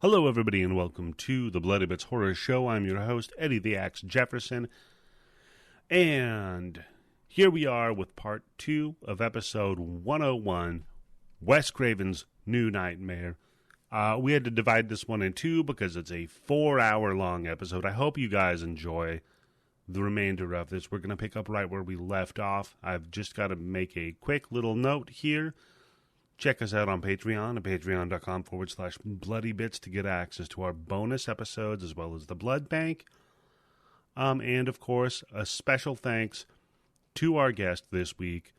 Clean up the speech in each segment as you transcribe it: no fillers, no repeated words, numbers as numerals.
Hello, everybody, and welcome to the Bloody Bits Horror Show. I'm your host, Eddie the Axe Jefferson, and here we are with part 2 of episode 101, Wes Craven's New Nightmare. We had to divide this one in two because it's a 4-hour-long episode. I hope you guys enjoy the remainder of this. We're going to pick up right where we left off. I've just got to make a quick little note here. Check us out on Patreon at patreon.com/bloodybits to get access to our bonus episodes as well as the blood bank. And, of course, a special thanks to our guest this week,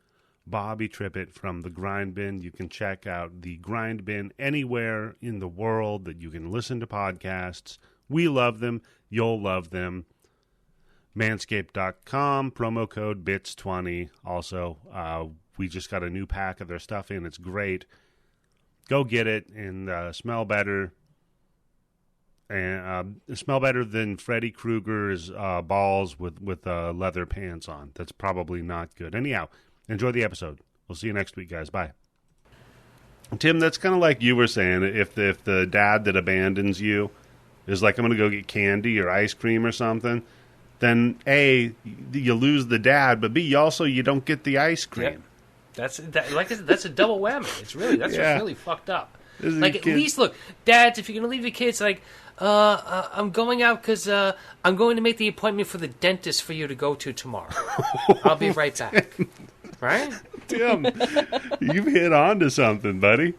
Bobby Trippett from the Grindbin. You can check out the Grindbin anywhere in the world that you can listen to podcasts. We love them. You'll love them. Manscaped.com, promo code BITS20. Also, we just got a new pack of their stuff in. It's great. Go get it and smell better. And smell better than Freddy Krueger's balls with leather pants on. That's probably not good. Anyhow, enjoy the episode. We'll see you next week, guys. Bye. Tim, that's kind of like you were saying. If the dad that abandons you is like, I'm going to go get candy or ice cream or something, then A, you lose the dad, but B, you don't get the ice cream. Yep. That's a double whammy. It's really just really fucked up. Like, at least, look, dads, if you're going to leave your kids, like, I'm going out because I'm going to make the appointment for the dentist for you to go to tomorrow. I'll be right back. Right? Tim, you've hit on to something, buddy.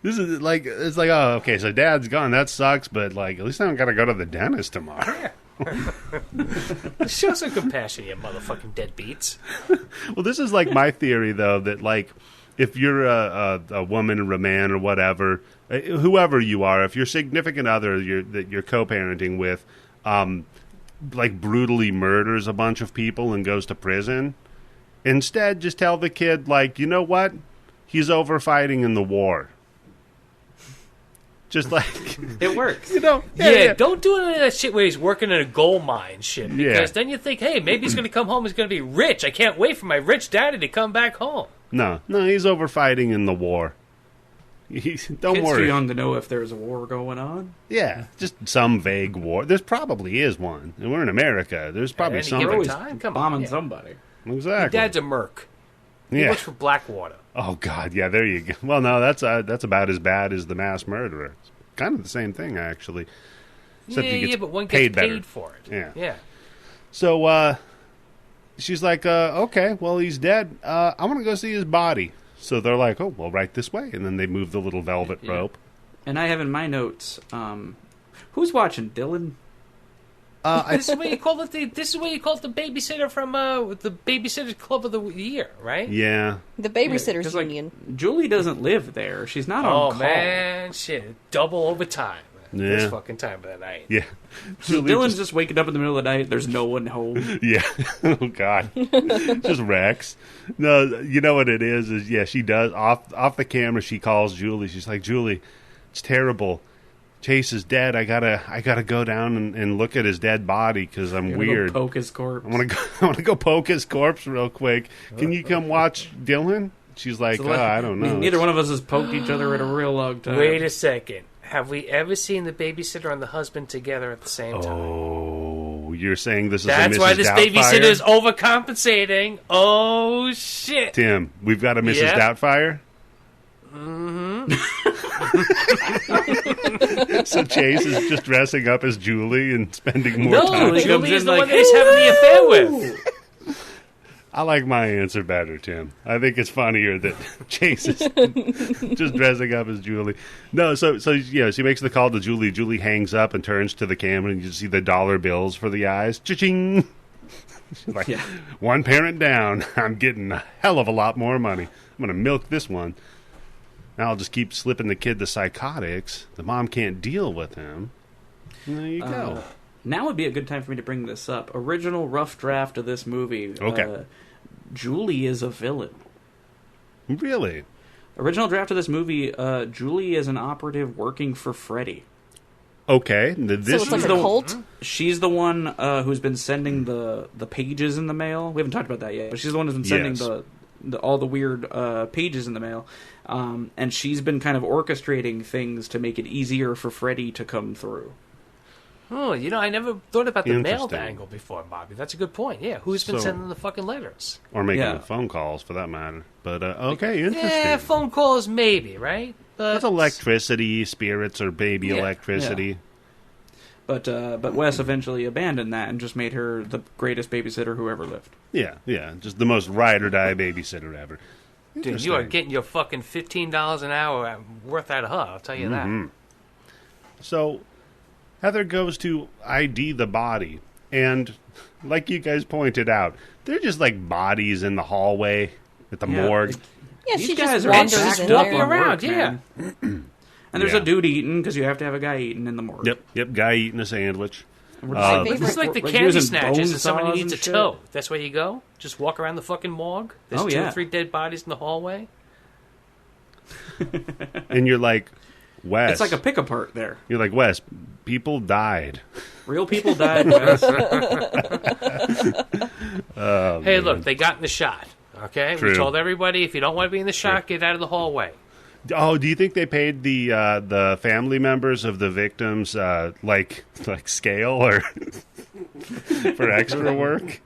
This is like, it's like, oh, okay, so dad's gone. That sucks, but, like, at least I don't got to go to the dentist tomorrow. Yeah. Show some compassion, you motherfucking deadbeats. Well, this is like my theory, though, that, like, if you're a woman or a man or whatever, whoever you are, if your significant other that you're co-parenting with, like, brutally murders a bunch of people and goes to prison, instead just tell the kid, like, you know what? He's over fighting in the war. Just like... It works. You know? Yeah, don't do any of that shit where he's working in a gold mine shit. Because then you think, hey, maybe he's going to come home, he's going to be rich. I can't wait for my rich daddy to come back home. No, he's over fighting in the war. Don't Kids worry. too young to know if there's a war going on. Yeah, just some vague war. There probably is one. And we're in America. There's probably some. Given time? Come bombing on, somebody. Exactly. Your dad's a merc. He works for Blackwater. Oh, God, yeah, there you go. Well, no, that's about as bad as the mass murderer. It's kind of the same thing, actually. Except he gets but one gets paid for it. Yeah. So, she's like, okay, well, he's dead. I want to go see his body. So they're like, oh, well, right this way. And then they move the little velvet rope. And I have in my notes, who's watching, Dylan? This is what you call it. This is what you call it the babysitter from the Babysitters Club of the Year, right? Yeah. The Babysitters Union. Like, Julie doesn't live there. She's not on call. Oh, man, shit. Double overtime. Yeah. This fucking time of the night. Yeah. Dylan's just waking up in the middle of the night. There's no one home. Yeah. Oh, God. Just Rex. No, you know what it is, yeah, she does. Off the camera, she calls Julie. She's like, Julie, it's terrible. Chase is dead. I gotta go down and look at his dead body because I'm weird. Go poke his corpse. I want to go poke his corpse real quick. Can you come watch Dylan? She's like, I don't know. Neither one of us has poked each other in a real long time. Wait a second. Have we ever seen the babysitter and the husband together at the same time? Oh, you're saying this is That's a Mrs. why this Doubtfire? babysitter is overcompensating. Oh, shit. Tim, we've got a Mrs. Doubtfire? Mm-hmm. So Chase is just dressing up as Julie and spending more time. No, Julie is the one that he's having the affair with. I like my answer better, Tim. I think it's funnier that Chase is just dressing up as Julie. No, so she makes the call to Julie. Julie hangs up and turns to the camera, and you see the dollar bills for the eyes. Cha-ching! She's like, one parent down. I'm getting a hell of a lot more money. I'm going to milk this one. Now I'll just keep slipping the kid the psychotics. The mom can't deal with him. And there you go. Now would be a good time for me to bring this up. Original rough draft of this movie. Okay. Julie is a villain. Really? Original draft of this movie, Julie is an operative working for Freddie. Okay. So it's like a cult? She's the one who's been sending the pages in the mail. We haven't talked about that yet, but she's the one who's been sending all the weird pages in the mail. And she's been kind of orchestrating things to make it easier for Freddie to come through. Oh, I never thought about the mail angle before, Bobby. That's a good point. Yeah, who's been sending the fucking letters? Or making the phone calls, for that matter. But, okay, interesting. Yeah, phone calls maybe, right? But that's electricity, spirits, or baby electricity. Yeah. But Wes eventually abandoned that and just made her the greatest babysitter who ever lived. Yeah, just the most ride-or-die babysitter ever. Dude, you are getting your fucking $15 an hour worth out of her, I'll tell you that. So, Heather goes to ID the body, and like you guys pointed out, they're just like bodies in the hallway at the morgue. Yeah, These she guys just are wanders in walking there. around, yeah. And there's a dude eating, because you have to have a guy eating in the morgue. Yep, guy eating a sandwich. It's like the candy snatches and somebody needs a shit. toe. That's where you go? Just walk around the fucking morgue? There's 2 or 3 dead bodies in the hallway? And you're like, Wes. It's like a pick-apart there. You're like, Wes, people died. Real people died, Wes. Hey, look, they got in the shot. Okay? True. We told everybody, if you don't want to be in the shot, get out of the hallway. Oh, do you think they paid the family members of the victims like scale or for extra work?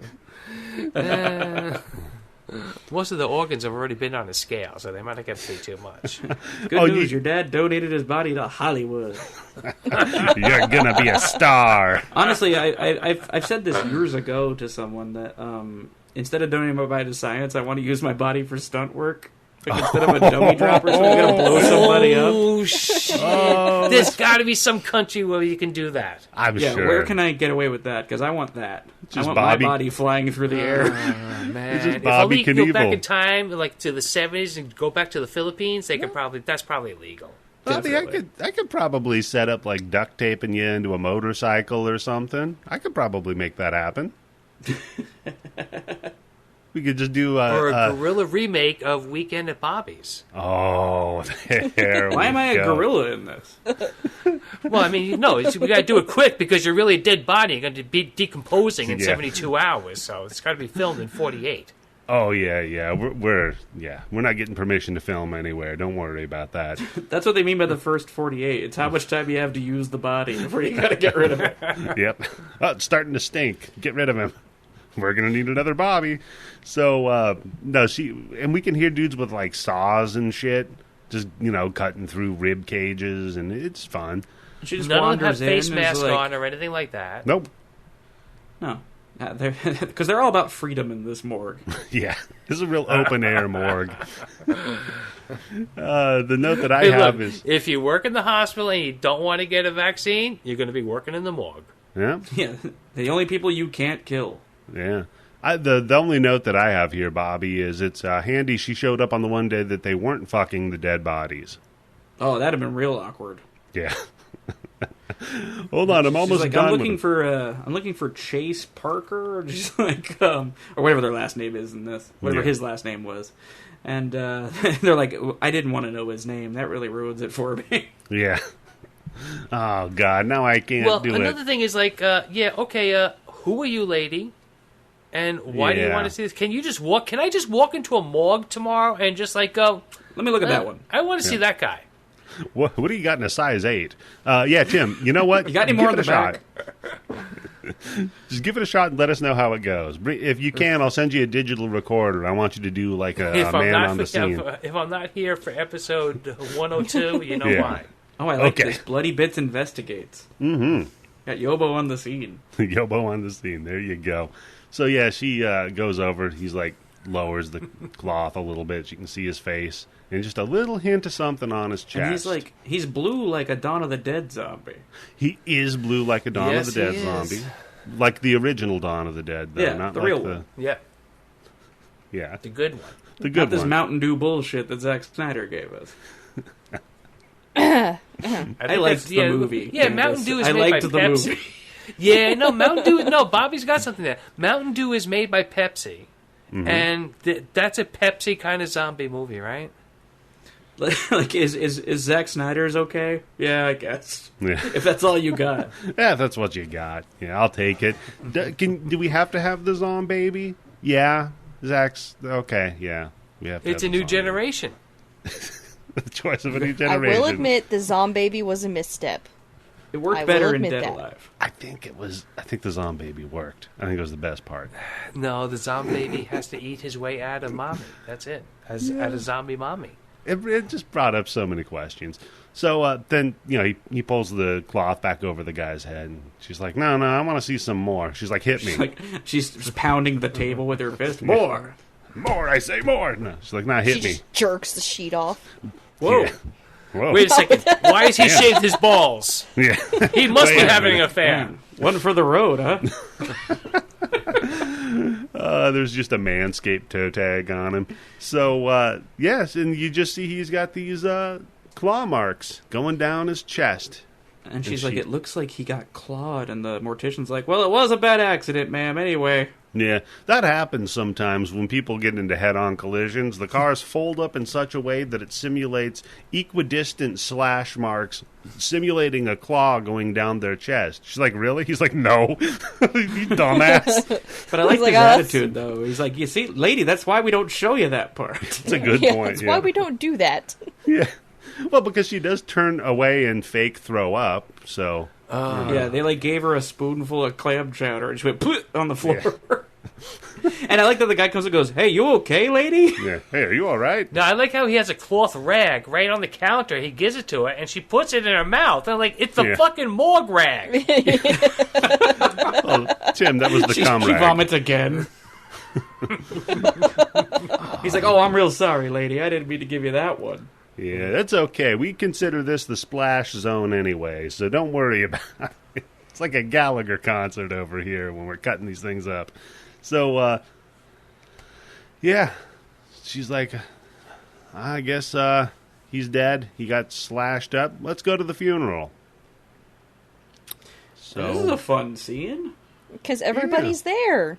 Most of the organs have already been on a scale, so they might not get paid too much. Good news, your dad donated his body to Hollywood. You're gonna be a star. Honestly, I've said this years ago to someone that instead of donating my body to science, I want to use my body for stunt work. Like instead of a dummy drop or something, I'm going to blow somebody up. Oh, shit. There's got to be some country where you can do that. I'm sure. Where can I get away with that? Because I want that. Just I want Bobby. my body flying through the air. Man. Just If Bobby only you could go back Knievel. in time, like to the 70s, and go back to the Philippines, they could probably. That's probably illegal. Bobby, I could probably set up like duct taping you into a motorcycle or something. I could probably make that happen. We could just do or a gorilla remake of Weekend at Bobby's. Oh, there Why am I a gorilla in this? Well, I mean, no, we got to do it quick because you're really a dead body. You're going to be decomposing in 72 hours, so it's got to be filmed in 48. Oh yeah. We're not getting permission to film anywhere. Don't worry about that. That's what they mean by the first 48. It's how much time you have to use the body before you got to get rid of it. Yep. Oh, it's starting to stink. Get rid of him. We're going to need another Bobby. So, and we can hear dudes with, like, saws and shit, just, cutting through rib cages, and it's fun. She just None of them have wanders in face and masks is like, on or anything like that. Nope. No. Because they're all about freedom in this morgue. Yeah. This is a real open-air morgue. The note that I have is... If you work in the hospital and you don't want to get a vaccine, you're going to be working in the morgue. Yeah? Yeah. The only people you can't kill. Yeah. The only note that I have here, Bobby, is it's handy she showed up on the one day that they weren't fucking the dead bodies. Oh, that'd have been real awkward. Yeah. Hold on, I'm almost like, done. I'm looking for Chase Parker, or just like or whatever their last name is in this, whatever his last name was, and they're like, I didn't want to know his name. That really ruins it for me. Yeah. Oh God, now I can't do it. Well, another thing is like, who are you, lady? And why do you want to see this? Can you just walk? Can I just walk into a morgue tomorrow and just like go? Let me look at that one. I want to see that guy. What do you got in a size 8? Yeah, Tim, you know what? You got any more on the back? Just give it a shot and let us know how it goes. If you can, I'll send you a digital recorder. I want you to do like a man on the scene. If I'm not here for episode 102, you know why. Oh, I like this. Bloody Bits Investigates. Mm-hmm. Got Yobo on the scene. Yobo on the scene. There you go. So, yeah, she goes over. He's like, lowers the cloth a little bit. You can see his face. And just a little hint of something on his chest. And he's blue like a Dawn of the Dead zombie. He is blue like a Dawn of the Dead zombie. Like the original Dawn of the Dead, though. Yeah, not the like real one. Yeah. Yeah. The good one. The good not this one. Mountain Dew bullshit that Zack Snyder gave us. I liked the movie. Yeah, Candice. Mountain Dew is I made by liked the Pepsi. movie. Yeah, no, Mountain Dew. No, Bobby's got something there. Mountain Dew is made by Pepsi. Mm-hmm. And that's a Pepsi kind of zombie movie, right? Like, is Zack Snyder's okay? Yeah, I guess. Yeah. If that's all you got. Yeah, if that's what you got. Yeah, I'll take it. Do we have to have the zombie baby? Yeah. Zach's okay, yeah. It's a new generation. The choice of a new generation. I will admit the Zombaby was a misstep. It worked better in Dead Alive. I think the Zombaby worked. I think it was the best part. No, the Zombaby has to eat his way out of mommy. That's it. Out of zombie mommy. It just brought up so many questions. So then, he pulls the cloth back over the guy's head, and she's like, no, I want to see some more. She's like, hit me. She's just pounding the table with her fist. More! More, I say more! No, she's like, hit me. She just jerks the sheet off. Whoa. Yeah. Whoa. Wait a second. Why has he shaved his balls? Yeah. He must be having an affair. One for the road, huh? There's just a Manscaped toe tag on him. So, yes, and you just see he's got these claw marks going down his chest. And she's like, it looks like he got clawed. And the mortician's like, well, it was a bad accident, ma'am, anyway. Yeah, that happens sometimes when people get into head-on collisions. The cars fold up in such a way that it simulates equidistant slash marks, simulating a claw going down their chest. She's like, really? He's like, no. You dumbass. But I like his attitude, though. He's like, you see, lady, that's why we don't show you that part. It's a good point. That's why we don't do that. Yeah. Well, because she does turn away and fake throw up, so... Yeah, they gave her a spoonful of clam chowder and she went put on the floor. Yeah. And I like that the guy comes and goes, hey, you okay, lady? Yeah. Hey, are you all right? No, I like how he has a cloth rag right on the counter. He gives it to her and she puts it in her mouth. And I'm like, it's the fucking morgue rag. Oh, Tim, that was the cum rag. She vomits again. He's like, oh, I'm real sorry, lady. I didn't mean to give you that one. Yeah, that's okay. We consider this the splash zone anyway, so don't worry about it. It's like a Gallagher concert over here when we're cutting these things up. So, yeah, she's like, I guess he's dead. He got slashed up. Let's go to the funeral. So this is a fun scene. Because everybody's there.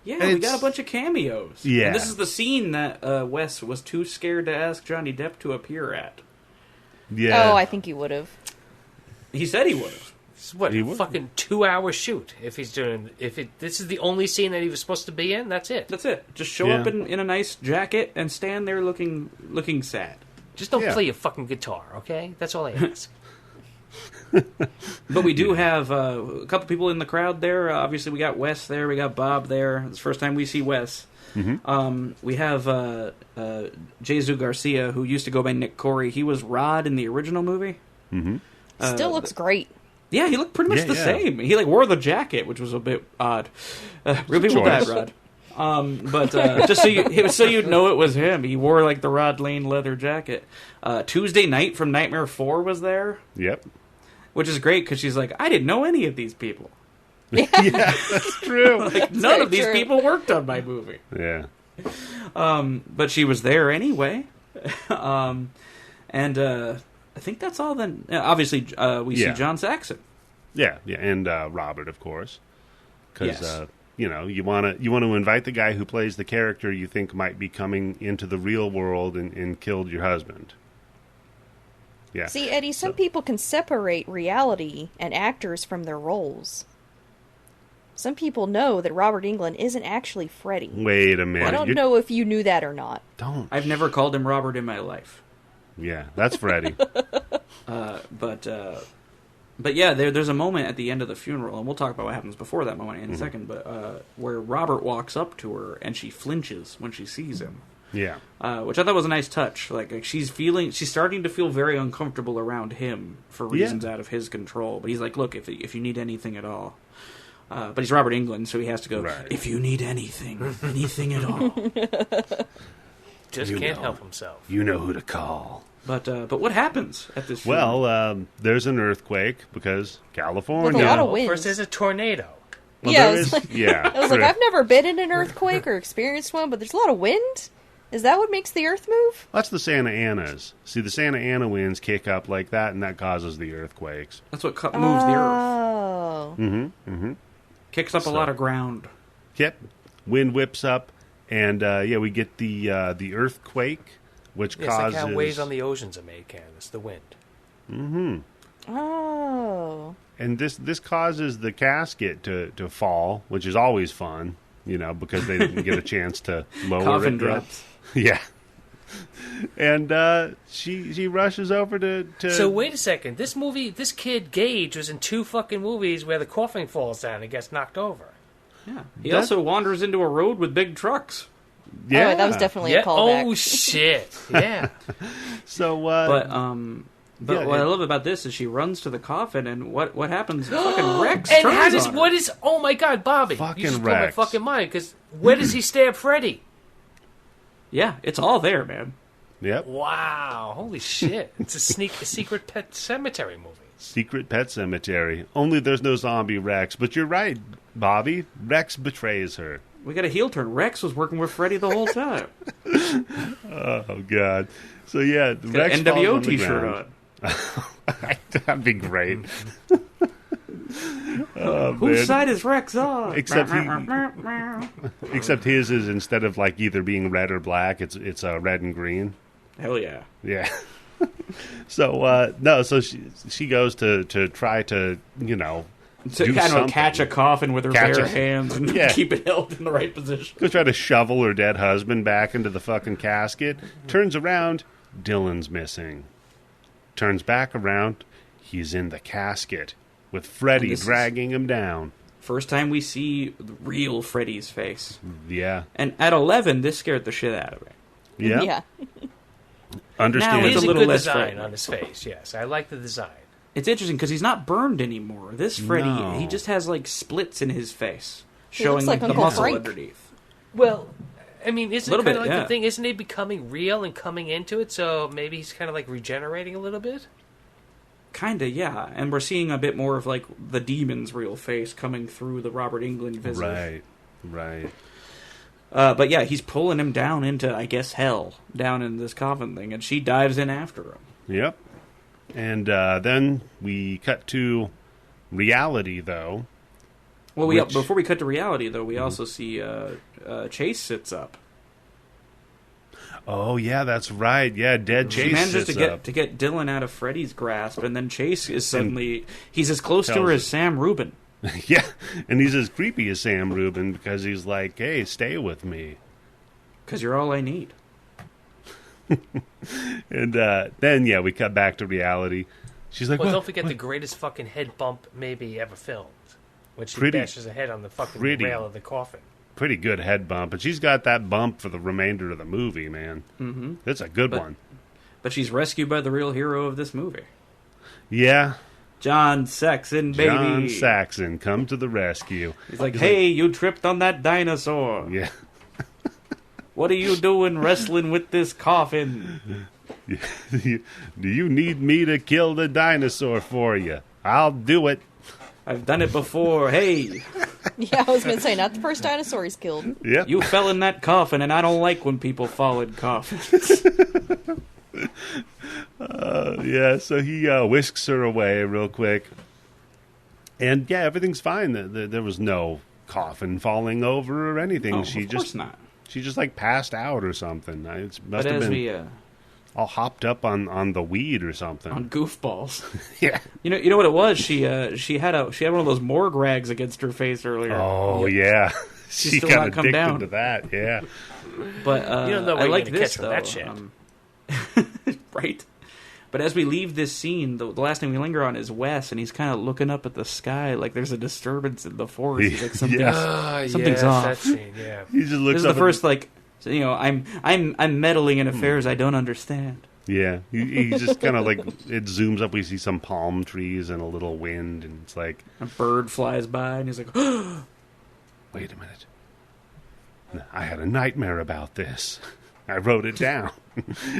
Yeah, we got a bunch of cameos. Yeah. And this is the scene that Wes was too scared to ask Johnny Depp to appear at. Yeah. Oh, I think he would have. He said he would have. It's what, a fucking 2-hour shoot if he's doing... This is the only scene that he was supposed to be in, that's it. That's it. Just show up in a nice jacket and stand there looking sad. Just don't play your fucking guitar, okay? That's all I ask. But we do have a couple people in the crowd there. Obviously, we got Wes there. We got Bob there. It's the first time we see Wes. Mm-hmm. We have Jesus Garcia, who used to go by Nick Corey. He was Rod in the original movie. Mm-hmm. Still looks great. Yeah, he looked pretty much the same. He wore the jacket, which was a bit odd. Real people died, Rod. But just so you'd know it was him. He wore the Rod Lane leather jacket. Tuesday Night from Nightmare 4 was there. Yep. Which is great because she's like, I didn't know any of these people. Yeah, that's true. None of these people worked on my movie. Yeah. But she was there anyway. And I think that's all then. Obviously, we see John Saxon. Yeah, and Robert, of course. Because, you want to invite the guy who plays the character you think might be coming into the real world and killed your husband. Yeah. See, Eddie, some people can separate reality and actors from their roles. Some people know that Robert Englund isn't actually Freddie. Wait a minute. I don't know if you knew that or not. I've never called him Robert in my life. Yeah, that's Freddie. But yeah, there's a moment at the end of the funeral, and we'll talk about what happens before that moment in a second, but where Robert walks up to her, and she flinches when she sees him. Yeah. Which I thought was a nice touch. She's starting to feel very uncomfortable around him for reasons out of his control. But he's like, look, if you need anything at all. But he's Robert Englund, so he has to go, if you need anything, anything at all. Just can't help himself. You know who to call. But what happens at this funeral? Well, there's an earthquake because California. With a lot of wind. First, there's a tornado. Well, yeah, I was like, I've never been in an earthquake or experienced one, but there's a lot of wind? Is that what makes the earth move? That's the Santa Anas. See, the Santa Ana winds kick up like that, and that causes the earthquakes. That's what moves the earth. Oh. Mm-hmm. Mm-hmm. Kicks up a lot of ground. Yep. Wind whips up, and we get the earthquake, which causes... It's like how waves on the oceans are made, Candice. The wind. Mm-hmm. Oh. And this causes the casket to fall, which is always fun, because they didn't get a chance to lower Coffin it. drops. Yeah. And she rushes over to... So wait a second. This kid Gage was in 2 fucking movies where the coffin falls down and gets knocked over. Yeah. He also wanders into a road with big trucks. Yeah. Oh, that was definitely a callback. Oh, shit. Yeah. So, But what I love about this is she runs to the coffin, and what happens? Fucking Rex and turns on her. Oh my god, Bobby. Fucking you just Rex. blew my fucking mind, because where does he stab Freddie? Yeah, it's all there, man. Yep. Wow. Holy shit. It's a secret pet cemetery movie. Secret Pet Cemetery. Only there's no zombie Rex. But you're right, Bobby. Rex betrays her. We got a heel turn. Rex was working with Freddie the whole time. Oh, God. So, yeah, Rex NWO falls on the t-shirt ground. on. That'd be great. Oh, Whose man. side is Rex on? Except his is, instead of like either being red or black, it's red and green. Hell yeah. Yeah. So she goes to try to catch a coffin with her bare hands and keep it held in the right position. Go try to shovel her dead husband back into the fucking casket. Turns around, Dylan's missing. Turns back around, he's in the casket with Freddie dragging him down. First time we see the real Freddie's face. Yeah. And at 11, this scared the shit out of me. Yeah. Yeah. Understand. Now It's a little good less design Freddie. on his face, yes. I like the design. It's interesting because he's not burned anymore. This Freddie, No. he just has like splits in his face, He showing looks like the Uncle muscle Frank. underneath. Well, I mean, isn't it Little kind of bit, like yeah. the thing? Isn't he becoming real and coming into it? So maybe he's kind of like regenerating a little bit? Kinda, yeah. And we're seeing a bit more of like the demon's real face coming through the Robert Englund visage. Right. But yeah, he's pulling him down into, I guess, hell, down in this coffin thing, and she dives in after him. Yep. And then we cut to reality, though. Well, before we cut to reality, though, we also see Chase sits up. Oh, yeah, that's right. Yeah, dead Chase She manages sits to up. get Dylan out of Freddy's grasp, and then Chase is suddenly... He's as close to tells her her. as Sam Rubin. Yeah, and he's as creepy as Sam Rubin because he's like, hey, stay with me. Because you're all I need. And then, yeah, we cut back to reality. She's like, Well, what? don't forget the greatest fucking head bump maybe ever filmed. When she Pretty- bashes her head on the fucking pretty. rail of the coffin. Pretty good head bump. And she's got that bump for the remainder of the movie, man. Mm-hmm. It's a good one. But she's rescued by the real hero of this movie. Yeah. John Saxon, baby. John Saxon, come to the rescue. He's like, hey, you tripped on that dinosaur. Yeah. What are you doing wrestling with this coffin? Do you need me to kill the dinosaur for you? I'll do it. I've done it before. Hey, Yeah, I was going to say, not the first dinosaur he's killed. Yep. you fell in that coffin, and I don't like when people fall in coffins. Yeah, so he whisks her away real quick. And, yeah, everything's fine. There was no coffin falling over or anything. Oh, She of course just not. She just, like, passed out or something. It must But have as been we all hopped up on the weed or something. on goofballs, Yeah. you know what it was? She had one of those morgue rags against her face earlier. Oh, yeah. She still got not come addicted down. to that, yeah. But You don't know I where like you're gonna this catch though. that shit. Right. But as we leave this scene, the last thing we linger on is Wes, and he's kind of looking up at the sky like there's a disturbance in the forest. He's like, something's off. That scene, yeah. He just looks This is up the first I'm meddling in affairs I don't understand. Yeah, he just kind of like, it zooms up, we see some palm trees and a little wind, and it's like, A bird flies by, and he's like, wait a minute. I had a nightmare about this. I wrote it down.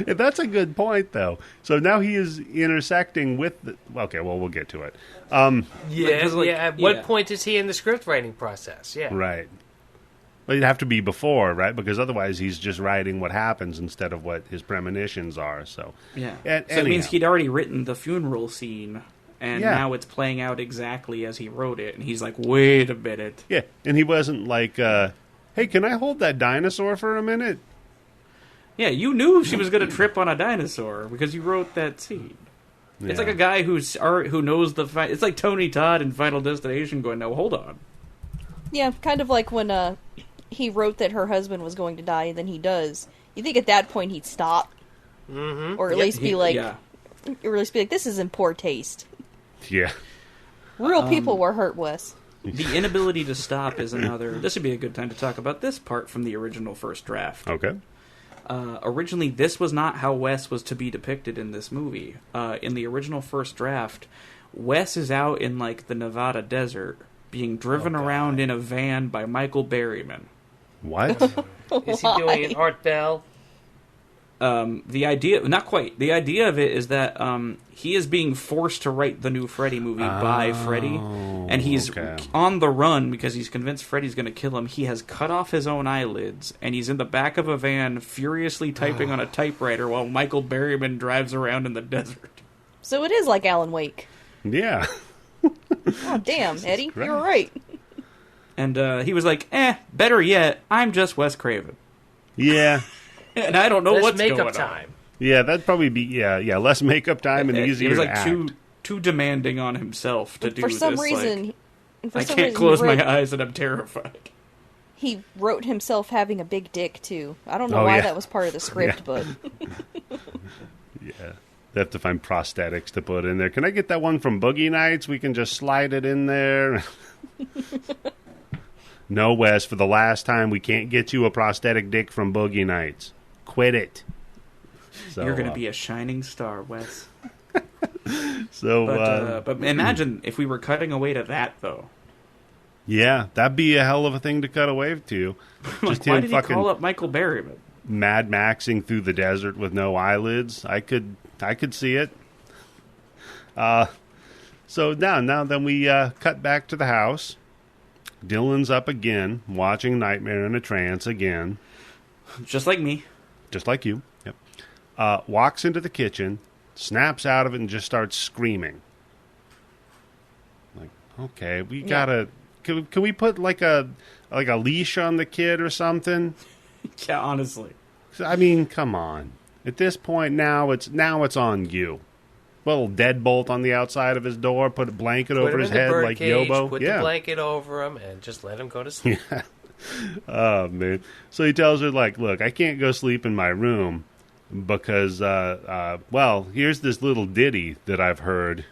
And that's a good point, though. So now he is intersecting with the... Okay, well, we'll get to it. At what point is he in the script writing process? Yeah. Right. But it'd have to be before, right? Because otherwise he's just writing what happens instead of what his premonitions are. So yeah. And, So it means he'd already written the funeral scene, and Yeah. now it's playing out exactly as he wrote it. And he's like, wait a minute. Yeah, and he wasn't like, hey, can I hold that dinosaur for a minute? Yeah, you knew she was going to trip on a dinosaur because you wrote that scene. Yeah. It's like a guy who knows the fight. It's like Tony Todd in Final Destination going, no, hold on. Yeah, kind of like when he wrote that her husband was going to die, and then he does. You think at that point he'd stop? Mm-hmm. Or at least be like, this is in poor taste. Yeah. Real people were hurt, Wes. The inability to stop is another... This would be a good time to talk about this part from the original first draft. Okay. Originally, this was not how Wes was to be depicted in this movie. In the original first draft, Wes is out in, like, the Nevada desert, being driven around in a van by Michael Berryman. What? Is he doing an Art Bell? The idea, not quite. The idea of it is that he is being forced to write the new Freddy movie by Freddy, and he's on the run because he's convinced Freddy's going to kill him. He has cut off his own eyelids, and he's in the back of a van furiously typing on a typewriter while Michael Berryman drives around in the desert. So it is like Alan Wake. Yeah. Oh, damn, Eddie, you're right. And he was like, better yet, I'm just Wes Craven. Yeah. And I don't know what's going on. Makeup time. Yeah, that'd probably be, less makeup time and easier to act. He was like too demanding on himself to do this. For some reason... I can't close my eyes and I'm terrified. He wrote himself having a big dick, too. I don't know why that was part of the script, but... Yeah. They have to find prosthetics to put in there. Can I get that one from Boogie Nights? We can just slide it in there. No, Wes, for the last time, we can't get you a prosthetic dick from Boogie Nights. Quit it. So, you're going to be a shining star, Wes. But imagine if we were cutting away to that, though. Yeah, that'd be a hell of a thing to cut away to. Just why did he call up Michael Berryman? Mad Maxing through the desert with no eyelids. I could see it. So now then we cut back to the house. Dylan's up again, watching Nightmare in a Trance again. Just like me. Just like you. Yep. Walks into the kitchen, snaps out of it, and just starts screaming. Like, okay, we gotta... Can we put like a leash on the kid or something? Yeah, honestly. I mean, come on. At this point now it's on you. Little deadbolt on the outside of his door, put a blanket over his head like Yobo. Put the blanket over him and just let him go to sleep. Yeah. Oh, man. So he tells her, like, look, I can't go sleep in my room because, here's this little ditty that I've heard.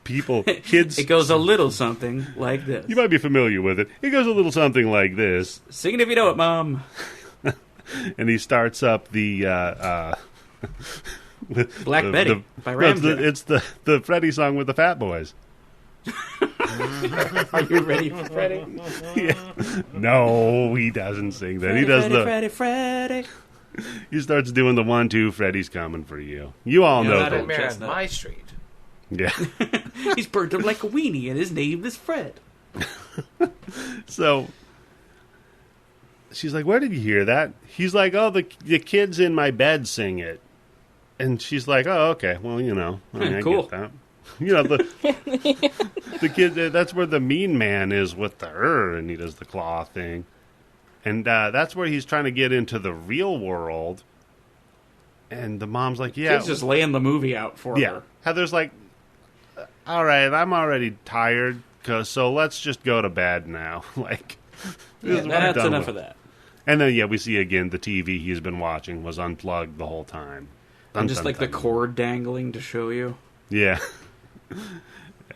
Kids... It goes a little something like this. You might be familiar with it. It goes a little something like this. Sing it if you know it, Mom. And he starts up the... Black Betty by Ramsey. It's the Freddy song with the Fat Boys. Are you ready for Freddy? Yeah. No, he doesn't sing that. Freddy, He does Freddy. He starts doing the 1-2. Freddy's coming for you. You all know that. Nightmare on my street. Yeah. He's burnt up like a weenie, and his name is Fred. So she's like, "Where did you hear that?" He's like, "Oh, the kids in my bed sing it." And she's like, "Oh, okay. Well, I cool. get that." The kid, that's where the mean man is with the and he does the claw thing. And that's where he's trying to get into the real world. And the mom's like, yeah. Kid's just laying the movie out for her. Heather's like, all right, I'm already tired, so let's just go to bed now. That's enough of that. And then, we see again the TV he's been watching was unplugged the whole time. And just the cord dangling to show you. Yeah.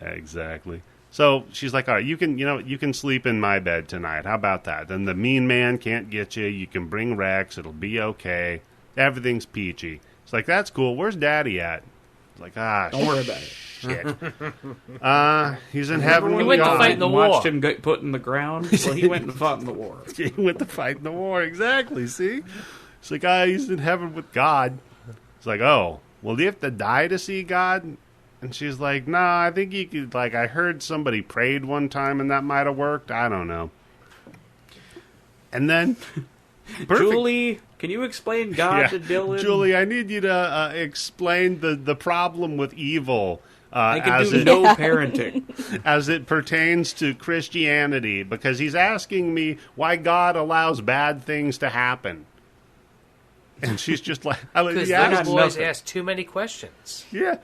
Exactly. So she's like, all right, you can sleep in my bed tonight. How about that? Then the mean man can't get you. You can bring Rex. It'll be okay. Everything's peachy. It's like, that's cool. Where's Daddy at? It's like, don't worry about it. Shit. He's in heaven. He went to fight in the war. Watched him get put in the ground. Well, he went and fought in the war. He went to fight in the war. Exactly. See? It's like, he's in heaven with God. It's like, oh, well, do you have to die to see God? And she's like, nah, I think you could, I heard somebody prayed one time and that might have worked. I don't know. And then... Julie, can you explain God to Dylan? Julie, I need you to explain the problem with evil. I can do no parenting. As it pertains to Christianity, because he's asking me why God allows bad things to happen. And she's just like... Because those boys ask too many questions. Yeah.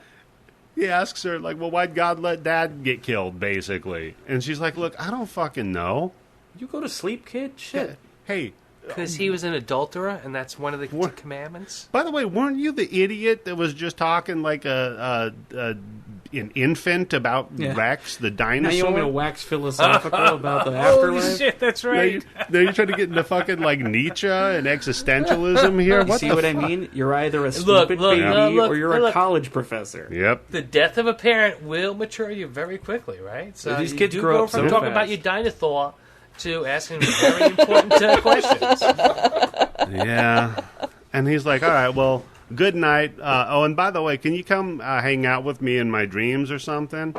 He asks her, well, why'd God let Dad get killed, basically? And she's like, look, I don't fucking know. You go to sleep, kid? Shit. Hey, Because he was an adulterer, and that's one of the commandments. By the way, weren't you the idiot that was just talking like an infant about Rex, the dinosaur? Now you want me to wax philosophical about the afterlife? Holy shit, that's right. Now you're trying to get into fucking like Nietzsche and existentialism here? See what I mean? You're either a stupid baby or you're a college professor. Yep. The death of a parent will mature you very quickly, right? So these kids grow up so from talking fast. about your dinosaur to asking very important questions. Yeah. And he's like, all right, well, good night. And by the way, can you come hang out with me in my dreams or something?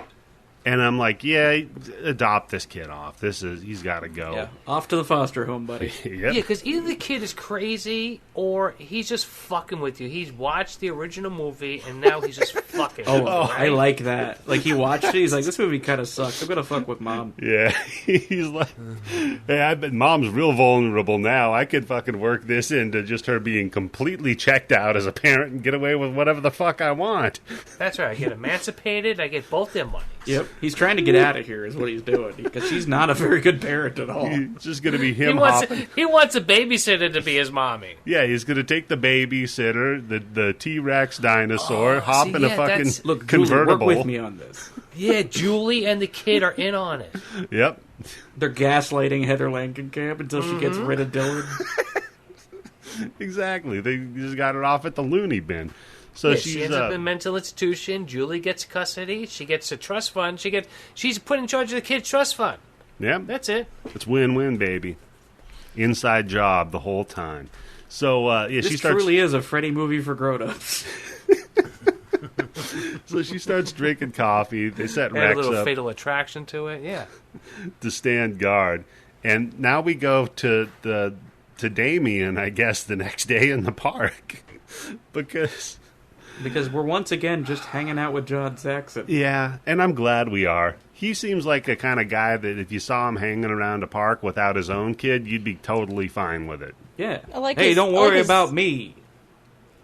And I'm like, yeah, adopt this kid off. He's got to go. Yeah, off to the foster home, buddy. Yep. Yeah, because either the kid is crazy or he's just fucking with you. He's watched the original movie and now he's just fucking. Right? I like that. Like he watched it. He's like, this movie kind of sucks. I'm gonna fuck with mom. Yeah, he's like, hey, I bet mom's real vulnerable now. I could fucking work this into just her being completely checked out as a parent and get away with whatever the fuck I want. That's right. I get emancipated. I get both their money. Yep, he's trying to get out of here is what he's doing, because she's not a very good parent at all. It's just going to be him He wants a babysitter to be his mommy. Yeah, he's going to take the babysitter, the T-Rex dinosaur, hop in a fucking Look, convertible. Julie, work with me on this. Yeah, Julie and the kid are in on it. Yep. They're gaslighting Heather Langenkamp until she gets rid of Dylan. Exactly. They just got her off at the loony bin. So she ends up in a mental institution. Julie gets custody. She gets a trust fund. She's put in charge of the kid's trust fund. Yeah, that's it. It's win-win, baby. Inside job the whole time. So this she starts. Truly is a Freddy movie for grown-ups. So she starts drinking coffee. They set Rex a little up fatal attraction to it. Yeah, to stand guard. And now we go to Damien, I guess, the next day in the park because we're once again just hanging out with John Saxon. Yeah, and I'm glad we are. He seems like the kind of guy that if you saw him hanging around a park without his own kid, you'd be totally fine with it. Yeah. Hey, don't worry about me.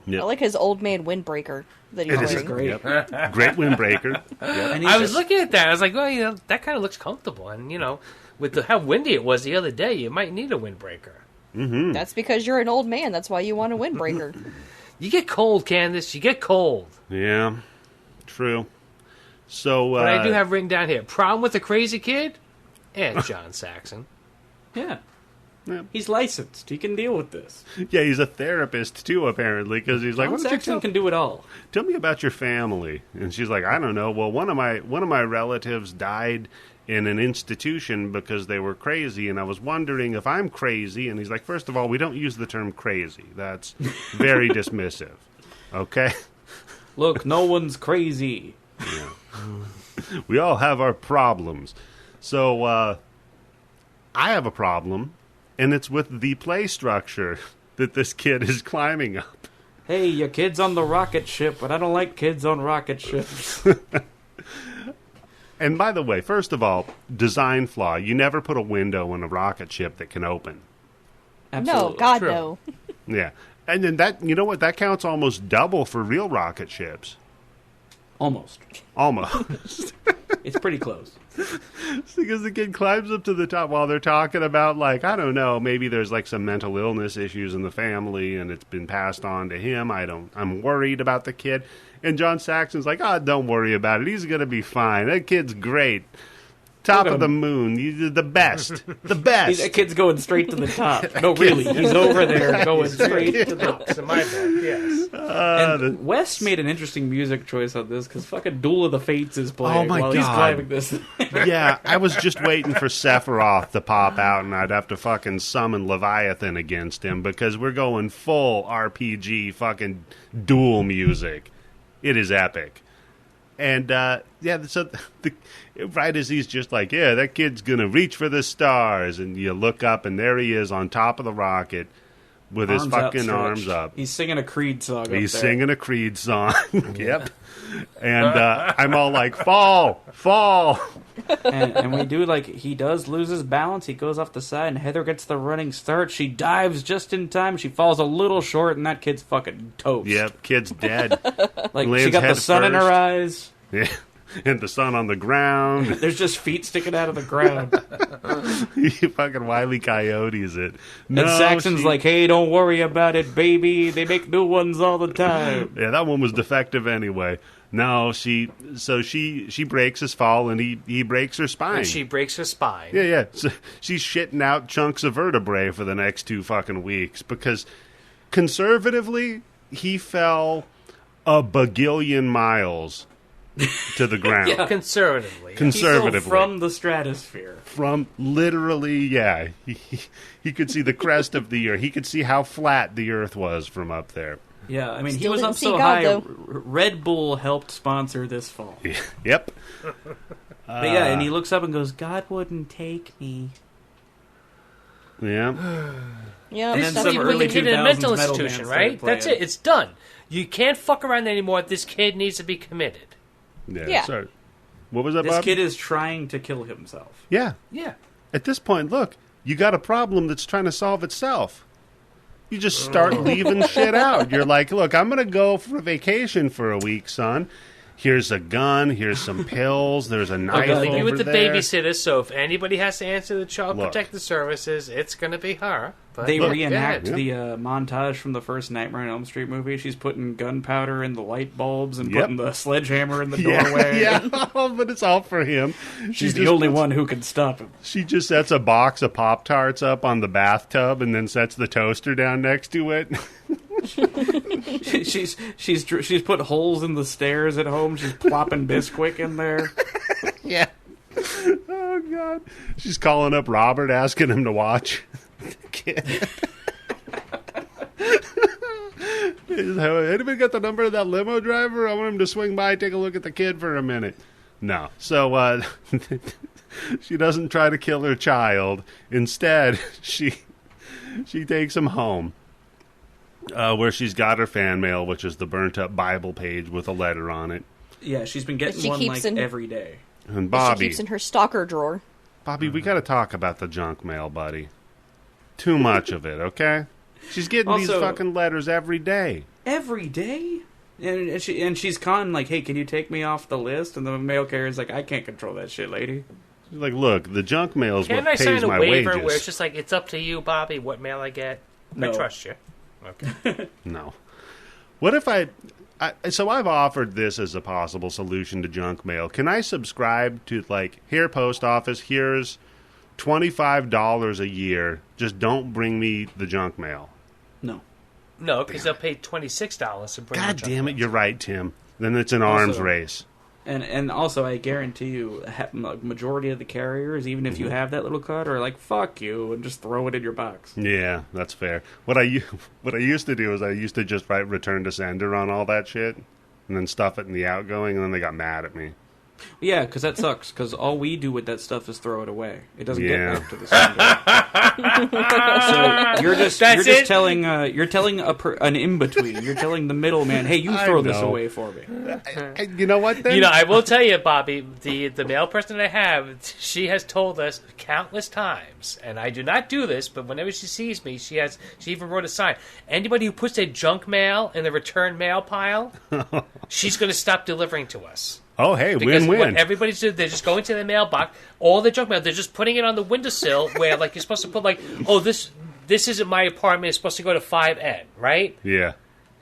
Yep. I like his old man windbreaker that he's wearing. Great. Yep. Great windbreaker. Yep. And I was looking at that. I was like, well, that kind of looks comfortable. And, with how windy it was the other day, you might need a windbreaker. Mm-hmm. That's because you're an old man. That's why you want a windbreaker. You get cold, Candice. You get cold. Yeah, true. So, but I do have written down here, problem with a crazy kid? And John Saxon. Yeah. He's licensed. He can deal with this. Yeah, he's a therapist, too, apparently, because he's like, John Saxon can do it all. Tell me about your family. And she's like, I don't know. Well, one of my relatives died in an institution because they were crazy, and I was wondering if I'm crazy. And he's like, first of all, we don't use the term crazy. That's very dismissive. Okay? Look, no one's crazy. Yeah. We all have our problems. So, I have a problem, and it's with the play structure that this kid is climbing up. Hey, your kid's on the rocket ship, but I don't like kids on rocket ships. And by the way, first of all, design flaw. You never put a window in a rocket ship that can open. Absolutely. No, God, True. no. Yeah. And then that, you know what, that counts almost double for real rocket ships. Almost. It's pretty close. Because the kid climbs up to the top while they're talking about, like, I don't know, maybe there's like some mental illness issues in the family and it's been passed on to him. I'm worried about the kid. And John Saxon's like, don't worry about it. He's going to be fine. That kid's great. Top of the moon. You're the best. The best. That kid's going straight to the top. No, really. He's over there going straight to the top. In my book, yes. And West made an interesting music choice on this because fucking Duel of the Fates is playing while he's climbing this. Yeah, I was just waiting for Sephiroth to pop out and I'd have to fucking summon Leviathan against him because we're going full RPG fucking duel music. It is epic. And, so right as he's just like, yeah, that kid's going to reach for the stars. And you look up, and there he is on top of the rocket with his fucking arms up. He's singing a Creed song He's singing a Creed song. Yep. And I'm all like, fall. And we do, like, he does lose his balance. He goes off the side, and Heather gets the running start. She dives just in time. She falls a little short, and that kid's fucking toast. Yep, kid's dead. Like, she got the sun in her eyes. Yeah. and the son on the ground. There's just feet sticking out of the ground. You fucking Wile E. Coyotes it. No, and Saxon's like, hey, don't worry about it, baby. They make new ones all the time. Yeah, that one was defective anyway. No, she breaks his fall, and he breaks her spine. And she breaks her spine. Yeah. So she's shitting out chunks of vertebrae for the next 2 fucking weeks because conservatively, he fell a bagillion miles to the ground. Yeah, conservatively. He fell from the stratosphere. From literally, yeah. He could see the crest of the earth. He could see how flat the earth was from up there. Yeah, I mean, Still he was didn't up see so God, high. though. Red Bull helped sponsor this fall. Yep. But yeah, and he looks up and goes, God wouldn't take me. Yeah. Yeah, And then This some is early when the kid in a 2000s mental metal institution, bands right? started That's playing. it. It's done. You can't fuck around anymore. This kid needs to be committed. Yeah. Sorry. What was that, This Bob? kid is trying to kill himself. Yeah. Yeah. At this point, look, you got a problem that's trying to solve itself. You just start leaving shit out. You're like, look, I'm going to go for a vacation for a week, son. Here's a gun. Here's some pills. There's a knife I'll leave over you with the there. babysitter, so if anybody has to answer the Child Look. Protective Services, it's going to be her. But They look, reenact go ahead. the montage from the first Nightmare on Elm Street movie. She's putting gunpowder in the light bulbs and Yep. putting the sledgehammer in the Yeah, doorway. yeah. Oh, but it's all for him. She's She the just only puts- one who can stop him. She just sets a box of Pop-Tarts up on the bathtub and then sets the toaster down next to it. She's put holes in the stairs at home. She's plopping Bisquick in there. Yeah. Oh, God. She's calling up Robert, asking him to watch the kid. Anybody got the number of that limo driver? I want him to swing by, take a look at the kid for a minute. No. So, she doesn't try to kill her child. Instead, she takes him home. Where she's got her fan mail, which is the burnt-up Bible page with a letter on it. Yeah, she's been getting She one keeps like in- every day. And She Bobby, keeps in her stalker drawer. we got to talk about the junk mail, buddy. Too much of it, okay? She's getting these Also- fucking letters every day. Every day? And she's calling like, hey, can you take me off the list? And the mail carrier's like, I can't control that shit, lady. She's like, look, the junk mail is Can't what I pays sign a my waiver wages. where it's just like, it's up to you, Bobby, what mail I get? No. I trust you. Okay. No. What if so I've offered this as a possible solution to junk mail. Can I subscribe to, like, here, post office, here's $25 a year. Just don't bring me the junk mail. No. No, because they'll pay $26 to bring God the junk damn it, mail. you're right, Tim. Then it's an arms Also- race. And also, I guarantee you, majority of the carriers, even if you have that little cut, are like, fuck you, and just throw it in your box. Yeah, that's fair. What I used to do is I used to just write return to sender on all that shit and then stuff it in the outgoing, and then they got mad at me. Yeah, because that sucks, because all we do with that stuff is throw it away. It doesn't Yeah. get back to the sender. So you're just telling an in-between. You're telling the middleman, hey, you I throw this know. away for me. You know what, then? You know, I will tell you, Bobby, the mail person I have, she has told us countless times, and I do not do this, but whenever she sees me, she even wrote a sign. Anybody who puts their junk mail in the return mail pile, she's going to stop delivering to us. Oh, hey, Because win-win. what everybody's doing, they're just going to the mailbox, all the junk mail, they're just putting it on the windowsill where, like, you're supposed to put, like, oh, this isn't my apartment, it's supposed to go to 5N, right? Yeah.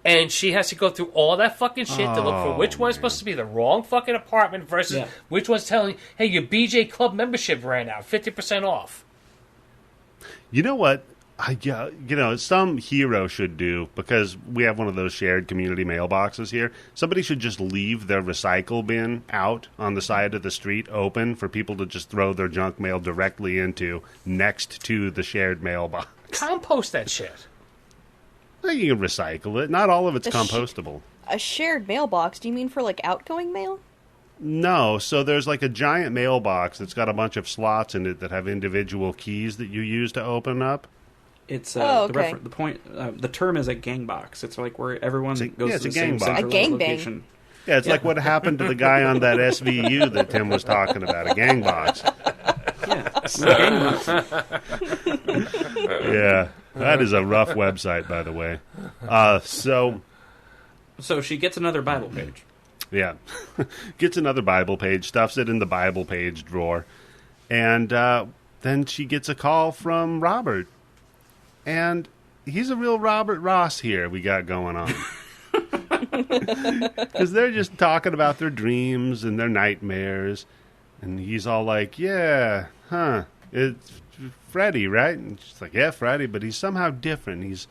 And she has to go through all that fucking shit to look for which one's supposed to be the wrong fucking apartment versus which one's telling, hey, your BJ Club membership ran out, 50% off. You know what? Some hero should do, because we have one of those shared community mailboxes here. Somebody should just leave their recycle bin out on the side of the street open for people to just throw their junk mail directly into next to the shared mailbox. Compost that shit. You can recycle it. Not all of it's compostable. A shared mailbox? Do you mean for, like, outgoing mail? No, so there's like a giant mailbox that's got a bunch of slots in it that have individual keys that you use to open up. It's okay. the term is a gang box. It's like where everyone goes it's to a the same gang box. centralized A gangbang. location. Yeah, it's like what happened to the guy on that SVU that Tim was talking about, a gang box. Yeah, it's a gang box. Yeah, that is a rough website, by the way. So So she gets another Bible page. Yeah. Gets another Bible page, stuffs it in the Bible page drawer. And then she gets a call from Robert. And he's a real Robert Ross here we got going on. Because they're just talking about their dreams and their nightmares. And he's all like, yeah, it's Freddie, right? And she's like, yeah, Freddie, but he's somehow different. He's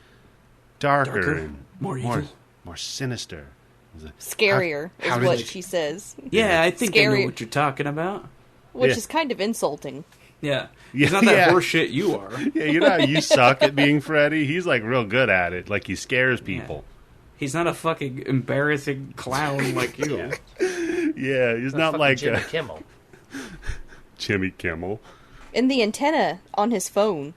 darker and more evil. More sinister. Scarier is what she says. Yeah, I think I know what you're talking about. Which is kind of insulting. Yeah. He's not that horseshit you are. Yeah, you know how you suck at being Freddy? He's like real good at it. Like he scares people. Yeah. He's not a fucking embarrassing clown like you. Yeah, he's not like Jimmy Kimmel. Jimmy Kimmel. And the antenna on his phone,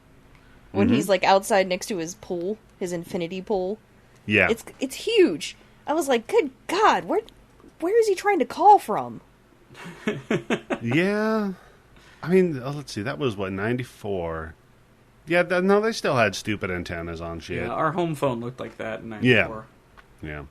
when he's like outside next to his pool, his infinity pool. Yeah. It's huge. I was like, good God, where is he trying to call from? Yeah. I mean, let's see, that was, 94? Yeah, no, they still had stupid antennas on shit. Yeah, our home phone looked like that in 94. Yeah.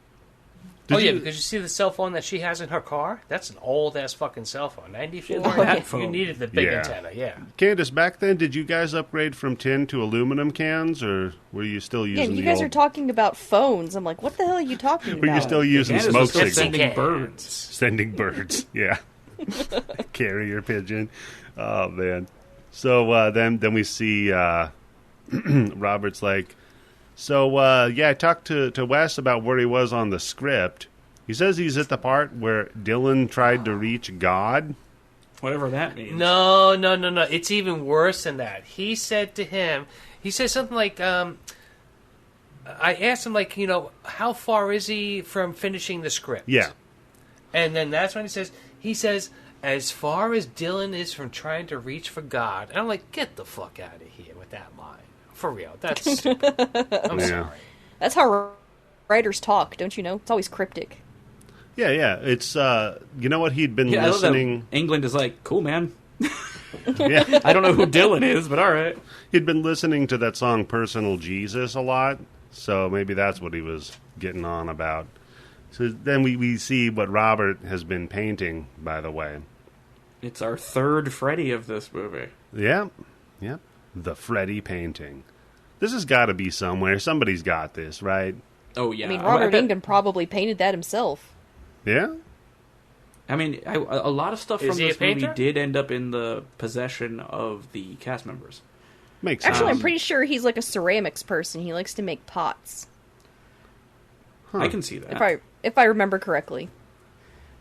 Because you see the cell phone that she has in her car? That's an old-ass fucking cell phone. 94? That phone. You needed the big antenna, yeah. Candice, back then, did you guys upgrade from tin to aluminum cans, or were you still using you guys are talking about phones. I'm like, what the hell are you talking about? Were you still using Candice smoke was still signals? sending birds. Sending birds, yeah. Carrier pigeon. Oh, man. So then we see Robert's like, so, I talked to Wes about where he was on the script. He says he's at the part where Dylan tried to reach God. Whatever that means. No. It's even worse than that. He said to him, he said something like, I asked him, like, how far is he from finishing the script? Yeah. And then that's when he says, as far as Dylan is from trying to reach for God. And I'm like, get the fuck out of here with that line. For real. That's stupid. I'm sorry. That's how writers talk, don't you know? It's always cryptic. Yeah. It's, you know what, he'd been listening. listening. Englund is like, cool, man. Yeah. I don't know who Dylan is, but all right. He'd been listening to that song Personal Jesus a lot, so maybe that's what he was getting on about. So then we see what Robert has been painting, by the way. It's our third Freddy of this movie. Yep. The Freddy painting. This has got to be somewhere. Somebody's got this, right? Oh, yeah. I mean, Robert Englund probably painted that himself. Yeah? I mean, a lot of stuff from this movie did end up in the possession of the cast members. Makes sense. Actually, I'm pretty sure he's like a ceramics person. He likes to make pots. Huh. I can see that. If I remember correctly.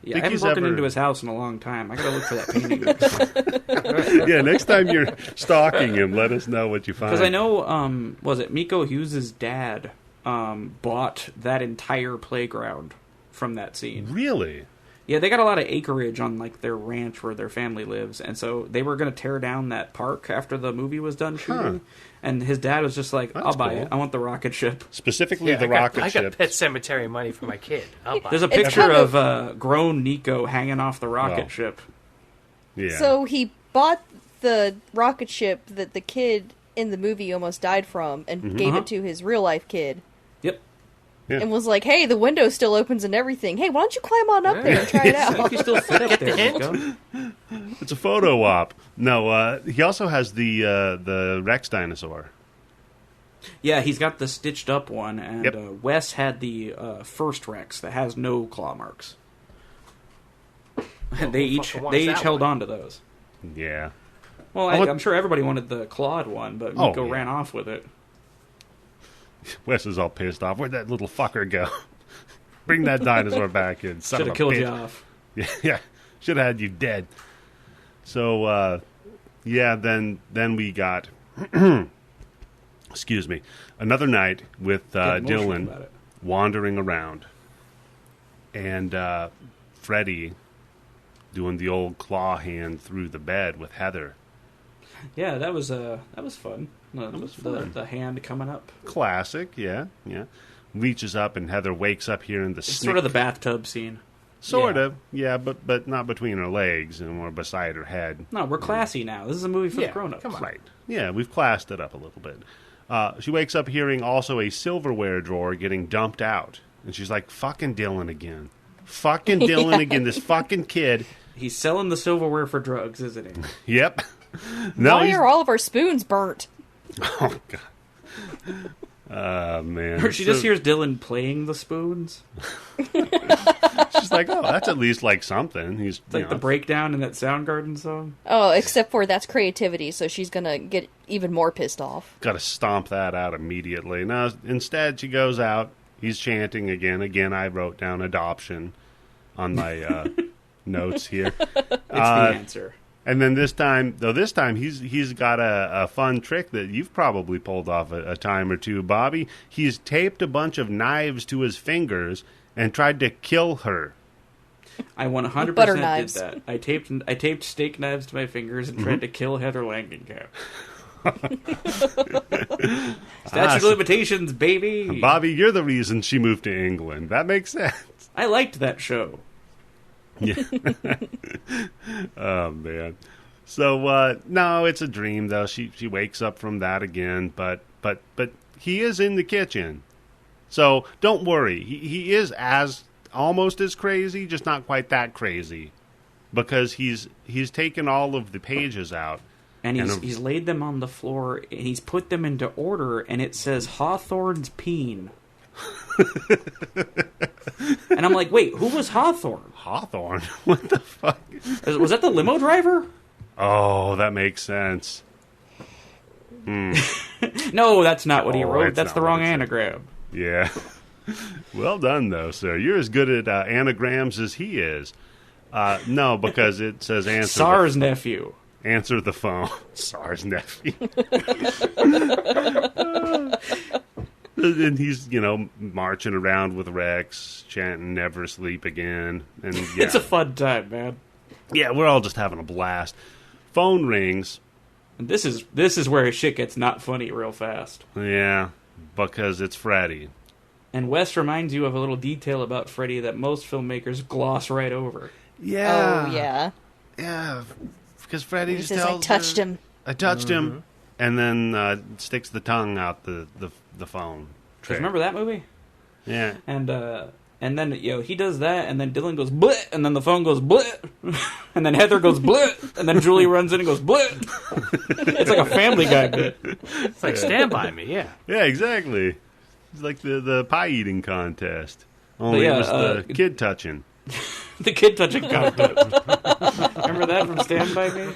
Yeah, I haven't broken into his house in a long time. I gotta look for that painting. Yeah, next time you're stalking him, let us know what you find. Because I know, was it Miko Hughes' dad bought that entire playground from that scene. Really? Yeah, they got a lot of acreage on like their ranch where their family lives, and so they were going to tear down that park after the movie was done shooting. And his dad was just like, "I'll buy it. I want the rocket ship." Specifically, the rocket ship. I got Pet Cemetery money for my kid. I'll buy There's a picture of grown Nico hanging off the rocket ship. Yeah. So he bought the rocket ship that the kid in the movie almost died from, and gave it to his real life kid. Yep. Yeah. And was like, "Hey, the window still opens and everything. Hey, why don't you climb on up there and try it out?" You still fit up there, Nico. It's a photo op. No, he also has the Rex dinosaur. Yeah, he's got the stitched up one, and Wes had the first Rex that has no claw marks. They each held on to those. Yeah. Well, I'm sure everybody wanted the clawed one, but Nico ran off with it. Wes is all pissed off. Where'd that little fucker go? Bring that dinosaur back in. Should have killed you off. Yeah. Should have had you dead. So, then we got, excuse me, another night with Dylan wandering around. And Freddie doing the old claw hand through the bed with Heather. Yeah, that was fun. The hand coming up. Classic, yeah. Reaches up and Heather wakes up here in the It's sort of the bathtub scene. Sort of, yeah, but not between her legs and more beside her head. No, we're classy now. This is a movie for the grown-ups. Come on. Right. Yeah, we've classed it up a little bit. She wakes up hearing also a silverware drawer getting dumped out. And she's like, fucking Dylan again. Fucking Dylan again, this fucking kid. He's selling the silverware for drugs, isn't he? Yep. Why are all of our spoons burnt? Oh, God. Man. Or she just hears Dylan playing the spoons. She's like, oh, that's at least like something. He's it's like the breakdown in that Soundgarden song. Oh, except for that's creativity, so she's gonna get even more pissed off. Got to stomp that out immediately. Now, instead, she goes out. He's chanting again. Again, I wrote down adoption on my notes here. It's the answer. And then this time he's got a fun trick that you've probably pulled off a time or two, Bobby. He's taped a bunch of knives to his fingers and tried to kill her. I 100% Butter did knives. that. I taped steak knives to my fingers and tried to kill Heather Langenkamp. Statute of limitations, baby. Bobby, you're the reason she moved to England. That makes sense. I liked that show. Yeah. Oh, man. So, no, it's a dream, though. She wakes up from that again, but he is in the kitchen. So, don't worry. He is almost as crazy, just not quite that crazy. Because he's taken all of the pages out. And he's laid them on the floor, and he's put them into order, and it says Hawthorne's Peen. And I'm like, wait, who was Hawthorne? Hawthorne? What the fuck? Was that the limo driver? Oh, that makes sense. No, that's not what he wrote. That's the wrong anagram. Yeah. Well done, though, sir. You're as good at anagrams as he is. No, because it says answer. Tsar's nephew. Answer the phone. Tsar's nephew. And he's, marching around with Rex, chanting "Never Sleep Again," and yeah. It's a fun time, man. Yeah, we're all just having a blast. Phone rings. And this is where shit gets not funny real fast. Yeah, because it's Freddie. And Wes reminds you of a little detail about Freddie that most filmmakers gloss right over. Yeah. Oh, yeah. Yeah, because Freddie just says, tells I touched him. I touched him, and then sticks the tongue out the phone. Because remember that movie? Yeah. And then, he does that, and then Dylan goes, bleh, and then the phone goes, bleh, and then Heather goes, bleh, and then Julie runs in and goes, bleh. It's like a Family Guy bit. It's like Stand By Me, yeah. Yeah, exactly. It's like the pie eating contest. Only it was the kid touching. The kid touching contest. Remember that from Stand By Me?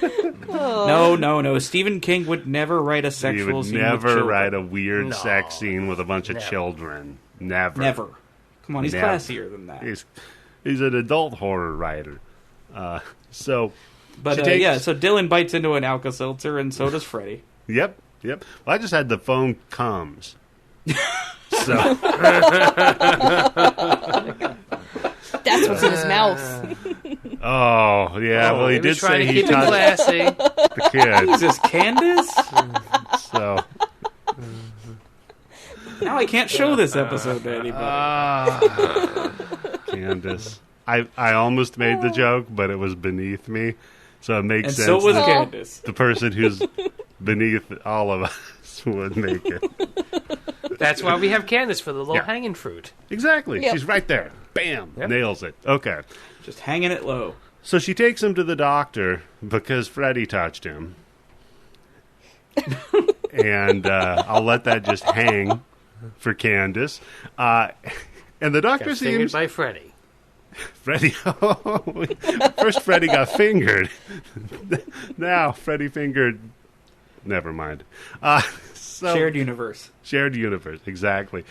Oh. No. Stephen King would never write a sexual scene. He would never write a weird sex scene with a bunch of children. Never. Come on, he's classier than that. He's an adult horror writer. So Dylan bites into an Alka-Seltzer, and so does Freddie. Yep. Well, I just had the phone comes. So that's what's in his mouth. Oh, yeah. Well, he did say he touched the kid. Is this Candice? So now I can't show this episode to anybody. Candice. I almost made the joke, but it was beneath me. So it makes sense. So was Candice. The person who's beneath all of us would make it. That's why we have Candice for the low-hanging fruit. Exactly. Yep. She's right there. Bam. Yep. Nails it. Okay. Just hanging it low. So she takes him to the doctor because Freddie touched him. And I'll let that just hang for Candice. And the doctor got seems... fingered by Freddie. Freddie. First Freddie got fingered. Now Freddie fingered... Never mind. Shared universe. Shared universe, exactly.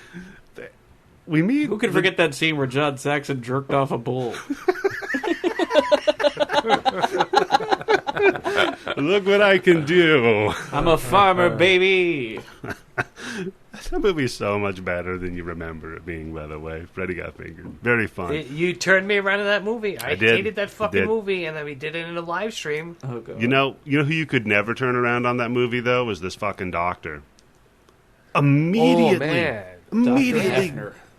We meet... Who could forget that scene where John Saxon jerked off a bull? Look what I can do. I'm a farmer, baby. That movie's so much better than you remember it being, by the way. Freddie got fingered. Very fun. You turned me around to that movie. I did. hated that fucking movie, and then we did it in a live stream. Oh, God. You know who you could never turn around on that movie, though, was this fucking doctor. Immediately. Oh, man. Immediately.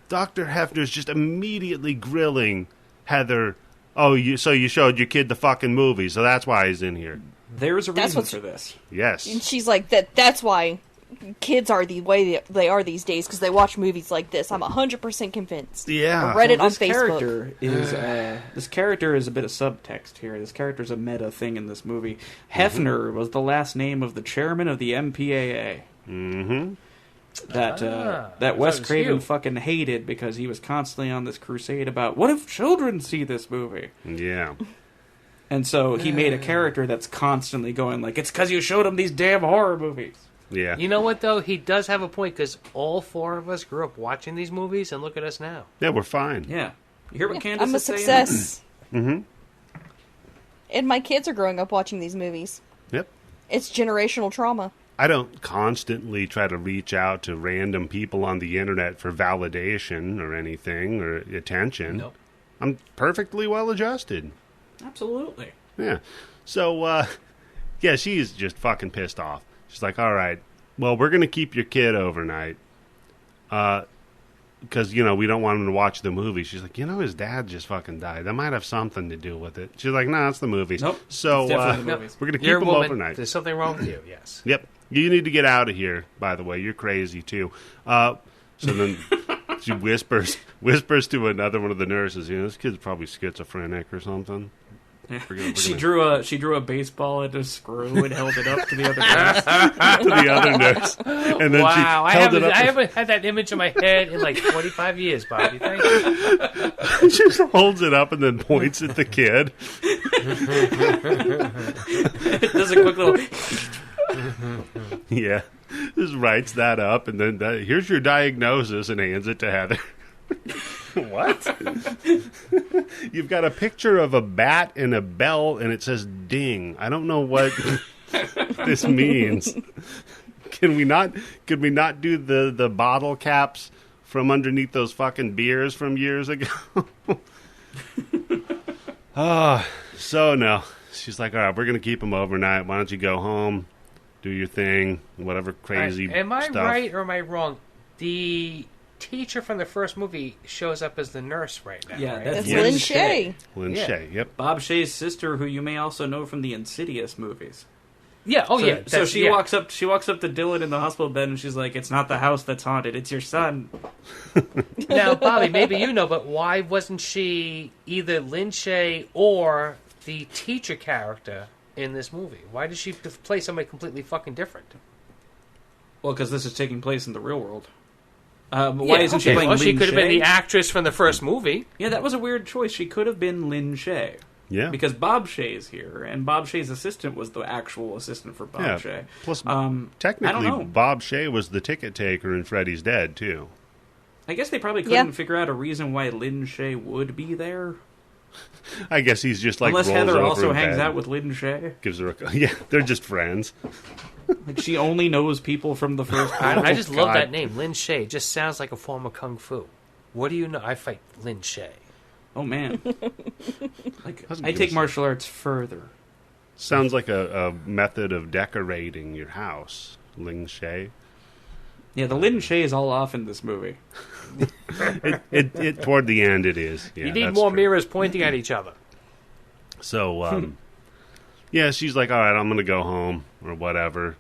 Dr. Hefner's just immediately grilling Heather. Oh, so you showed your kid the fucking movie, so that's why he's in here. There's a reason for this. Yes. And she's like, that's why kids are the way they are these days because they watch movies like this. I'm 100% convinced. Yeah. I read it on Facebook. This character is a bit of subtext here. This character is a meta thing in this movie. Hefner was the last name of the chairman of the MPAA. Mm-hmm. That Wes Craven fucking hated because he was constantly on this crusade about, what if children see this movie? Yeah. And so he made a character that's constantly going like, it's because you showed him these damn horror movies. Yeah. You know what, though? He does have a point, because all four of us grew up watching these movies, and look at us now. Yeah, we're fine. Yeah. You hear what Candice I'm a is saying? success. Mm-hmm. And my kids are growing up watching these movies. Yep. It's generational trauma. I don't constantly try to reach out to random people on the internet for validation or anything or attention. Nope. I'm perfectly well adjusted. Absolutely. Yeah. So, yeah, she's just fucking pissed off. She's like, all right, well, we're going to keep your kid overnight because, you know, we don't want him to watch the movie. She's like, you know, his dad just fucking died. That might have something to do with it. She's like, no, it's the movies. Nope. So It's definitely the movies. we're going to keep You're a him woman. overnight. There's something wrong with you, yes. Yep. You need to get out of here, by the way. You're crazy, too. So then she whispers to another one of the nurses, you know, this kid's probably schizophrenic or something. She drew a baseball into a screw and held it up to the other nurse. To the other nurse. And then Wow, she held it up. I haven't had that image in my head in like 45 years, Bobby. Thank you. She just holds it up and then points at the kid. It does a quick little... Yeah. Just writes that up and then here's your diagnosis and hands it to Heather. What? You've got a picture of a bat and a bell and it says ding. I don't know what this means. Could we not do the bottle caps from underneath those fucking beers from years ago? So no. She's like, all right, we're going to keep him overnight. Why don't you go home, do your thing, whatever crazy Am I stuff. right or am I wrong? The teacher from the first movie shows up as the nurse right now. Yeah, right? that's Lynn Shay. Lynn Yeah. Shay, yep. Bob Shay's sister, who you may also know from the Insidious movies. Yeah. Oh, So, yeah. so she walks up. She walks up to Dylan in the hospital bed, and she's like, "It's not the house that's haunted. It's your son." Now, Bobby, maybe you know, but why wasn't she either Lynn Shay or the teacher character in this movie? Why did she play somebody completely fucking different? Well, because this is taking place in the real world. Why isn't she okay. playing Well, Lynn she could have been Shay? the actress from the first movie. Yeah, that was a weird choice. She could have been Lynn Shay. Yeah. Because Bob Shay's here, and Bob Shay's assistant was the actual assistant for Bob Shay. Plus, I don't technically, know. Bob Shay was the ticket taker in Freddy's Dead, too. I guess they probably couldn't figure out a reason why Lynn Shay would be there. I guess he's just like Unless rolls Heather over also in hangs bed, out with Lynn Shay. gives her yeah, they're just friends. Like, she only knows people from the first I just love God. that name, Lin Shay. It just sounds like a form of kung fu. What do you know? I fight Lin Shay. Oh, man. Like, Doesn't I give take us- martial arts further. Sounds like a method of decorating your house, Ling Shay. Yeah, the Lynn Shay is all off in this movie. It toward the end it is. Yeah, you need that's more true. mirrors pointing at each other. So, yeah, she's like, all right, I'm going to go home or whatever.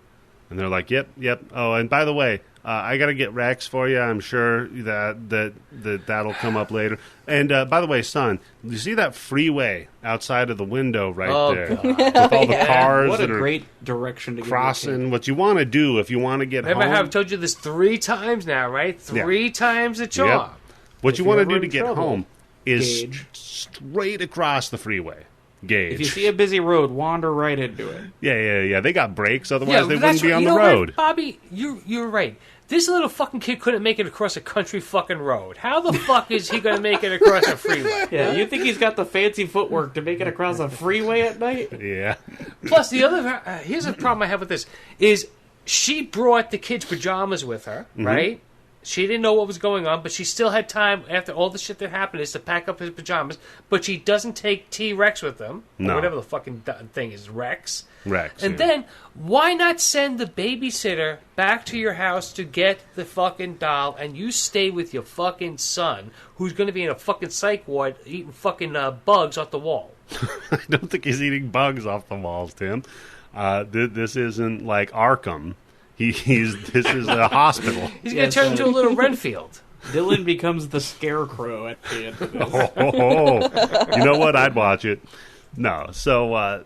And they're like, yep. Oh, and by the way, I got to get Rex for you. I'm sure that'll come up later. And by the way, son, you see that freeway outside of the window right there? God. With all the cars What a that are great direction to crossing. What you want to do if you want to get Remember home. how I've told you this 3 times now, right? 3 times the charm. What If you you're want to ever do to in get trouble, home is Gage. straight across the freeway. Gauge. If you see a busy road, wander right into it. Yeah. They got brakes, otherwise they that's wouldn't be right. on You the know what, road. Bobby, you're right. This little fucking kid couldn't make it across a country fucking road. How the fuck is he going to make it across a freeway? Yeah, you think he's got the fancy footwork to make it across a freeway at night? Yeah. Plus, the other here's a problem I have with this is she brought the kids' pajamas with her, right? She didn't know what was going on, but she still had time after all the shit that happened is to pack up his pajamas. But she doesn't take T-Rex with them, No. or whatever the fucking thing is, Rex. Rex. And yeah. then, why not send the babysitter back to your house to get the fucking doll, and you stay with your fucking son, who's going to be in a fucking psych ward eating fucking bugs off the wall? I don't think he's eating bugs off the walls, Tim. This isn't like Arkham. This is a hospital. He's going to turn into a little Renfield. Dylan becomes the Scarecrow at the end of this. You know what? I'd watch it. No. So,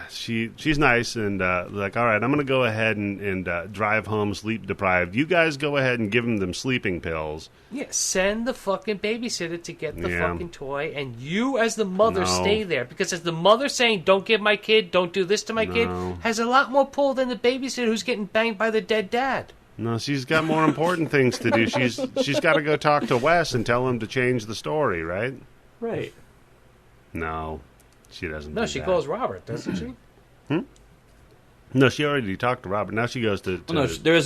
she's nice and like, all right, I'm going to go ahead and drive home sleep deprived. You guys go ahead and give them sleeping pills. Yeah, send the fucking babysitter to get the fucking toy, and you as the mother stay there. Because as the mother saying, don't give my kid, don't do this to my kid, has a lot more pull than the babysitter who's getting banged by the dead dad. No, she's got more important things to do. She's got to go talk to Wes and tell him to change the story, right? Right. No, she doesn't. No, she calls Robert, doesn't she? No, she already talked to Robert. Now she goes to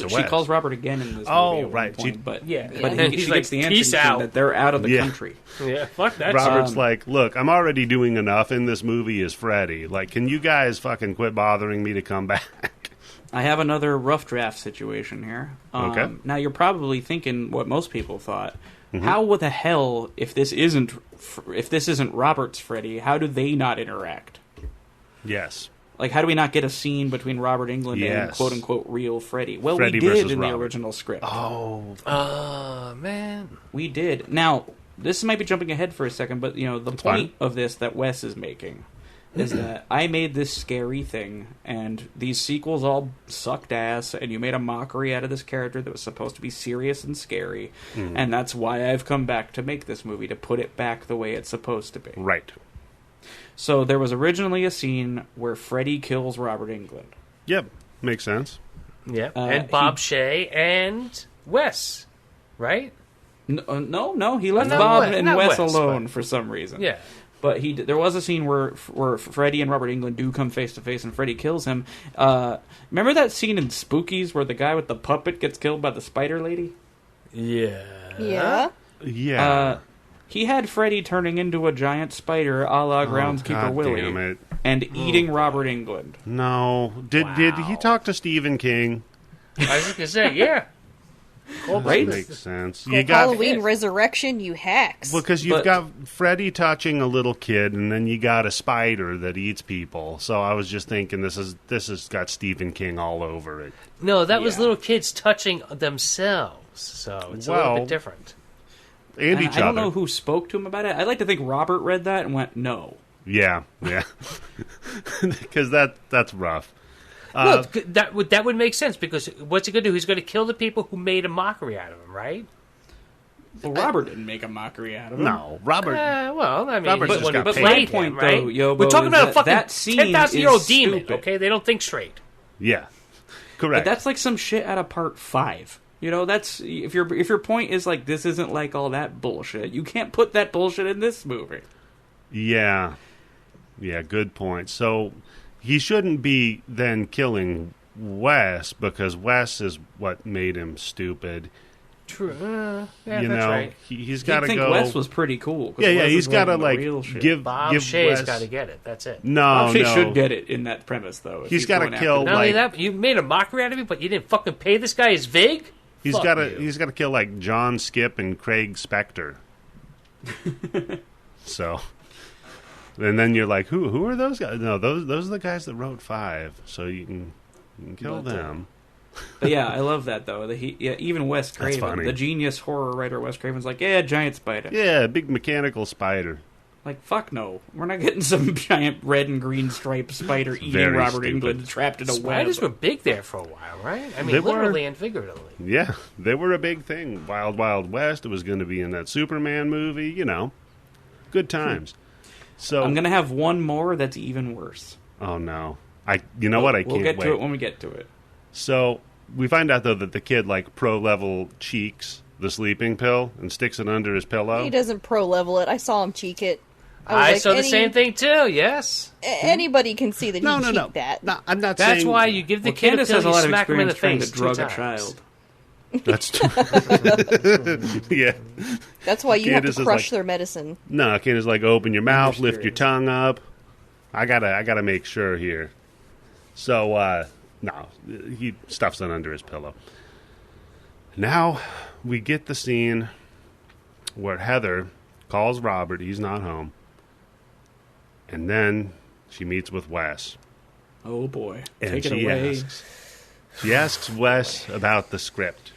she calls Robert again in this movie. Oh, right. Point, but yeah. But then she gets the answer that they're out of the country. Yeah, fuck that. Robert's like, look, I'm already doing enough in this movie as Freddie. Like, can you guys fucking quit bothering me to come back? I have another rough draft situation here. Okay. Now, you're probably thinking what most people thought. Mm-hmm. How the hell, if this isn't Robert's Freddy, how do they not interact? Yes. Like, how do we not get a scene between Robert Englund and quote-unquote real Freddy? Well, Freddy we did in Robert. the original script. Oh, man. We did. Now, this might be jumping ahead for a second, but, the point of this that Wes is making is that I made this scary thing, and these sequels all sucked ass, and you made a mockery out of this character that was supposed to be serious and scary, and that's why I've come back to make this movie, to put it back the way it's supposed to be. Right. So there was originally a scene where Freddie kills Robert Englund. Yep, makes sense. Yeah, and Bob Shea and Wes, right? No, he left Bob and Wes alone for some reason. Yeah. But there was a scene where Freddie and Robert Englund do come face to face, and Freddie kills him. Remember that scene in Spookies where the guy with the puppet gets killed by the spider lady? Yeah. Yeah. Yeah. He had Freddie turning into a giant spider, a la Groundskeeper Willie, and eating Robert Englund. No, did he talk to Stephen King? I was gonna say, yeah. Right? Makes sense. You got Halloween Resurrection, you hacks. Well, because you've got Freddie touching a little kid, and then you got a spider that eats people. So I was just thinking, this has got Stephen King all over it. No, that was little kids touching themselves, so it's a little bit different. And each other. I don't know who spoke to him about it. I'd like to think Robert read that and went, no. Yeah. Because that's rough. Well, that would make sense, because what's he going to do? He's going to kill the people who made a mockery out of him, right? Well, Robert didn't make a mockery out of him. No, Robert. Robert just got but paid. my point, right? though, Yobo, we're talking about a fucking that 10,000-year-old demon. Stupid. Okay, they don't think straight. Yeah, correct. But that's like some shit out of Part 5. That's if your point is like this isn't like all that bullshit. You can't put that bullshit in this movie. Yeah, good point. So he shouldn't be then killing Wes, because Wes is what made him stupid. True. Yeah, that's right. He's got to go. I think Wes was pretty cool. Yeah, he's got to give Bob Shea's got to get it. That's it. No, Bob Shea should get it in that premise, though. He's got to kill. Not only that, you made a mockery out of me, but you didn't fucking pay this guy his vig. He's got to kill like John Skip and Craig Spector. So, and then you're like, who are those guys? No, those are the guys that wrote 5. So you can kill them. But yeah, I love that though. Even Wes Craven, the genius horror writer Wes Craven's like, giant spider. Yeah, big mechanical spider. Like, fuck no. We're not getting some giant red and green striped spider eating Robert Englund trapped in a web. Spiders were big there for a while, right? I mean, literally and figuratively. Yeah, they were a big thing. Wild Wild West. It was going to be in that Superman movie. Good times. So I'm going to have one more that's even worse. Oh, no. I can't wait. We'll get to it when we get to it. So we find out, though, that the kid, pro-level cheeks the sleeping pill and sticks it under his pillow. He doesn't pro-level it. I saw him cheek it. I saw the same thing, too, yes. Anybody can see that he cheeked that. No, I'm not saying... That's why you give the kid Candice a pill, has a lot you smack him in the face to drug 2 a times. child. That's true. Yeah. That's why you Candice have to crush their medicine. No, Candice open your mouth, lift your tongue up. I gotta make sure here. So, no, he stuffs it under his pillow. Now we get the scene where Heather calls Robert. He's not home. And then she meets with Wes. Oh, boy. And Take it she away. asks, She asks Wes about the script.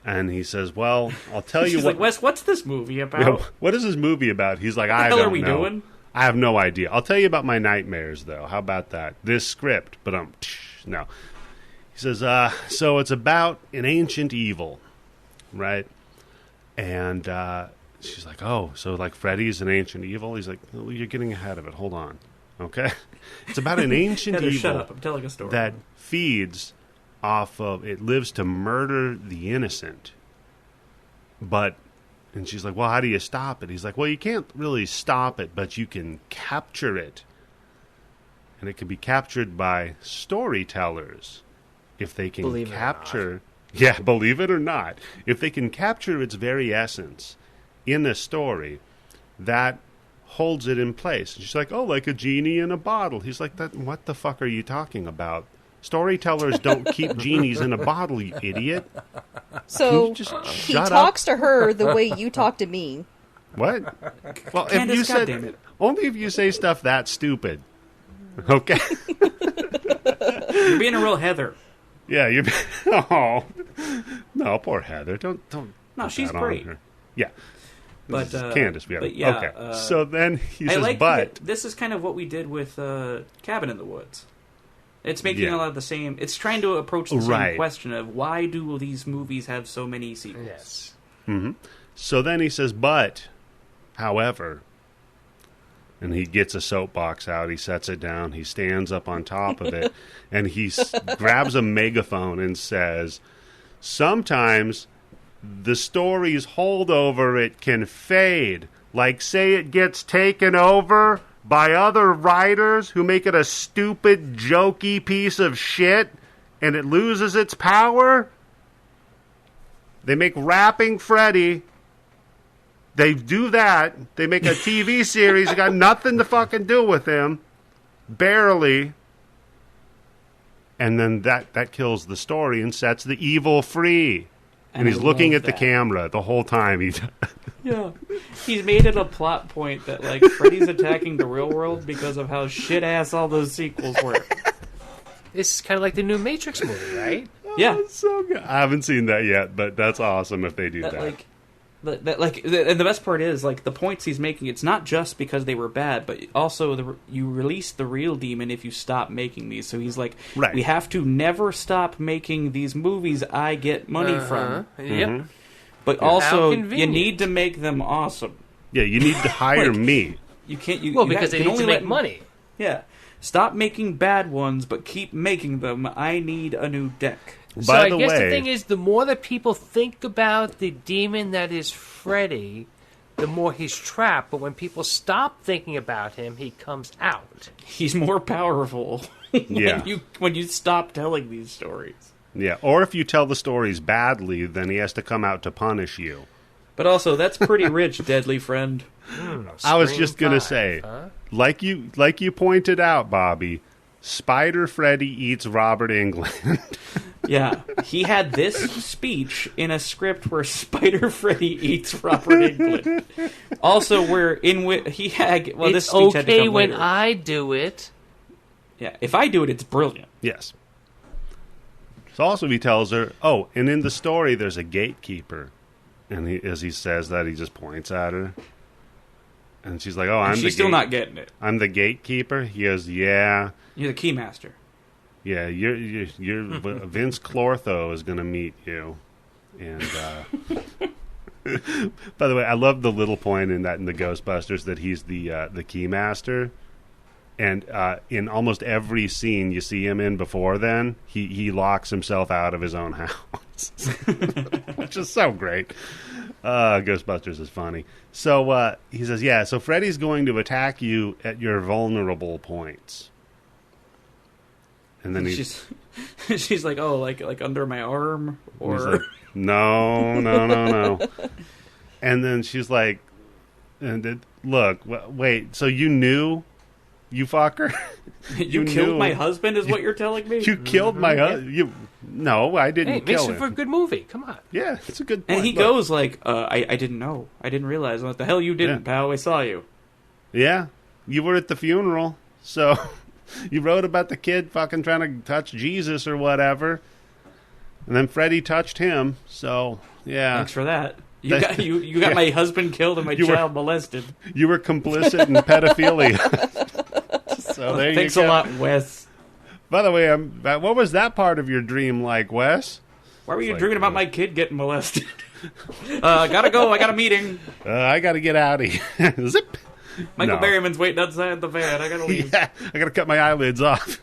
And he says, well, I'll tell you She's what... like, Wes, what's this movie about? You know, what is this movie about? He's like, I don't know. What the hell are we doing? I have no idea. I'll tell you about my nightmares, though. How about that? This script. But no. He says, so it's about an ancient evil, right? And she's like, oh, so like Freddy's an ancient evil? He's like, well, you're getting ahead of it. Hold on. Okay? It's about an ancient Heather, evil shut up. I'm telling a story. that feeds off of, it lives to murder the innocent. And she's like, well, how do you stop it? He's like, well, you can't really stop it, but you can capture it. And it can be captured by storytellers. If they can capture... Yeah, believe it or not. If they can capture its very essence in a story, that holds it in place. And she's like, oh, like a genie in a bottle. He's like, what the fuck are you talking about? Storytellers don't keep genies in a bottle, you idiot. So he talks to her the way you talk to me. What? Well, Candice, if you said, goddammit. only if you say stuff that stupid. Okay? You're being a real Heather. Yeah, you're... Oh. No, poor Heather. Don't No, she's great. Her. Yeah. But Candice, but yeah, okay. So then he says, this is kind of what we did with Cabin in the Woods. It's making a lot of the same... It's trying to approach the same question of why do these movies have so many sequels? Yes. Mm-hmm. So then he says, however... And he gets a soapbox out, he sets it down, he stands up on top of it, and he grabs a megaphone and says, sometimes the story's holdover, it can fade. Like, say it gets taken over by other writers who make it a stupid, jokey piece of shit, and it loses its power. They make Rapping Freddie... They do that. They make a TV series. It got nothing to fucking do with him. Barely. And then that kills the story and sets the evil free. And he's looking at the camera the whole time. Yeah. He's made it a plot point that, like, Freddy's attacking the real world because of how shit-ass all those sequels were. This is kind of like the new Matrix movie, right? Yeah. Oh, so good. I haven't seen that yet, but that's awesome if they do that. And the best part is, like, the points he's making, it's not just because they were bad, but also you release the real demon if you stop making these. So he's like, we have to never stop making these movies I get money from. Yep. But also, you need to make them awesome. Yeah, you need to hire me. You can't... because they need to make money. Yeah. Stop making bad ones, but keep making them. I need a new deck. So I guess the thing is, the more that people think about the demon that is Freddy, the more he's trapped. But when people stop thinking about him, he comes out. He's more powerful when you stop telling these stories. Yeah, or if you tell the stories badly, then he has to come out to punish you. But also, that's pretty rich, deadly friend. I was just going to say, like you pointed out, Bobby, Spider Freddy eats Robert Englund. Yeah, he had this speech in a script where Spider Freddy eats Robert Englund. Also, where he had... Well, this speech had to come when later. I do it. Yeah, if I do it, it's brilliant. Yes. So also he tells her, and in the story there's a gatekeeper. And as he says that, he just points at her. And she's like, she's still not getting it. I'm the gatekeeper? He goes, yeah. You're the keymaster. Yeah, you're Vince Clortho is going to meet you. And by the way, I love the little point in the Ghostbusters that he's the keymaster. And in almost every scene you see him in before then, he locks himself out of his own house. Which is so great. Ghostbusters is funny. So he says, yeah, so Freddy's going to attack you at your vulnerable points. And then she's like, like under my arm? Or like, no. And then she's like, look, wait, so you knew, you fucker? You killed my husband is what you're telling me? You killed my husband? No, I didn't kill him. Makes it for a good movie. Come on. Yeah, it's a good point. And he goes like, I didn't know. I didn't realize. What the hell you didn't, pal? I saw you. Yeah, you were at the funeral, so... You wrote about the kid fucking trying to touch Jesus or whatever. And then Freddie touched him, so, yeah. Thanks for that. You got my husband killed and my child molested. You were complicit in pedophilia. So there Thanks you go. a lot, Wes. By the way, what was that part of your dream like, Wes? Why were you dreaming about my kid getting molested? Gotta go. I got a meeting. I gotta get out of here. Zip. Michael Berryman's waiting outside the van. I gotta leave. Yeah, I gotta cut my eyelids off.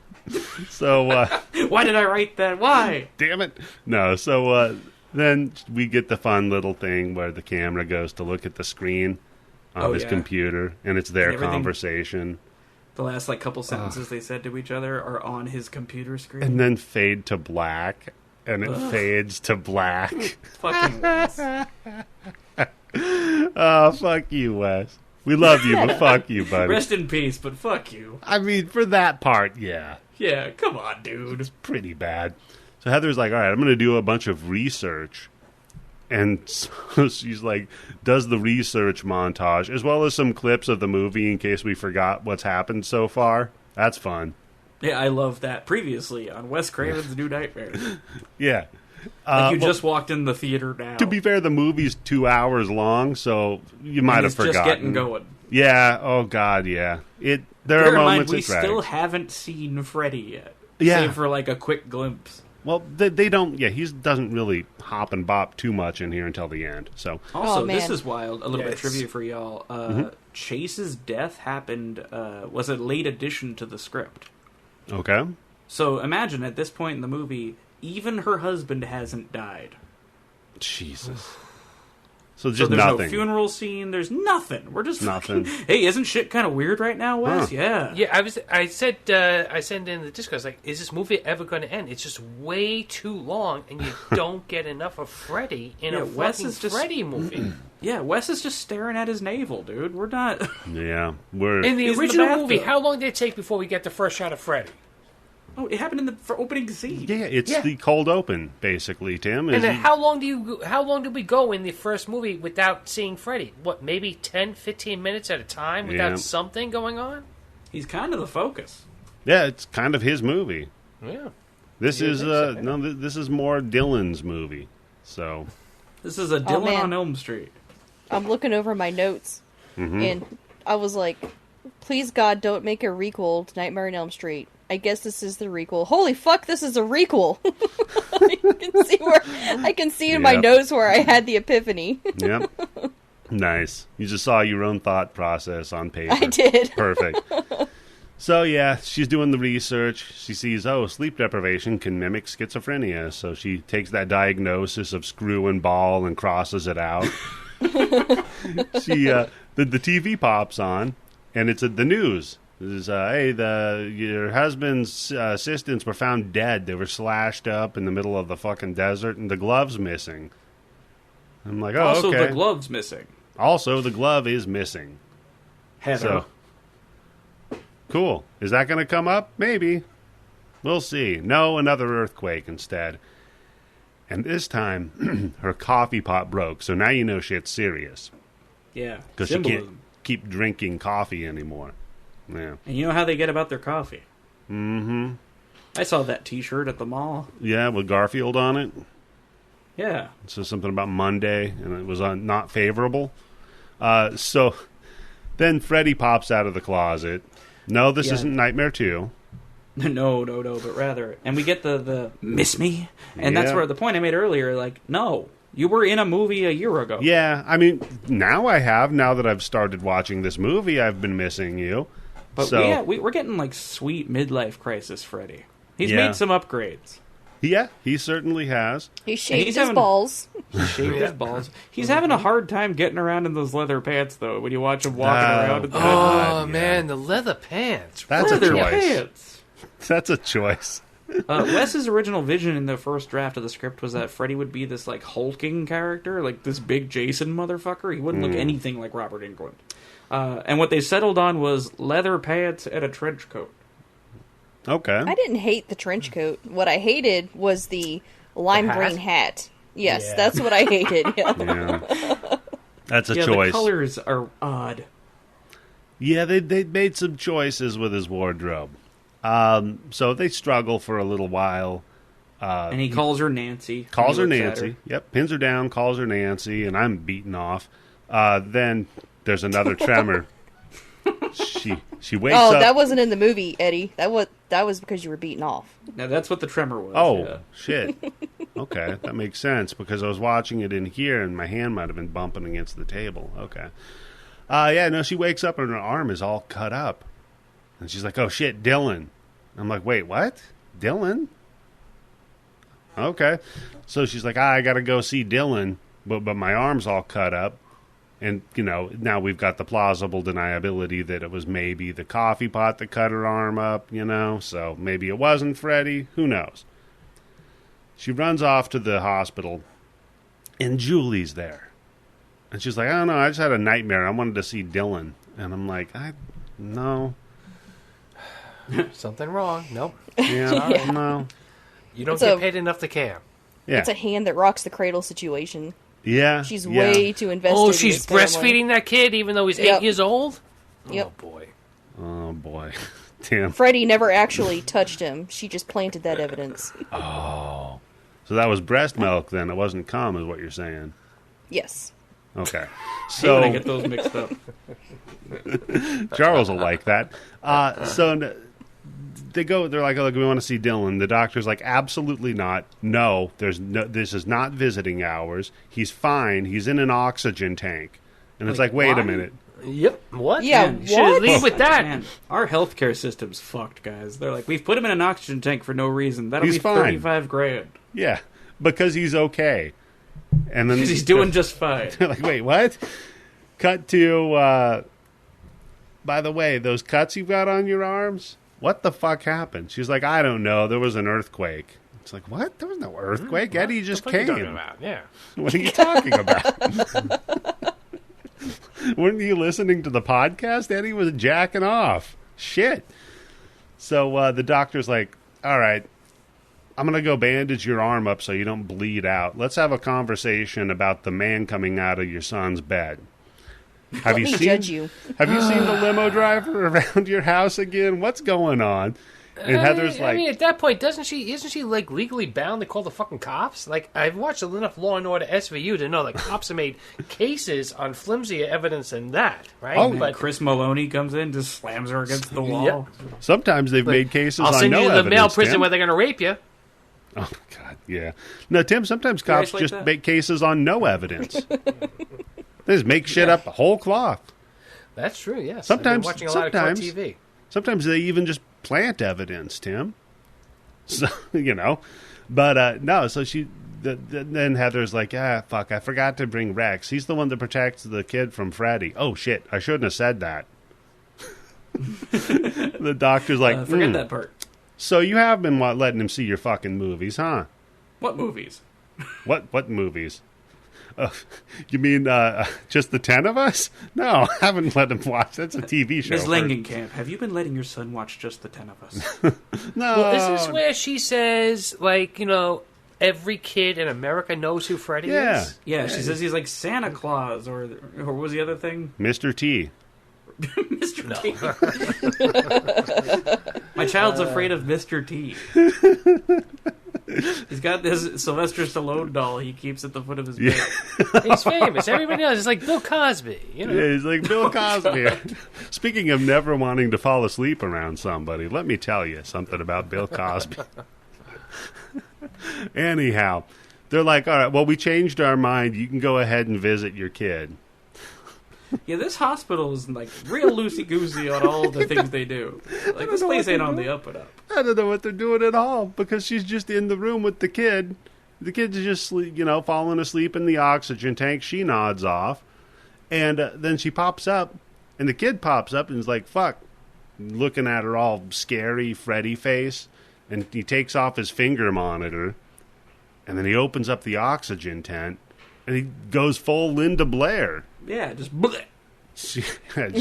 So, why did I write that? Why? Damn it. No, so, then we get the fun little thing where the camera goes to look at the screen of his computer, and it's their conversation. The last, couple sentences they said to each other are on his computer screen. And then fade to black, and it fades to black. Fucking Wes. Oh, fuck you, Wes. We love you, but fuck you, buddy. Rest in peace, but fuck you. I mean, for that part, yeah. Yeah, come on, dude. It's pretty bad. So Heather's like, all right, I'm going to do a bunch of research. And so she's like, does the research montage, as well as some clips of the movie in case we forgot what's happened so far. That's fun. Yeah, I love that. Previously on Wes Craven's New Nightmare. Yeah. You just walked in the theater now. To be fair, the movie's 2 hours long, so you might have forgotten. Just getting going. Yeah. Oh, God, yeah. There are moments we still haven't seen Freddie yet. Yeah. Save for a quick glimpse. Well, they don't. Yeah, he doesn't really hop and bop too much in here until the end. So also, this is wild. A little bit of trivia for y'all. Chase's death happened. Was a late addition to the script. Okay. So imagine at this point in the movie, even her husband hasn't died. Jesus. So there's nothing. No funeral scene. There's nothing. We're just nothing. Hey, isn't shit kind of weird right now, Wes? Huh. Yeah. I sent in the Discord. I was like, is this movie ever going to end? It's just way too long, and you don't get enough of Freddie in a fucking Freddie movie. Yeah, Wes is just staring at his navel, dude. We're not. Yeah, in the original movie. How long did it take before we get the first shot of Freddie? Oh, it happened in the opening scene. Yeah, it's the cold open, basically, Tim. And then how long did we go in the first movie without seeing Freddie? What, maybe 10, 15 minutes at a time without something going on? He's kind of the focus. Yeah, it's kind of his movie. Yeah. This is this is more Dylan's movie. So this is a Dylan on Elm Street. I'm looking over my notes, and I was like, please God, don't make a requel to Nightmare on Elm Street. I guess this is the requel. Holy fuck, this is a requel. I can see in my notes where I had the epiphany. Yep. Nice. You just saw your own thought process on paper. I did. Perfect. So, yeah, she's doing the research. She sees, sleep deprivation can mimic schizophrenia. So she takes that diagnosis of screw and ball and crosses it out. The TV pops on, and it's the news. Is your husband's assistants were found dead. They were slashed up in the middle of the fucking desert, and the glove's missing. I'm like, also, okay. the glove's missing. Also, the glove is missing. Heather. So, cool. Is that going to come up? Maybe. We'll see. No, another earthquake instead. And this time, her coffee pot broke, so now you know shit's serious. Yeah, because she can't keep drinking coffee anymore. Yeah. And you know how they get about their coffee? Mm-hmm. I saw that T-shirt at the mall. Yeah, with Garfield on it. Yeah. It says something about Monday, and it was not favorable. So then Freddie pops out of the closet. No, this isn't Nightmare 2. No, but rather... And we get the miss me? And that's where the point I made earlier, no. You were in a movie a year ago. Yeah, I mean, now I have. Now that I've started watching this movie, I've been missing you. But we're getting sweet midlife crisis Freddy. He's made some upgrades. Yeah, he certainly has. He shaved his balls. He shaved his balls. He's having a hard time getting around in those leather pants, though, when you watch him walking around. Man, the leather pants. That's leather a choice. Pants. That's a choice. Wes's original vision in the first draft of the script was that Freddy would be this hulking character, this big Jason motherfucker. He wouldn't look anything like Robert Englund. And what they settled on was leather pants and a trench coat. Okay. I didn't hate the trench coat. What I hated was the lime green hat. Yes, that's what I hated. Yeah. That's a choice. The colors are odd. Yeah, they made some choices with his wardrobe. So they struggle for a little while. And he calls her Nancy. Calls her Nancy. Yep, pins her down, calls her Nancy, and I'm beaten off. Then there's another tremor. She wakes up. Oh, that wasn't in the movie, Eddie. That was because you were beaten off. Now that's what the tremor was. Oh, yeah. shit. Okay, that makes sense because I was watching it in here and my hand might have been bumping against the table. Okay. Yeah, no, she wakes up and her arm is all cut up. And she's like, oh, shit, Dylan. I'm like, wait, what? Dylan? Okay. So she's like, I got to go see Dylan, but my arm's all cut up. And, now we've got the plausible deniability that it was maybe the coffee pot that cut her arm up, so maybe it wasn't Freddie. Who knows? She runs off to the hospital, and Julie's there. And she's like, I don't know, I just had a nightmare. I wanted to see Dylan. And I'm like, no. Something wrong. Nope. Yeah, no. You don't get paid enough to care. Yeah. It's a hand that rocks the cradle situation. Yeah. She's way too invested. Oh, she's breastfeeding that kid even though he's 8 years old? Yep. Oh, boy. Damn. Freddie never actually touched him. She just planted that evidence. Oh. So that was breast milk then. It wasn't cum is what you're saying. Yes. Okay. So I get those mixed up. Charles will like that. So they're like, look, we want to see Dylan. The doctor's like, absolutely not. No, this is not visiting hours. He's fine. He's in an oxygen tank. And it's like, wait a minute. Yep. What? Yeah, man, should leave with that. Man, our healthcare system's fucked, guys. They're like, we've put him in an oxygen tank for no reason. That'll be fine. $35,000. Yeah, because he's okay. And then he's doing just fine. They're like, wait, what? Cut to, by the way, those cuts you've got on your arms, what the fuck happened? She's like, I don't know. There was an earthquake. It's like, what? There was no earthquake. Eddie just came. What are you talking about? Yeah. What are you talking about? Weren't you listening to the podcast? Eddie was jacking off. Shit. So the doctor's like, all right, I'm going to go bandage your arm up so you don't bleed out. Let's have a conversation about the man coming out of your son's bed. Have you seen the limo driver around your house again? What's going on? And Heather's like, I mean, at that point, isn't she like legally bound to call the fucking cops? Like, I've watched enough Law and Order SVU to know that cops have made cases on flimsier evidence than that, right? Oh, but Chris Maloney comes in, just slams her against the wall. Yep. Sometimes they've made cases on no evidence. I'll send you to the male prison where they're going to rape you. Oh God, yeah. No, Tim. Sometimes cops just make cases on no evidence. They just make shit up whole cloth. That's true. Yes. Sometimes, I've been watching a lot of court TV. Sometimes they even just plant evidence, Tim. So but no. So then Heather's like, fuck, I forgot to bring Rex. He's the one that protects the kid from Freddie. Oh shit, I shouldn't have said that. The doctor's like, forget that part. So you have been letting him see your fucking movies, huh? What movies? What movies? You mean just the 10 of us? No, I haven't let him watch. That's a TV show. Ms. Langenkamp, have you been letting your son watch just the 10 of us? No. Well, is this where she says, like, every kid in America knows who Freddie is? Yeah, she says he's like Santa Claus, or what was the other thing? Mr. T. Mr. T. My child's afraid of Mr. T. He's got this Sylvester Stallone doll he keeps at the foot of his bed. He's famous. Everybody knows. It's like Bill Cosby. Yeah, he's like Bill Cosby. Speaking of never wanting to fall asleep around somebody, let me tell you something about Bill Cosby. Anyhow, they're like, all right, well, we changed our mind. You can go ahead and visit your kid. Yeah, this hospital is like real loosey-goosey on all the things they do. Like, this place ain't on the up and up. I don't know what they're doing at all because she's just in the room with the kid. The kid's just falling asleep in the oxygen tank. She nods off. And then she pops up, and the kid pops up and is like, fuck, looking at her all scary Freddy face. And he takes off his finger monitor, and then he opens up the oxygen tent, and he goes full Linda Blair. Yeah, just bleh. And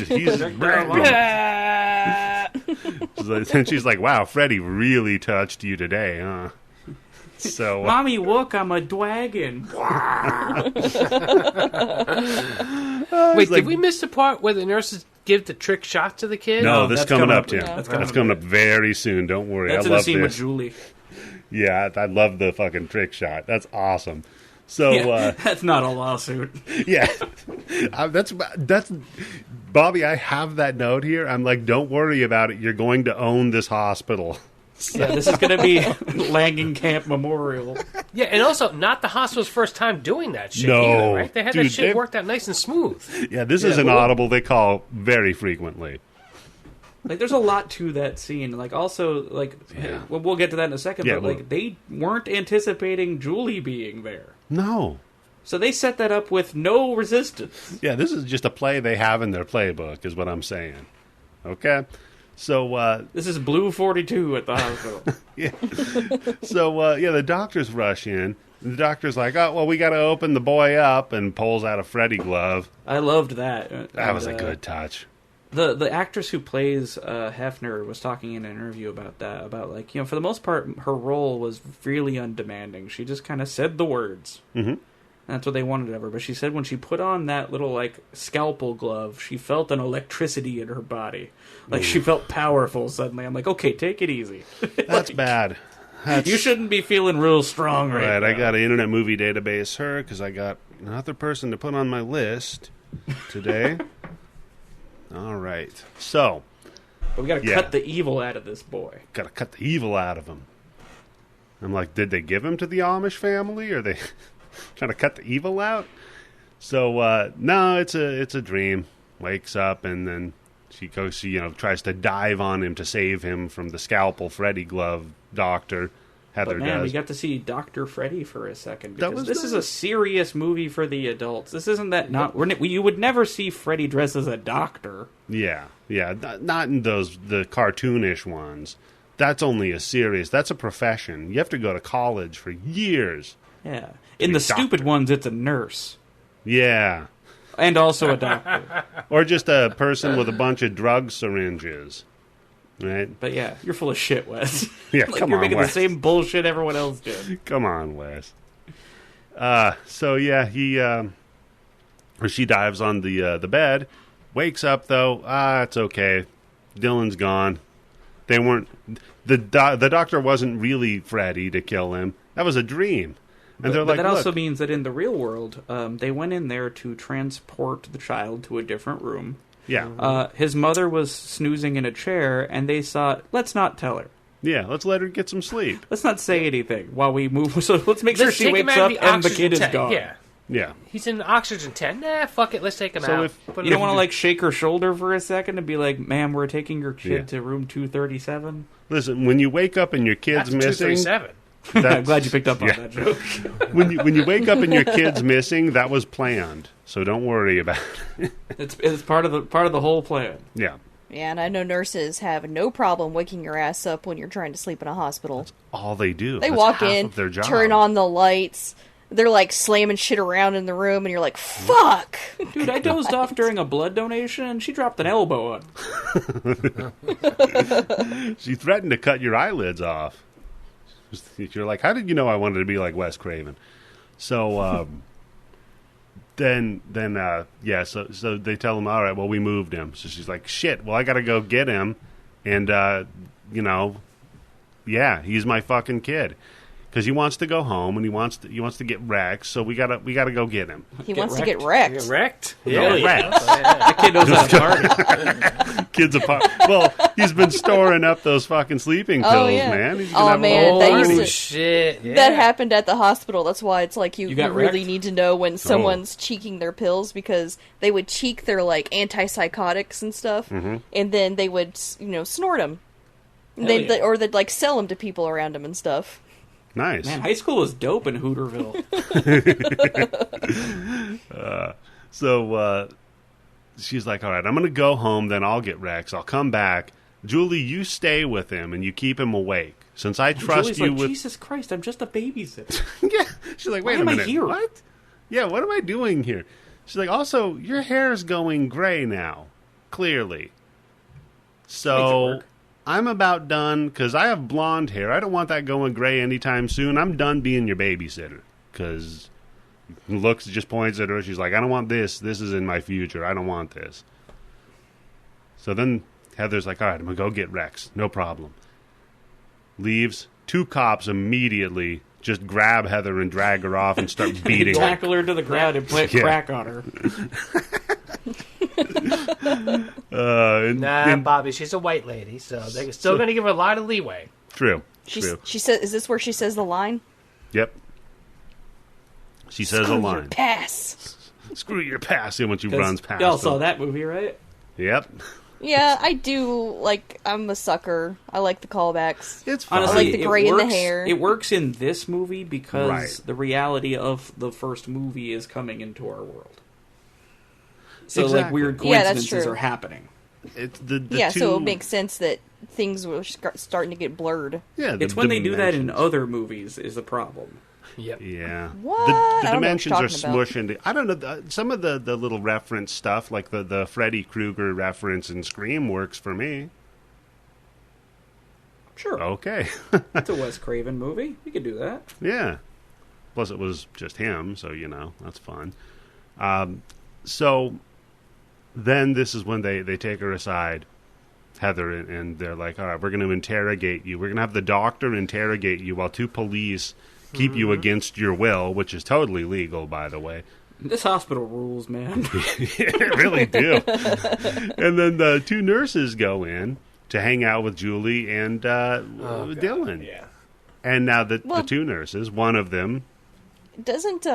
she's like, wow, Freddie really touched you today, huh? So, Mommy, look, I'm a dragon. Wait, did we miss the part where the nurses give the trick shot to the kid? No, this is coming up, Tim. Yeah, that's coming up very soon. Don't worry. That's I in the love scene this. with Julie. Yeah, I love the fucking trick shot. That's awesome. So that's not a lawsuit. Yeah, that's Bobby. I have that note here. I'm like, don't worry about it. You're going to own this hospital. So. Yeah, this is going to be Langenkamp Memorial. Yeah, and also not the hospital's first time doing that shit no, either, right? They had that shit worked out nice and smooth. Yeah, this is an audible they call very frequently. Like, there's a lot to that scene. Like, also, like, we'll get to that in a second, but, like, they weren't anticipating Julie being there. No. So they set that up with no resistance. Yeah, this is just a play they have in their playbook, is what I'm saying. Okay? So, this is Blue 42 at the hospital. Yeah. So, the doctors rush in. And the doctor's like, oh, well, we got to open the boy up, and pulls out a Freddy glove. I loved that. That was a good touch. The actress who plays Hefner was talking in an interview about that. About, like, for the most part, her role was really undemanding. She just kind of said the words. Mm-hmm. That's what they wanted of her. But she said when she put on that little, like, scalpel glove, she felt an electricity in her body. Like, she felt powerful suddenly. I'm like, okay, take it easy. That's bad. You shouldn't be feeling real strong right now. I got an Internet Movie Database her, because I got another person to put on my list today. All right. So. But we got to cut the evil out of this boy. Got to cut the evil out of him. I'm like, did they give him to the Amish family? Or are they trying to cut the evil out? So, no, it's a dream. Wakes up, and then she goes, tries to dive on him to save him from the scalpel Freddy glove doctor. Heather but man, does. we got to see Dr. Freddy for a second, because this is a serious movie for the adults. This isn't that you would never see Freddy dress as a doctor. Yeah, not in the cartoonish ones. That's only that's a profession. You have to go to college for years. Yeah, in the stupid ones, it's a nurse. Yeah, and also a doctor, or just a person with a bunch of drug syringes. Right? But yeah, you're full of shit, Wes. Yeah, like you're making Wes. The same bullshit everyone else did. Come on, Wes. So yeah, she dives on the bed, wakes up though. It's okay. Dylan's gone. They weren't the doctor wasn't really Freddy to kill him. That was a dream. And they're like, that also means that in the real world, they went in there to transport the child to a different room. Yeah. His mother was snoozing in a chair, and they thought, let's not tell her. Yeah, let's let her get some sleep. Let's not say anything while we move. So let's make sure she wakes up and the kid is gone. Yeah. He's in oxygen tent. Nah, fuck it. Let's take him out. You don't want to, like, shake her shoulder for a second and be like, ma'am, we're taking your kid to room 237? Listen, when you wake up and your kid's missing... 237. I'm glad you picked up on that joke. When you wake up and your kid's missing, that was planned. So don't worry about it. It's part of the whole plan. Yeah. Yeah, and I know nurses have no problem waking your ass up when you're trying to sleep in a hospital. That's all they do. They walk in, turn on the lights. They're like slamming shit around in the room, and you're like, "Fuck, dude!" I dozed off during a blood donation, and she dropped an elbow on. She threatened to cut your eyelids off. You're like, how did you know I wanted to be like Wes Craven? So then so they tell him, all right, well, we moved him. So she's like, shit, well, I got to go get him, and he's my fucking kid. Because he wants to go home and he wants to get wrecked, so we gotta go get him. He wants to get wrecked. Get wrecked? Yeah, wrecked. That kid knows how to party. Kid's a party. Well, he's been storing up those fucking sleeping pills, man. He's gonna have a whole party. Shit. Yeah. That happened at the hospital. That's why it's like you really wrecked? need to know when someone's cheeking their pills, because they would cheek their like antipsychotics and stuff, and then they would snort them, or they'd like sell them to people around them and stuff. Nice. Man, high school was dope in Hooterville. So she's like, all right, I'm going to go home, then I'll get Rex. I'll come back. Julie, you stay with him, and you keep him awake. Since I trust Julie's you like, with... Jesus Christ, I'm just a babysitter. Yeah. She's like, wait a minute. Why am I here? What? Yeah, what am I doing here? She's like, also, your hair is going gray now. Clearly. So... I'm about done, because I have blonde hair. I don't want that going gray anytime soon. I'm done being your babysitter, because looks just points at her. She's like, I don't want this. This is in my future. I don't want this. So then Heather's like, all right, I'm going to go get Rex. No problem. Leaves, two cops immediately just grab Heather and drag her off and start beating her. Tackle her to the ground and put crack on her. Bobby, she's a white lady, so they're still going to give her a lot of leeway. True. She says, "Is this where she says the line?" Yep. She says a line. Your pass. Screw your pass. And when she runs past. Y'all saw that movie, right? Yep. Yeah, I do. I'm a sucker. I like the callbacks. It's fun. Honestly, I like the gray in the hair. It works in this movie because the reality of the first movie is coming into our world. So weird coincidences are happening. It's so it makes sense that things were starting to get blurred. Yeah, it's when they do that in other movies is the problem. Yep. Yeah. What? The dimensions are smushed into... I don't know. Some of the little reference stuff, like the Freddy Krueger reference in Scream, works for me. Sure. Okay. It's a Wes Craven movie. You could do that. Yeah. Plus, it was just him, so, that's fun. So then this is when they take her aside, Heather, and they're like, all right, we're going to interrogate you. We're going to have the doctor interrogate you while two police keep you against your will, which is totally legal, by the way. This hospital rules, man. They really do. And then the two nurses go in to hang out with Julie and Dylan. Yeah. And now the two nurses, one of them... Doesn't...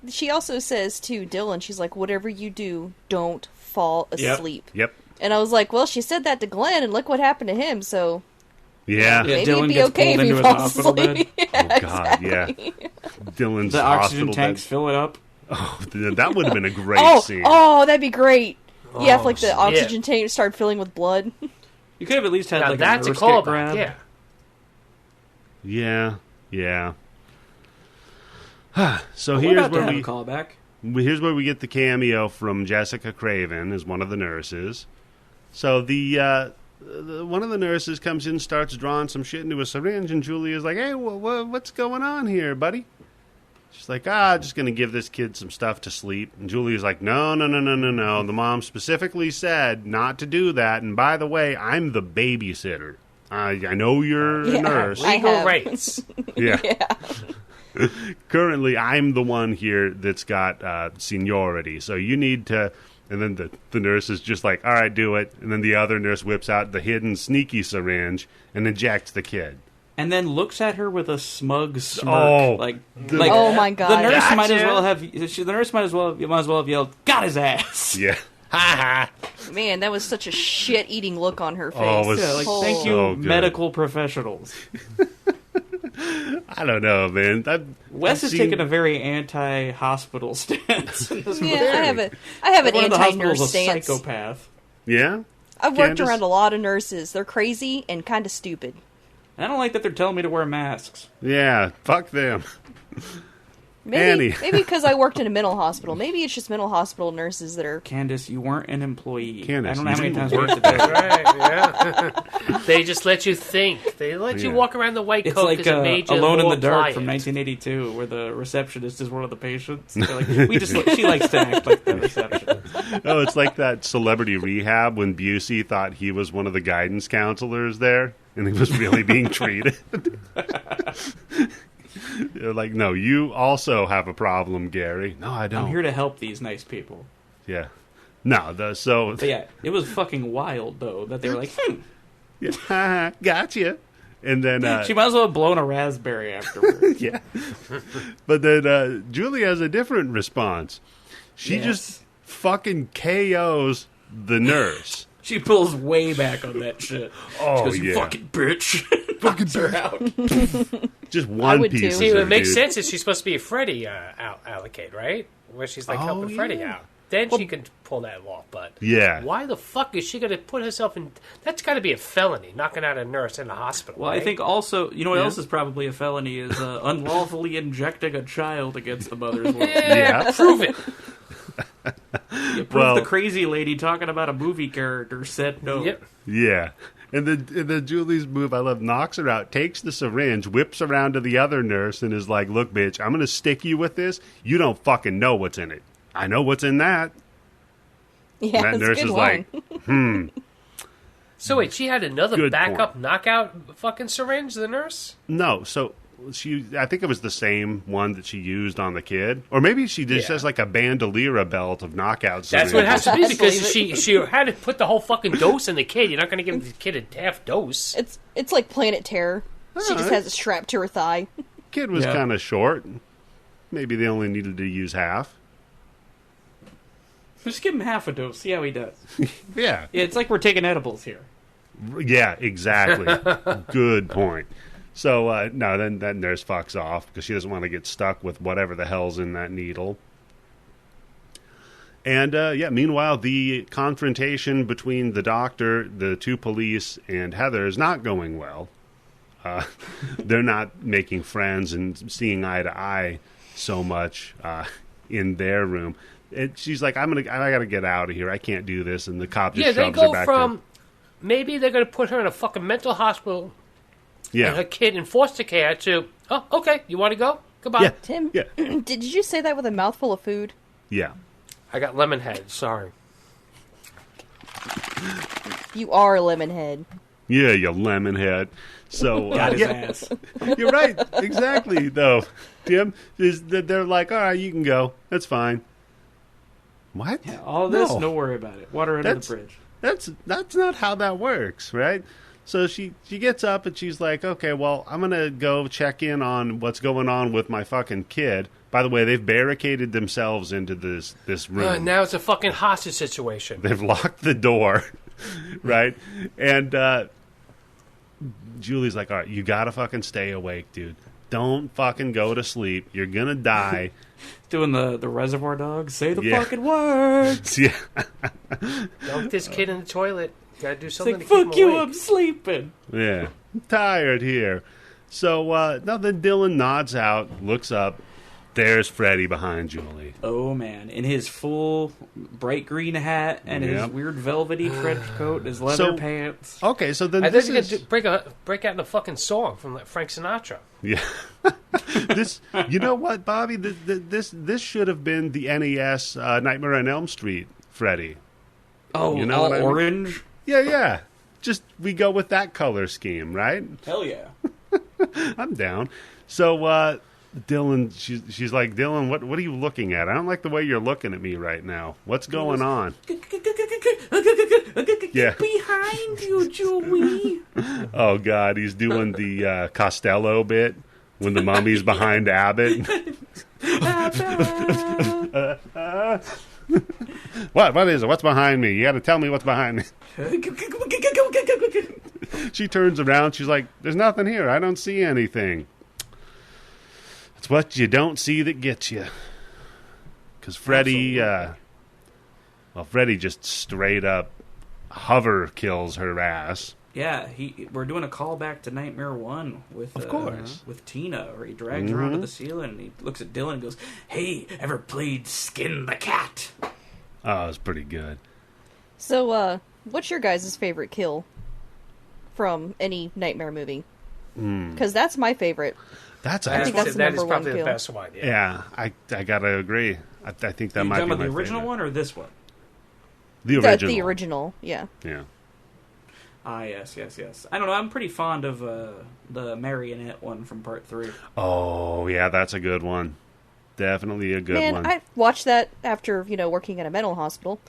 She also says to Dylan, she's like, whatever you do, don't fall asleep. Yep. And I was like, well, she said that to Glenn, and look what happened to him, so... Yeah. Maybe Dylan it'd be gets okay pulled if into he his falls hospital asleep. bed. Oh, God, yeah. Dylan's the oxygen tanks bed. fill it up. Oh, that would have been a great scene. Oh, that'd be great. Oh, yeah, if the oxygen tank started filling with blood. You could have at least had now, like that's a nurse callback, grab. Yeah. So We're here's about to where have we a callback. Here's where we get the cameo from Jessica Craven as one of the nurses. So the one of the nurses comes in, starts drawing some shit into a syringe, and Julia's like, "Hey, what's going on here, buddy?" She's like, just going to give this kid some stuff to sleep. And Julia's like, no. The mom specifically said not to do that. And by the way, I'm the babysitter. I know you're a nurse. Legal rights. Yeah. Currently, I'm the one here that's got seniority. So you need to... And then the nurse is just like, all right, do it. And then the other nurse whips out the hidden sneaky syringe and injects the kid. And then looks at her with a smug smirk. Oh, oh my God! The nurse might as well have. The nurse might as well have yelled, "Got his ass!" Yeah. Ha ha. Man, that was such a shit-eating look on her face. Oh, it was thank you, medical professionals. I don't know, man. Wes has taken a very anti-hospital stance in this movie. Yeah, I have an anti-nurse stance. A psychopath. Yeah. I've worked around a lot of nurses. They're crazy and kind of stupid. I don't like that they're telling me to wear masks. Yeah, fuck them. Maybe because I worked in a mental hospital. Maybe it's just mental hospital nurses that are... Candice, you weren't an employee. Candice, I don't know how many times work we have to tell you. Right, yeah. They just let you think. They let you walk around the white coat because it made you Alone in the Dark pliant. from 1982, where the receptionist is one of the patients. They're like, she likes to act like the receptionist. Oh, it's like that Celebrity Rehab when Busey thought he was one of the guidance counselors there, and he was really being treated. They're like, no, you also have a problem, Gary. No, I don't. I'm here to help these nice people. Yeah. No, But yeah, it was fucking wild, though, that they were like, Yeah, gotcha. And then... she might as well have blown a raspberry afterwards. Yeah. But then Julie has a different response. She just fucking KOs the nurse. She pulls way back on that shit. Oh, she goes, you fucking bitch. Fucking her out. Just one piece. Too. See, what makes sense is she's supposed to be a Freddie allocate, right? Where she's like helping Freddie out. Then she can pull that off, but why the fuck is she going to put herself in... That's got to be a felony, knocking out a nurse in the hospital, Well, right? I think also, you know what else is probably a felony is unlawfully injecting a child against the mother's will. Yeah, prove it. You prove the crazy lady talking about a movie character said no. Yep. Yeah. And then Julie's move, I love, knocks her out, takes the syringe, whips around to the other nurse, and is like, look, bitch, I'm going to stick you with this. You don't fucking know what's in it. I know what's in that. Yeah, And that nurse is like, So wait, she had another Good backup point. knockout fucking syringe, the nurse? No, so I think it was the same one that she used on the kid. Or maybe she just has like a bandolier belt of knockouts. That's what it has to be, because she had to put the whole fucking dose in the kid. You're not going to give the kid a half dose. It's like Planet Terror. She just has it strapped to her thigh. Kid was kind of short. Maybe they only needed to use half. Just give him half a dose. See how he does. Yeah. It's like we're taking edibles here. Yeah, exactly. Good point. So, no, then that nurse fucks off because she doesn't want to get stuck with whatever the hell's in that needle. And, meanwhile, the confrontation between the doctor, the two police, and Heather is not going well. They're not making friends and seeing eye to eye so much in their room. And she's like, I gotta get out of here. I can't do this. And the cop just shoves her back. Yeah, they go from maybe they're going to put her in a fucking mental hospital and her kid in foster care to, oh, okay, you want to go? Goodbye. Yeah. Tim, Yeah. did you say that with a mouthful of food? Yeah. I got lemon head, sorry. You are a lemon head. Yeah, you lemon head. So, Got his ass. You're right. Exactly, though. Tim, they're like, all right, you can go. That's fine. What? Yeah, all this, No. don't worry about it. Water under the bridge. That's not how that works, right? So she gets up and she's like, okay, well, I'm going to go check in on what's going on with my fucking kid. By the way, they've barricaded themselves into this room. Now it's a fucking hostage situation. They've locked the door, right? And Julie's like, all right, you got to fucking stay awake, dude. Don't fucking go to sleep. You're going to die. Doing the Reservoir Dogs. Say the fucking words. Yeah. Dunk this kid in the toilet. You gotta do something It's like, to keep fuck him you, awake. I'm sleeping. Yeah. I'm tired here. So, now then Dylan nods out, looks up. There's Freddie behind Julie. Oh, man. In his full bright green hat and his weird velvety trench coat, his leather pants. Okay, so then I this think you is... could break out in a fucking song from like Frank Sinatra. Yeah. This, you know what, Bobby? This should have been the NES Nightmare on Elm Street Freddy. Oh, You know all what I mean? orange? Yeah. Just, we go with that color scheme, right? Hell yeah. I'm down. So, Dylan, she's like, Dylan, what are you looking at? I don't like the way you're looking at me right now. What's going on? Yeah. Behind you, Joey. Oh, God, he's doing the Costello bit when the mummy's behind Abbott. What is it? What's behind me? You got to tell me what's behind me. She turns around. She's like, there's nothing here. I don't see anything. It's what you don't see that gets you. Because Freddie, Freddie just straight up hover kills her ass. Yeah, we're doing a callback to Nightmare 1 with, of course, with Tina, where he drags her onto the ceiling and he looks at Dylan and goes, hey, ever played Skin the Cat? Oh, it's pretty good. So, what's your guys' favorite kill from any Nightmare movie? Because that's my favorite. That's I think that's the that number is probably one the kill. best one. Yeah, I gotta agree. I think that Are you might talking be about my the original favorite. one or this one? The original. The original, yeah. Yeah. Ah, yes. I don't know, I'm pretty fond of the marionette one from part 3. Oh, yeah, that's a good one. Definitely a good Man, one. I watched that after, working at a mental hospital,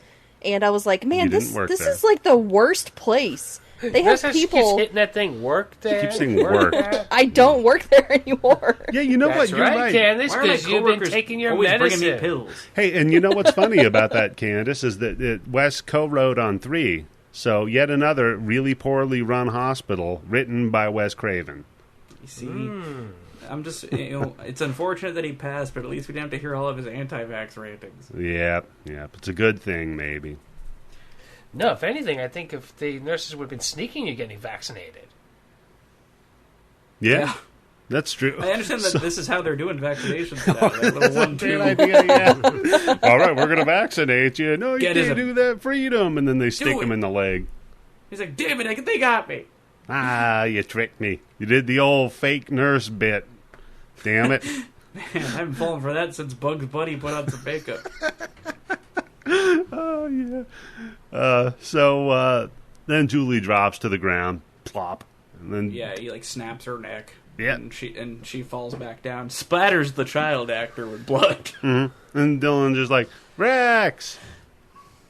and I was like, man, You this didn't work there. is like the worst place. They have She keeps people... hitting that thing. Work there. keeps saying work. I don't work there anymore. Yeah, you know what? That's You're right, right. Candice, Why are my because you've been coworkers taking your always medicine. bringing me pills? Hey, and you know what's funny about that, Candice, is that Wes co-wrote on 3. So yet another really poorly run hospital written by Wes Craven. You see, I'm just, it's unfortunate that he passed, but at least we didn't have to hear all of his anti-vax rantings. Yep. It's a good thing, maybe. No, if anything, I think if the nurses would have been sneaking you getting vaccinated. Yeah. That's true. I understand that this is how they're doing vaccinations now. That little 1-2. Great idea, yeah. All right, we're going to vaccinate you. No, you Get can't his- do that. Freedom. And then they stick it. him in the leg. He's like, damn it, they got me. Ah, you tricked me. You did the old fake nurse bit. Damn it. Man, I haven't fallen for that since Bugs Bunny put on some makeup. Oh, yeah. So Then Julie drops to the ground, plop, and then he like snaps her neck. Yeah, and she falls back down, splatters the child actor with blood. Mm-hmm. And Dylan just like, Rex.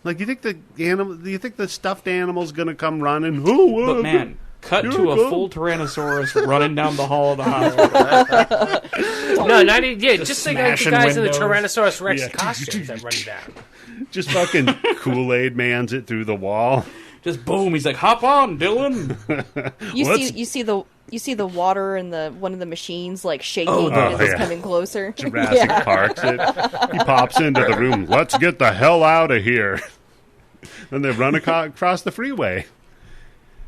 Like, you think the stuffed animal's gonna come running? But man, cut to a full Tyrannosaurus running down the hall of the hospital. No, not even, just like the guys in the Tyrannosaurus Rex costumes that run down. Just fucking Kool-Aid Man's it through the wall. Just boom, he's like, hop on, Dylan. You see the water in one of the machines like shaking as it's coming closer. Jurassic Parks it. He pops into the room. Let's get the hell out of here. Then they run across the freeway.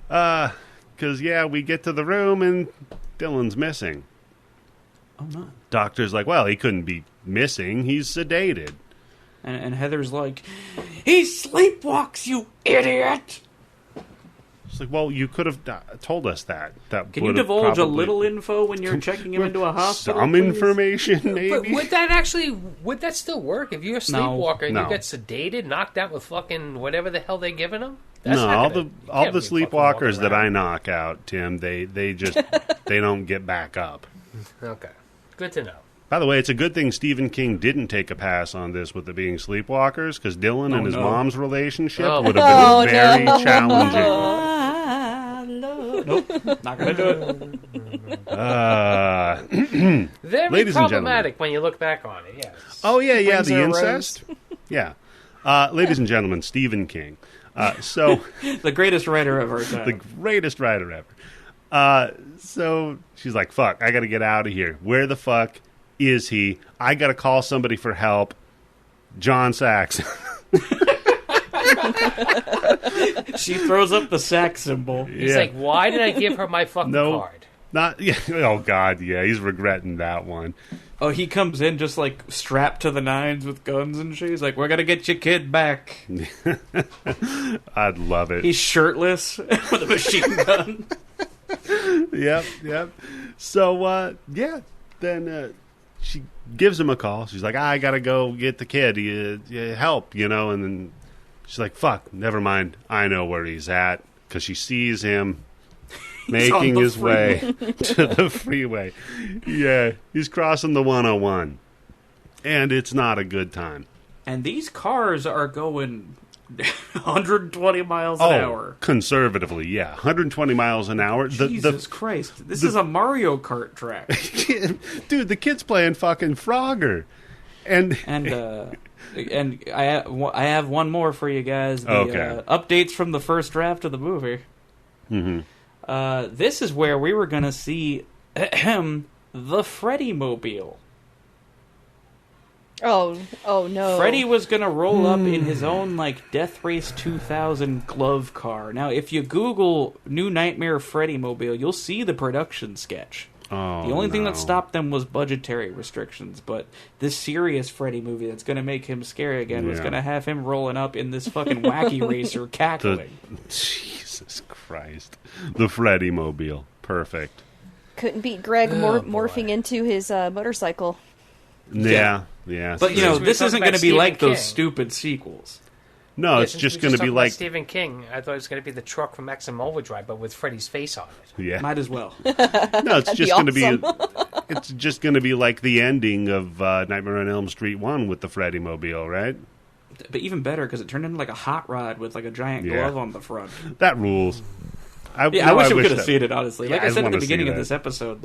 Because we get to the room and Dylan's missing. Oh no! Doctor's like, well, he couldn't be missing. He's sedated. And Heather's like, he sleepwalks, you idiot! It's like, well, you could have told us that. Can you divulge a little info when you're checking him into a hospital? Some information, maybe. But would that still work? If you're a sleepwalker and No. You get sedated, knocked out with fucking whatever the hell they're giving them? All the sleepwalkers that I knock out, Tim, they just they don't get back up. Okay, good to know. By the way, it's a good thing Stephen King didn't take a pass on this with it being sleepwalkers, because Dylan and his mom's relationship would have been very challenging. Nope, not gonna do it. Very problematic when you look back on it. Yes. Oh yeah, the incest. Yeah, ladies and gentlemen, Stephen King. The greatest writer of our time. The greatest writer ever. So she's like, fuck, I gotta get out of here. Where the fuck is he? I gotta call somebody for help. John Saxon. She throws up the sack symbol. He's like, why did I give her my fucking card? Oh God, yeah, he's regretting that one. Oh, he comes in just like strapped to the nines with guns and shit. He's like, we're gonna get your kid back. I'd love it. He's shirtless with a machine gun. Yep. So, then she gives him a call. She's like, I gotta go get the kid. Help, and then she's like, fuck, never mind. I know where he's at. Because she sees him making his way to the freeway. Yeah, he's crossing the 101. And it's not a good time. And these cars are going 120 miles an hour. Conservatively, yeah. 120 miles an hour. Jesus Christ. This is a Mario Kart track. Dude, the kid's playing fucking Frogger. And I have one more for you guys. Updates from the first draft of the movie. Mm-hmm. This is where we were going to see the Freddy Mobile. Oh no. Freddy was going to roll up in his own Death Race 2000 glove car. Now, if you Google New Nightmare Freddy Mobile, you'll see the production sketch. Oh, the only thing that stopped them was budgetary restrictions, but this serious Freddy movie that's going to make him scary again was going to have him rolling up in this fucking wacky racer cackling. Jesus Christ. The Freddy Mobile. Perfect. Couldn't beat Greg morphing into his motorcycle. Yeah. But, this isn't going to be like those stupid sequels. No, it's just going to be like Stephen King. I thought it was going to be the truck from Maximum Overdrive, but with Freddy's face on it. Yeah, might as well. No, it's just going to be. It's just going to be like the ending of Nightmare on Elm Street 1 with the Freddy Mobile, right? But even better because it turned into like a hot rod with like a giant glove on the front. That rules. I wish we could have seen it. Honestly, like I said at the beginning of this episode,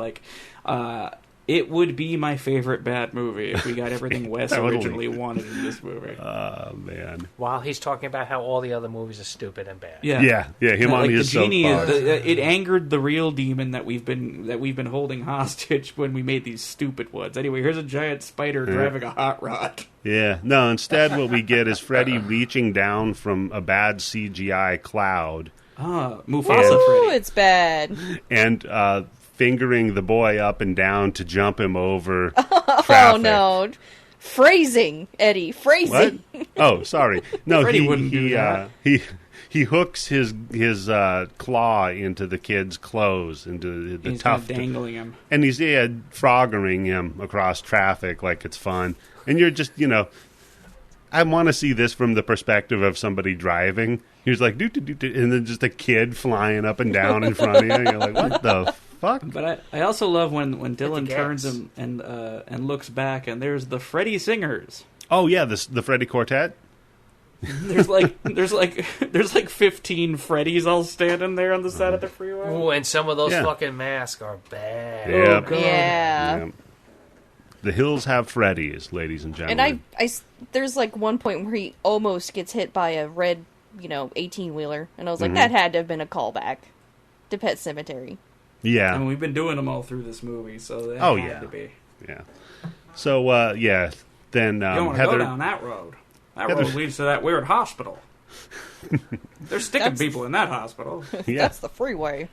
it would be my favorite bad movie if we got everything Wes originally wanted in this movie. Oh, man. While he's talking about how all the other movies are stupid and bad. Yeah, him on his soapbox. It angered the real demon that we've been holding hostage when we made these stupid ones. Anyway, here's a giant spider driving a hot rod. Yeah. No, instead what we get is Freddy reaching down from a bad CGI cloud. Mufasa Freddy. Freddy. It's bad. And fingering the boy up and down to jump him over traffic. Oh, no. Phrasing, Eddie. Phrasing. What? Oh, sorry. No, Freddy wouldn't do that. He hooks his claw into the kid's clothes, into the tuft. He's dangling him. And he's froggering him across traffic like it's fun. And you're just, I want to see this from the perspective of somebody driving. He was like, and then just a kid flying up and down in front of you. And you're like, what the fuck? But I also love when Dylan turns him and looks back, and there's the Freddy singers. Oh yeah, the Freddy Quartet. There's like 15 Freddys all standing there on the side of the freeway. Oh, and some of those fucking masks are bad. Yep. Oh god. Yeah. Yep. The hills have Freddies, ladies and gentlemen. And there's like one point where he almost gets hit by a red, 18-wheeler, and I was like, that had to have been a callback to Pet Sematary. Yeah. I mean, we've been doing them all through this movie, so that had to be. Yeah. So, then you don't want to Heather... go down that road. That road leads to that weird hospital. They're sticking people in that hospital. Yeah. That's the freeway.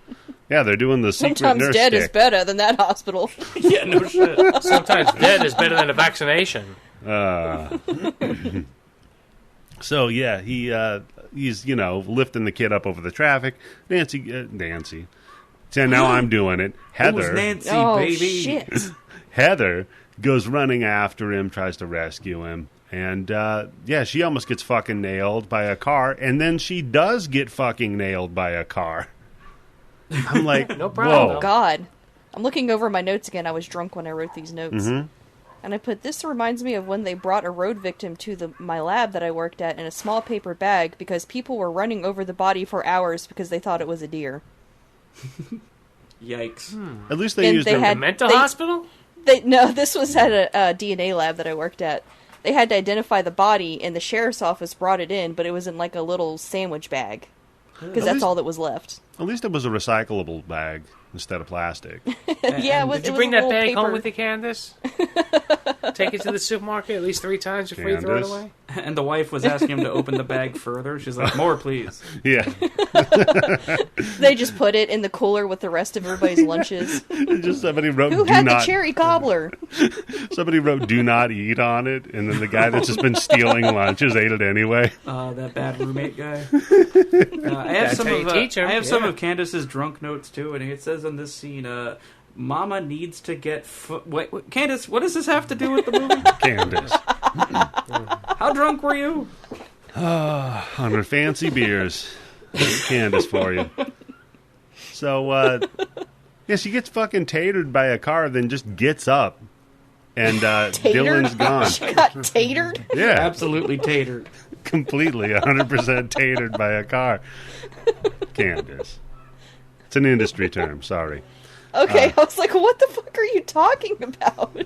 Yeah, they're doing the secret Sometimes nurse dead stick. is better than that hospital. Yeah, no shit. Sometimes dead is better than a vaccination. So, yeah, he's, lifting the kid up over the traffic. Nancy. So now I'm doing it. Heather. Who's Nancy, Oh, baby? shit. Heather goes running after him, tries to rescue him. And, she almost gets fucking nailed by a car. And then she does get fucking nailed by a car. I'm like, No problem. whoa. Oh, God. I'm looking over my notes again. I was drunk when I wrote these notes. Mm-hmm. And I put, this reminds me of when they brought a road victim to my lab that I worked at in a small paper bag because people were running over the body for hours because they thought it was a deer. Yikes. At least they And used they a had- Mental hospital? No, this was at a DNA lab that I worked at. They had to identify the body, and the sheriff's office brought it in, but it was in like a little sandwich bag. Because that's all that was left. At least it was a recyclable bag instead of plastic. Yeah, it was. Did you it was bring a that little bag paper. home with you, Candice? Take it to the supermarket at least 3 times before you throw it Candice? away? And the wife was asking him to open the bag further. She's like, more, please. Yeah. They just put it in the cooler with the rest of everybody's lunches. Just somebody wrote, Who do had not... the cherry cobbler? Somebody wrote, do not eat on it. And then the guy that's just been stealing lunches ate it anyway. That bad roommate guy. I have That's some how of you teach 'em, some of Candace's drunk notes too, and it says on this scene, "Mama needs to get." Wait, Candace, what does this have to do with the movie? Candice. How drunk were you? On her fancy beers. Candice for you. So, she gets fucking tatered by a car, then just gets up. And Dylan's gone. She got tatered? Yeah. Absolutely tatered. Completely 100% tatered by a car. Candice. It's an industry term, sorry. Okay, I was like, what the fuck are you talking about?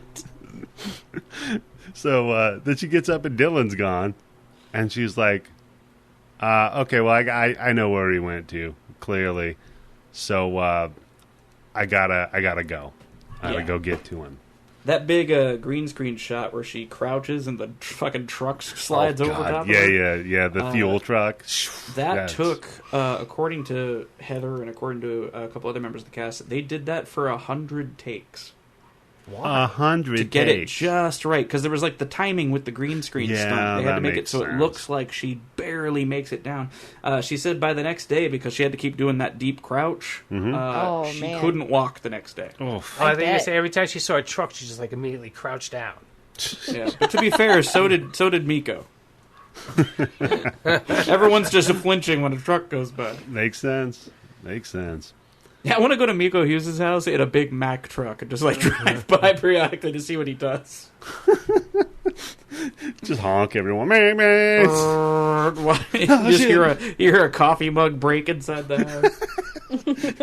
So then she gets up and Dylan's gone. And she's like, okay, well, I know where he went to, clearly. So I gotta go. I gotta go get to him. That big green screen shot where she crouches and the fucking truck slides over top of her. Yeah, the fuel truck. That took, according to Heather and according to a couple other members of the cast, they did that for 100 takes. 100 to get it just right, because there was like the timing with the green screen stunt. They had to make it so it looks like she barely makes it down. She said by the next day, because she had to keep doing that deep crouch, she couldn't walk the next day. I think you say every time she saw a truck, she just like immediately crouched down. Yeah, but to be fair, so did Miko. Everyone's just flinching when a truck goes by. Makes sense. Yeah, I want to go to Miko Hughes' house in a big Mack truck and just like drive by periodically to see what he does. Just honk everyone. Just hear a coffee mug break inside the house.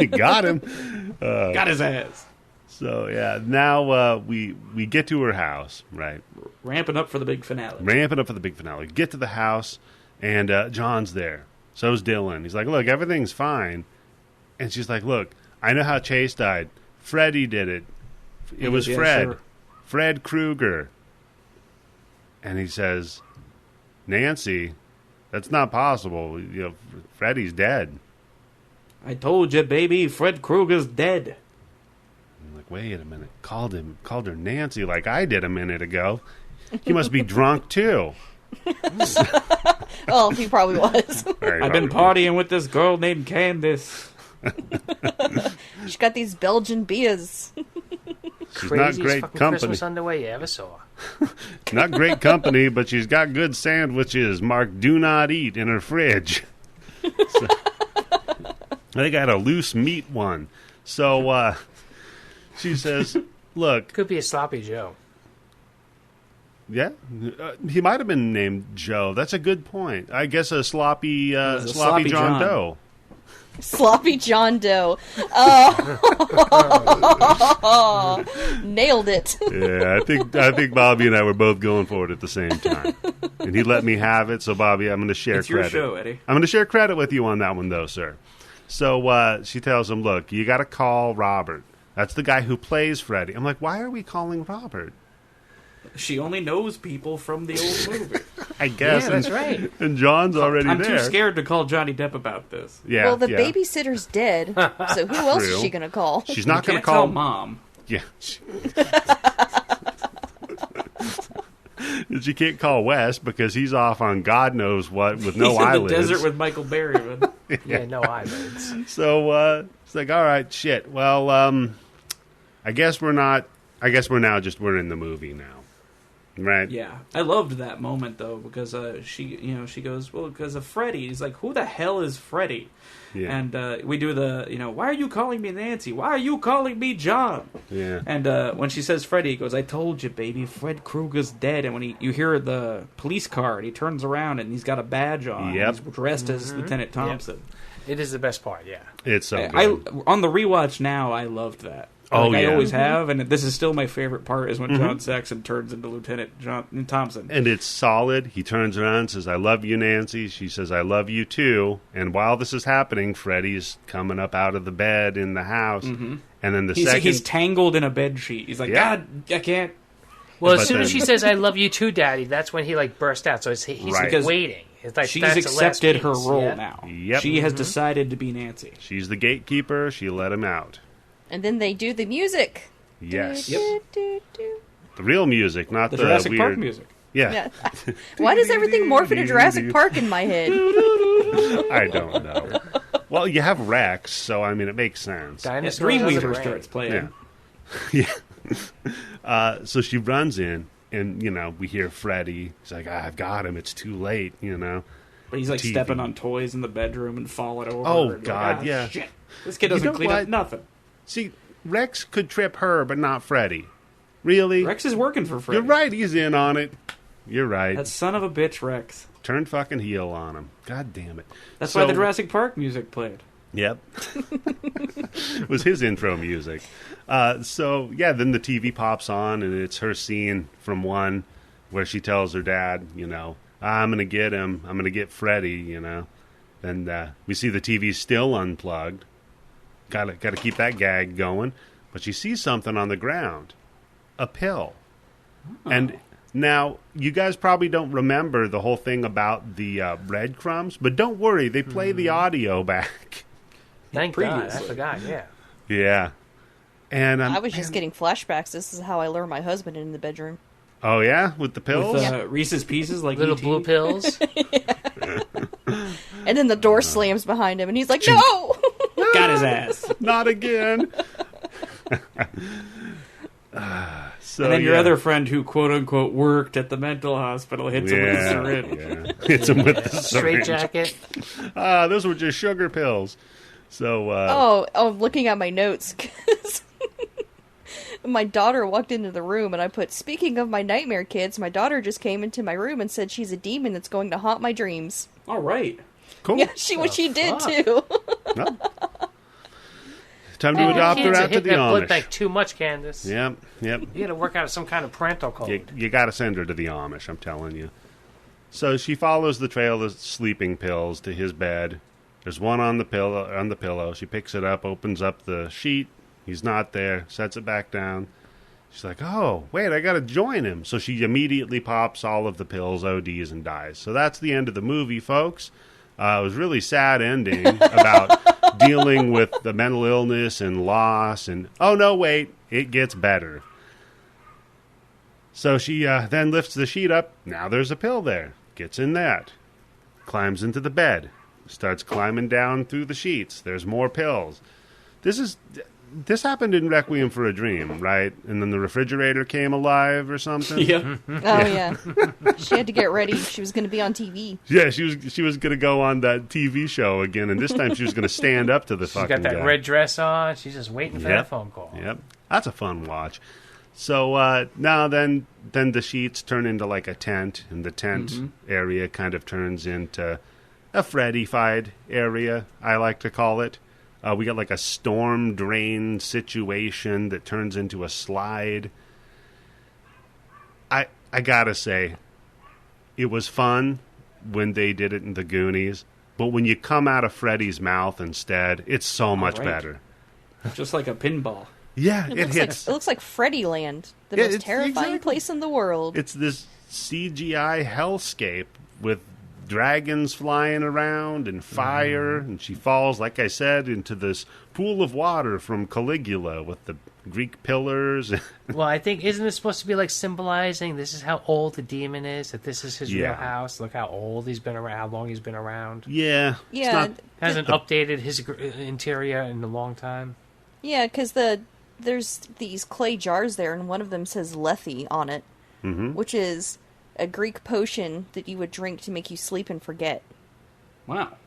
Got him. Got his ass. So yeah, now we get to her house, right? Ramping up for the big finale. Get to the house, and John's there. So's Dylan. He's like, look, everything's fine. And she's like, look, I know how Chase died. Freddie did it. It was Fred. Sure. Fred Krueger. And he says, Nancy, that's not possible. You know, Freddie's dead. I told you, baby, Fred Krueger's dead. I'm like, wait a minute. Called her Nancy like I did a minute ago. He must be drunk too. Well, he probably was. I've been partying with this girl named Candice. She's got these Belgian beers. She's not great fucking company. Christmas underwear you ever saw. Not great company, but she's got good sandwiches marked "Do Not Eat" in her fridge. So, they got a loose meat one. So she says, "Look, Could be a sloppy Joe." yeah, he might have been named Joe. That's a good point. I guess a sloppy John Doe." Sloppy John Doe. Oh, nailed it. Yeah, I think Bobby and I were both going for it at the same time, and he let me have it. So Bobby, I'm going to share It's credit. your show, Eddie. I'm going to share credit with you on that one, though, sir. So she tells him, "Look, you got to call Robert. That's the guy who plays Freddy." I'm like, "Why are we calling Robert?" She only knows people from the old movie. I guess. Yeah, that's right. And John's already I'm there. too scared to call Johnny Depp about this. Yeah. Well, the yeah. babysitter's dead, so who else is she going to call? She's not going to Can't tell call Mom. Yeah. She can't call Wes because he's off on God knows what with no He's eyelids. in the desert with Michael Berryman. Yeah, no eyelids. So it's like, all right, shit. Well, I guess we're not. I guess we're in the movie now, right? Yeah, I loved that moment though because she goes, well, because of Freddie. He's like, who the hell is Freddie? Yeah. And we do the, why are you calling me Nancy? Why are you calling me John? Yeah. And when she says Freddie, he goes, I told you, baby, Fred Krueger's dead. And when you hear the police car, and he turns around and he's got a badge on. Yep. He's dressed as Lieutenant Thompson. It is the best part, yeah. It's so I good. on the rewatch now, I loved that. Oh, I yeah. always have, and this is still my favorite part is when John Saxon turns into Lieutenant John Thompson. And it's solid. He turns around and says, "I love you, Nancy." She says, "I love you, too." And while this is happening, Freddy's coming up out of the bed in the house. And then He's tangled in a bed sheet. He's like, Yeah. God, I can't. Well, But as soon as then- she says, "I love you too, Daddy," that's when he burst out. So he's Right. Because waiting. It's like She's that's the last accepted her piece, role yeah? now. Yep. She has decided to be Nancy. She's the gatekeeper. She let him out. And then they do the music. Yes. Do, do, do. The real music, not The the Jurassic weird Park music. Yeah. Yeah. Why does everything morph into Jurassic Park in my head? I don't know. Well, you have Rex, so I mean, it makes sense. Dinosaurs on the Dreamweaver brain. starts playing. Yeah. Yeah. So she runs in, and we hear Freddie. He's like, "I've got him. It's too late." But he's like TV. stepping on toys in the bedroom and falling over. Oh, and God, like, yeah. Shit. This kid doesn't know clean what? up nothing. See, Rex could trip her, but not Freddie. Really? Rex is working for Freddy. You're right. He's in on it. You're right. That son of a bitch, Rex. Turn fucking heel on him. God damn it. That's So- why the Jurassic Park music played. Yep. It was his intro music. So, yeah, then the TV pops on, and it's her scene from one where she tells her dad, "I'm going to get him. I'm going to get Freddie," Then we see the TV still unplugged. Got to keep that gag going. But she sees something on the ground. A pill. Oh. And now, you guys probably don't remember the whole thing about the breadcrumbs, but don't worry, they play the audio back. Thank God. I Previously. forgot, yeah. Yeah. And I was just getting flashbacks. This is how I lure my husband in the bedroom. Oh, yeah? With the pills? With Reese's Pieces, like Little E.T. blue pills. And then the door slams behind him, and he's like, "No!" Got his ass. Not again. So, And then your yeah. other friend who, quote-unquote, worked at the mental hospital hits him with a syringe. Yeah. Hits him with the Straight syringe. jacket. Those were just sugar pills. So, Oh, looking at my notes, 'cause my daughter walked into the room, and I put, "Speaking of my nightmare kids, my daughter just came into my room and said she's a demon that's going to haunt my dreams." All right. cool. Yeah, she did too. No. Time to adopt her Kids are out to hitting the that blood Amish. bank too much, Candice. Yep. You got to work out some kind of parental code. You got to send her to the Amish, I'm telling you. So she follows the trail of sleeping pills to his bed. There's one on the pillow. She picks it up, opens up the sheet. He's not there. Sets it back down. She's like, "Oh, wait, I got to join him." So she immediately pops all of the pills, ODs, and dies. So that's the end of the movie, folks. It was a really sad ending about dealing with the mental illness and loss. And, oh, no, wait, it gets better. So she then lifts the sheet up. Now there's a pill there. Gets in that. Climbs into the bed. Starts climbing down through the sheets. There's more pills. This is this happened in Requiem for a Dream, right? And then the refrigerator came alive or something. Yeah. Yeah. She had to get ready. She was going to be on TV. Yeah, she was going to go on that TV show again, and this time she was going to stand up to the fucking guy. She's got that red dress on. She's just waiting for that phone call. Yep. That's a fun watch. So now then the sheets turn into like a tent, and the tent area kind of turns into a Freddy-fied area, I like to call it. We got like a storm drain situation that turns into a slide. I gotta say, it was fun when they did it in the Goonies, but when you come out of Freddy's mouth instead, it's so much better. Just like a pinball. Yeah, it looks like Freddy Land, the most terrifying place in the world. It's this CGI hellscape with dragons flying around and fire, and she falls, like I said, into this pool of water from Caligula with the Greek pillars. Well, I think, isn't it supposed to be like symbolizing this is how old the demon is, that this is his real house? Look how old he's been around, how long he's been around. Yeah. Hasn't updated his interior in a long time. Yeah, because there's these clay jars there, and one of them says Lethe on it, which is a Greek potion that you would drink to make you sleep and forget. Wow.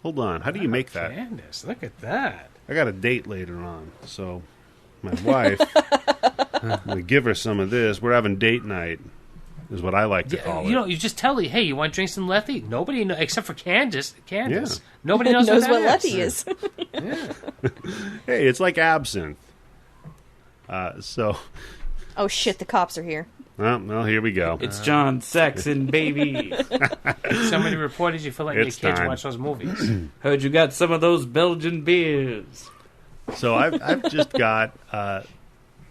Hold on. How do you make that? Candice, look at that. I got a date later on, so my wife, I'm going to give her some of this. We're having date night, is what I like to call it. You just tell her, hey, you want to drink some Lethe? Nobody knows, except for Candice. Nobody knows what Lethe is. Hey, it's like absinthe. Oh, shit, the cops are here. Well, here we go. It's John Saxon, baby. Somebody reported you for letting your kids watch those movies. Heard you got some of those Belgian beers. So I've just got...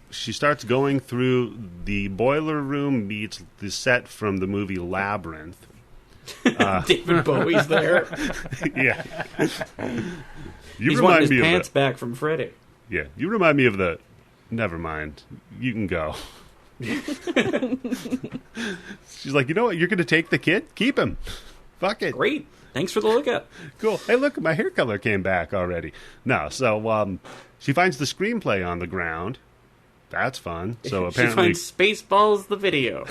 she starts going through the boiler room meets the set from the movie Labyrinth. David Bowie's there. Yeah. He's wanting his pants back from Freddie. Yeah, you remind me of the... Never mind. You can go. She's like, you know what? You're going to take the kid? Keep him. Fuck it. Great. Thanks for the lookup. Cool. Hey, look, my hair color came back already. No, so she finds the screenplay on the ground. That's fun. So apparently, she finds Spaceballs the video.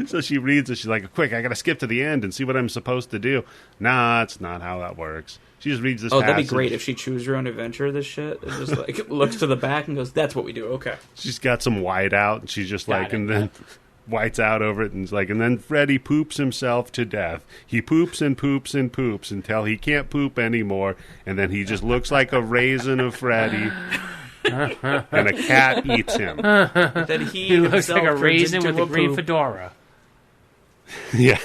So she reads it. She's like, quick, I got to skip to the end and see what I'm supposed to do. Nah, that's not how that works. She just reads this passage. That'd be great if she choose your own adventure, this shit. And just like looks to the back and goes, that's what we do, okay. She's got some white out, and she's just and then whites out over it, and it's like, and then Freddie poops himself to death. He poops and poops and poops until he can't poop anymore, and then he just looks like a raisin of Freddie, and a cat eats him. Then he looks like a raisin with a green fedora. Yeah.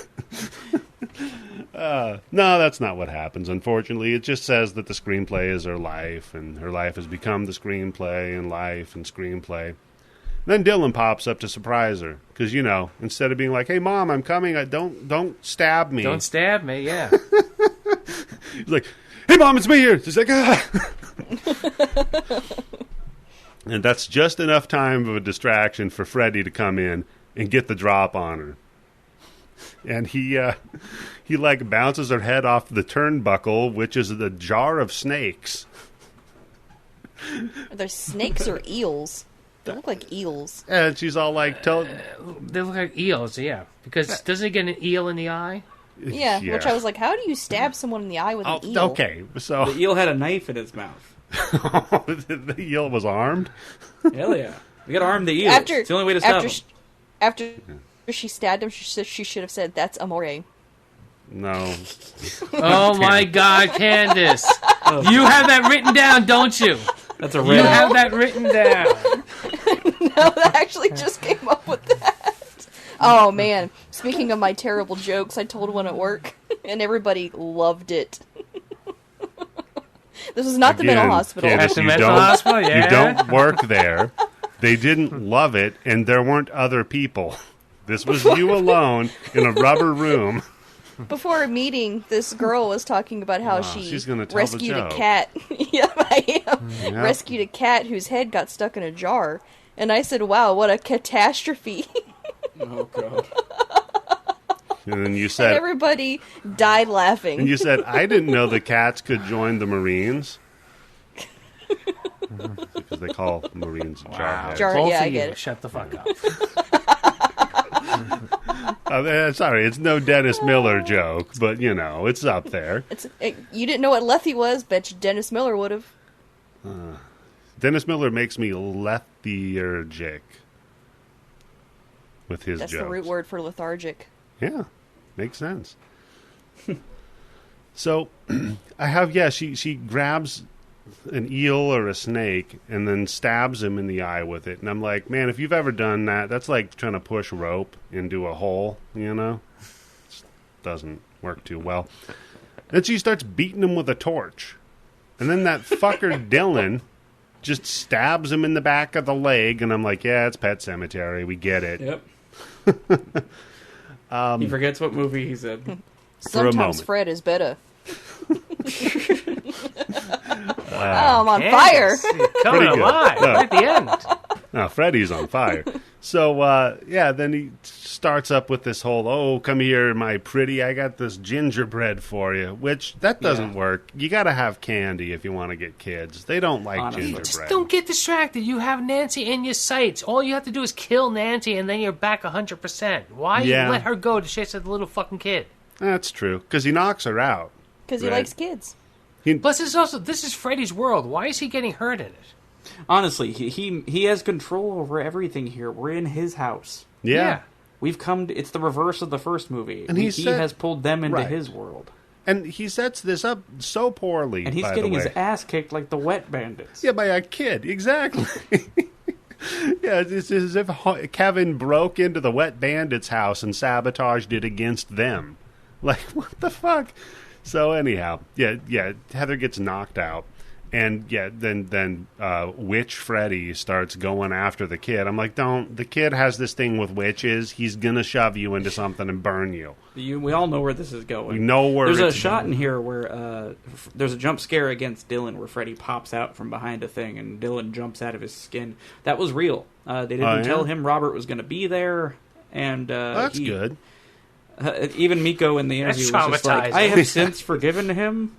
No, that's not what happens, unfortunately. It just says that the screenplay is her life, and her life has become the screenplay, and life and screenplay. Then Dylan pops up to surprise her, because, instead of being like, hey, Mom, I'm coming, don't stab me. Don't stab me, yeah. He's like, hey, Mom, it's me here. She's like, ah. And that's just enough time of a distraction for Freddie to come in and get the drop on her. And he bounces her head off the turnbuckle, which is the jar of snakes. Are there snakes or eels? They look like eels. And she's all like, they look like eels, yeah. Because doesn't it get an eel in the eye? Yeah, which I was like, how do you stab someone in the eye with an eel? Okay, so... The eel had a knife in his mouth. The eel was armed? Hell yeah. We gotta arm the eel. It's the only way to stop him. After she stabbed him, she should have said, that's amore. No. Oh my God, Candice. You have that written down, don't you? That's a You have that written down. No, that actually just came up with that. Oh man. Speaking of my terrible jokes, I told one at work, and everybody loved it. This was not the mental hospital. Candice, you don't work there. They didn't love it, and there weren't other people. This was you alone in a rubber room. Before a meeting, this girl was talking about how she rescued a cat. Yeah, I am. Yep. Rescued a cat whose head got stuck in a jar. And I said, wow, what a catastrophe. Oh, God. And then you said... And everybody died laughing. And you said, I didn't know the cats could join the Marines. Because they call Marines jarheads. Both yeah, of I you, get it. shut the fuck up. Sorry, it's no Dennis Miller joke, but, it's up there. You didn't know what Lethe was? Bet you Dennis Miller would have. Dennis Miller makes me lethargic with his That's jokes. the root word for lethargic. Yeah, makes sense. So, she grabs an eel or a snake and then stabs him in the eye with it. And I'm like, man, if you've ever done that, that's like trying to push rope into a hole, It doesn't work too well. Then she starts beating him with a torch. And then that fucker Dylan just stabs him in the back of the leg, and I'm like, yeah, it's Pet Sematary. We get it. Yep. He forgets what movie he's in. Sometimes Fred is better. I'm on fire. Coming alive at the end. No, Freddy's on fire. So, then he starts up with this whole, oh, come here, my pretty, I got this gingerbread for you, which, that doesn't work. You got to have candy if you want to get kids. They don't like gingerbread. Just don't get distracted. You have Nancy in your sights. All you have to do is kill Nancy, and then you're back 100%. Why you let her go to chase the little fucking kid? That's true, because he knocks her out. Because he likes kids. Plus, this is Freddy's world. Why is he getting hurt in it? Honestly, he has control over everything here. We're in his house. Yeah. We've come to, it's the reverse of the first movie. And he has pulled them into his world. And he sets this up so poorly, and he's getting his ass kicked like the wet bandits. Yeah, by a kid. Exactly. Yeah, it's as if Kevin broke into the wet bandits' house and sabotaged it against them. Like, what the fuck? So anyhow, Heather gets knocked out. And then Witch Freddy starts going after the kid. I'm like, the kid has this thing with witches. He's going to shove you into something and burn you. We all know where this is going. We know where there's a shot in here where there's a jump scare against Dylan where Freddy pops out from behind a thing and Dylan jumps out of his skin. That was real. They didn't tell him Robert was going to be there. And that's good. Even Miko in the interview was just like, I have since forgiven him.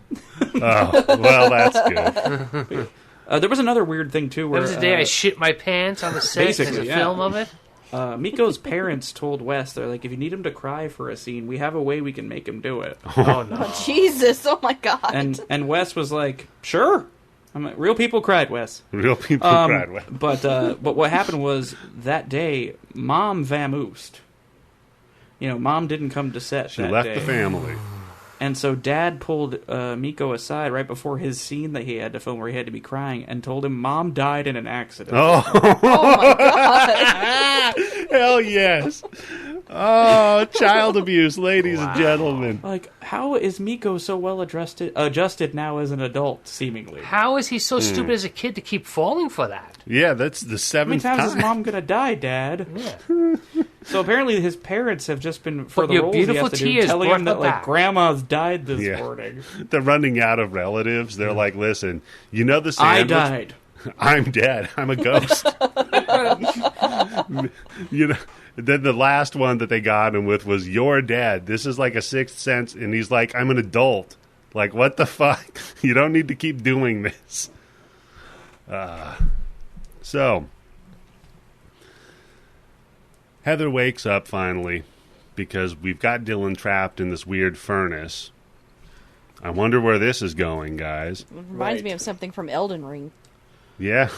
Oh, well, that's good. There was another weird thing, too. Where, there was the day I shit my pants on the set. There's a film of it. Miko's parents told Wes, they're like, if you need him to cry for a scene, we have a way we can make him do it. Oh, no. Oh, Jesus. Oh, my God. And Wes was like, sure. I'm like, real people cried, Wes. Real people cried, Wes. But what happened was, that day, Mom vamoosed. Mom didn't come to set She that left day. the family. And so Dad pulled Miko aside right before his scene that he had to film where he had to be crying and told him Mom died in an accident. Oh, my God. Hell yes. Oh, child abuse, ladies and gentlemen. Like, how is Miko so well adjusted now as an adult, seemingly? How is he so stupid as a kid to keep falling for that? Yeah, that's the seventh time. How many times is Mom going to die, Dad? Yeah. So apparently his parents have just been, for but the your roles he beautiful has to do, tears telling brought him that, her like, back. Grandma's died this morning. They're running out of relatives. They're like, listen, the sandwich? I died. I'm dead. I'm a ghost. Then the last one that they got him with was, you're dead. This is like a Sixth Sense. And he's like, I'm an adult. Like, what the fuck? You don't need to keep doing this. So, Heather wakes up finally because we've got Dylan trapped in this weird furnace. I wonder where this is going, guys. It reminds me of something from Elden Ring. Yeah.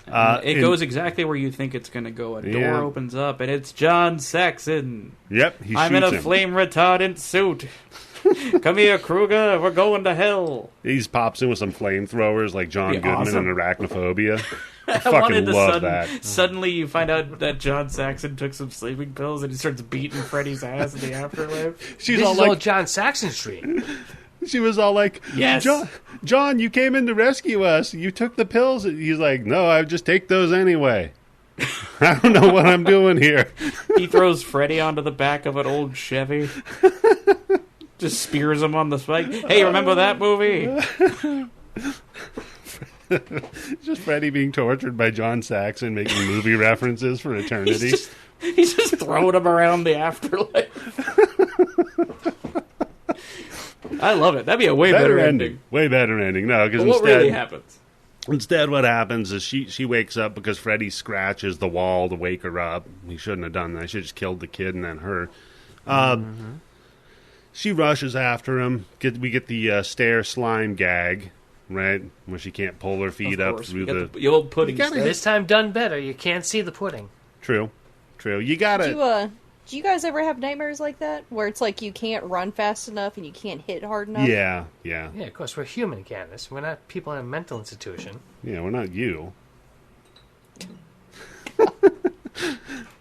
It goes exactly where you think it's going to go. A door opens up, and it's John Saxon. Yep, he I'm in a flame-retardant suit. Come here, Kruger. We're going to hell. He pops in with some flamethrowers like John Goodman in Arachnophobia. I I wanted fucking love that. Suddenly you find out that John Saxon took some sleeping pills, and he starts beating Freddy's ass in the afterlife. She's this all is like, all John Saxon Street. She was all like, yes. John, you came in to rescue us. You took the pills. He's like, no, I just take those anyway. I don't know what I'm doing here. He throws Freddy onto the back of an old Chevy. Just spears him on the spike. Hey, remember that movie? Just Freddy being tortured by John Saxon making movie references for eternity. He's just throwing him around the afterlife. I love it. That'd be a way better ending. Way better ending. No, because what really happens? Instead, what happens is she wakes up because Freddy scratches the wall to wake her up. He shouldn't have done that. He should have just killed the kid and then her. She rushes after him. We get the stair slime gag, right? Where she can't pull her feet up through the old pudding. This time done better. You can't see the pudding. True. You gotta... Do you guys ever have nightmares like that? Where it's like you can't run fast enough and you can't hit hard enough? Yeah. Yeah, of course. We're human, Candice. We're not people in a mental institution. Yeah, we're not you.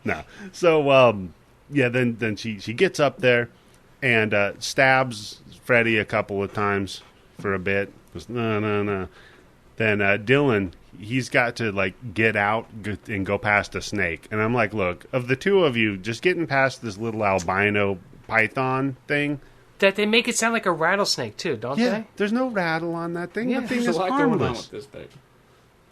No. So, then she gets up there and stabs Freddy a couple of times for a bit. Goes, no. Then Dylan... he's got to, like, get out and go past a snake. And I'm like, look, of the two of you, just getting past this little albino python thing... That they make it sound like a rattlesnake, too, don't they? There's no rattle on that thing. Yeah, the thing there's is a lot harmless. going on with this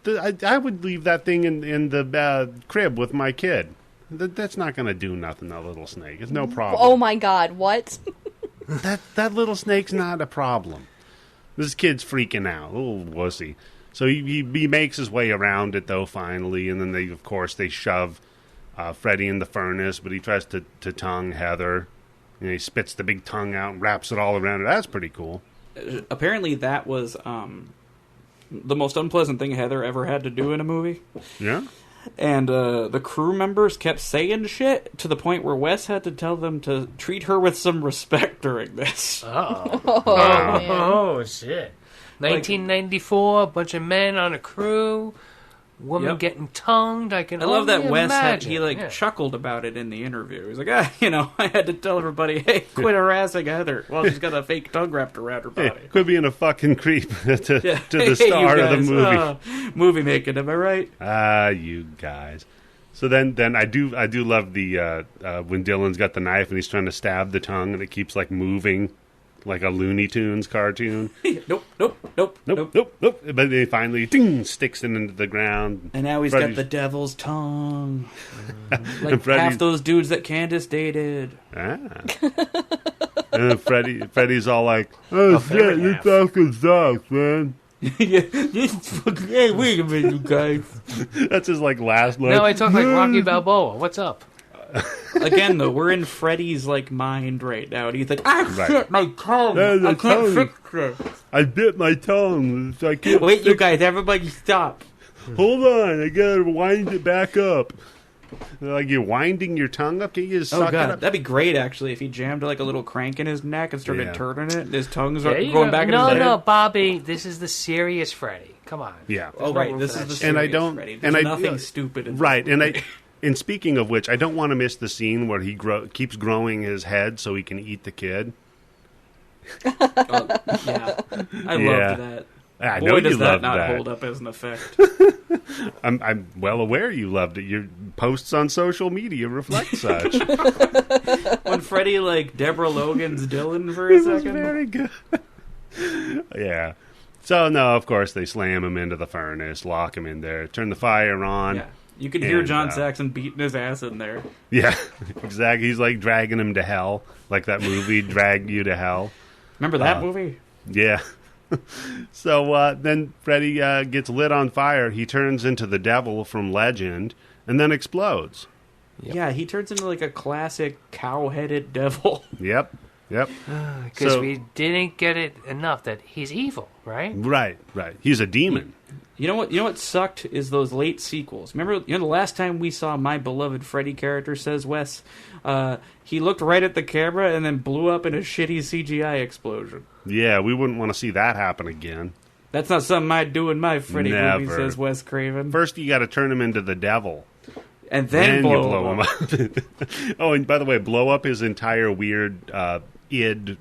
thing. I would leave that thing in the crib with my kid. That's not going to do nothing, that little snake. It's no problem. Oh, my God, what? that little snake's not a problem. This kid's freaking out. Little wussy. So he makes his way around it, though, finally, and then they shove Freddy in the furnace, but he tries to tongue Heather. And he spits the big tongue out and wraps it all around her. That's pretty cool. Apparently that was the most unpleasant thing Heather ever had to do in a movie. Yeah? And the crew members kept saying shit to the point where Wes had to tell them to treat her with some respect during this. Oh, shit. 1994, a bunch of men on a crew, woman getting tongued. I love that Wes imagine. chuckled about it in the interview. He's like, I had to tell everybody, hey, quit harassing Heather. Well, she's got a fake tongue wrapped around her body. Hey, quit being a fucking creep to the star of the movie. Movie making, am I right? You guys. So then I do love the when Dylan's got the knife and he's trying to stab the tongue and it keeps like moving. Like a Looney Tunes cartoon. Nope. But they finally sticks it into the ground. And now he's got the devil's tongue. Like half those dudes that Candice dated. And then Freddie's all like, oh shit, this fucking sucks, man. Hey, wait a minute, you guys. That's his like last line. No, I talk like Rocky Balboa. What's up? Again, though, we're in Freddy's like mind right now, and he's like, shit, my tongue. I can't fix it. I bit my tongue. So I can't Wait, you guys, everybody stop. Hold on, I gotta wind it back up. Like you're winding your tongue up? Can you just suck it up? That'd be great, actually, if he jammed like a little crank in his neck and started turning it, and his tongue's going back in his head. No, Bobby, this is the serious Freddy. Come on. Yeah. Right, this is the serious Freddy. There's nothing stupid in right, and speaking of which, I don't want to miss the scene where he keeps growing his head so he can eat the kid. I loved that. I Boy, know does you that loved not that. hold up as an effect. I'm well aware you loved it. Your posts on social media reflect such. When Freddy like Deborah Logan's Dylan for a second. Very good. Yeah. So no, of course they slam him into the furnace, lock him in there, turn the fire on. Yeah. You can hear John Saxon beating his ass in there. Yeah, exactly. He's like dragging him to hell, like that movie Drag You to Hell. Remember that movie? Yeah. So then Freddy gets lit on fire. He turns into the devil from Legend and then explodes. Yep. Yeah, he turns into like a classic cow-headed devil. Yep. Because we didn't get it enough that he's evil, right? Right. He's a demon. You know what sucked is those late sequels. Remember, the last time we saw my beloved Freddy character, says Wes, he looked right at the camera and then blew up in a shitty CGI explosion. Yeah, we wouldn't want to see that happen again. That's not something I'd do in my Freddy movie, says Wes Craven. First, you got to turn him into the devil. And then blow him up. Oh, and by the way, blow up his entire weird id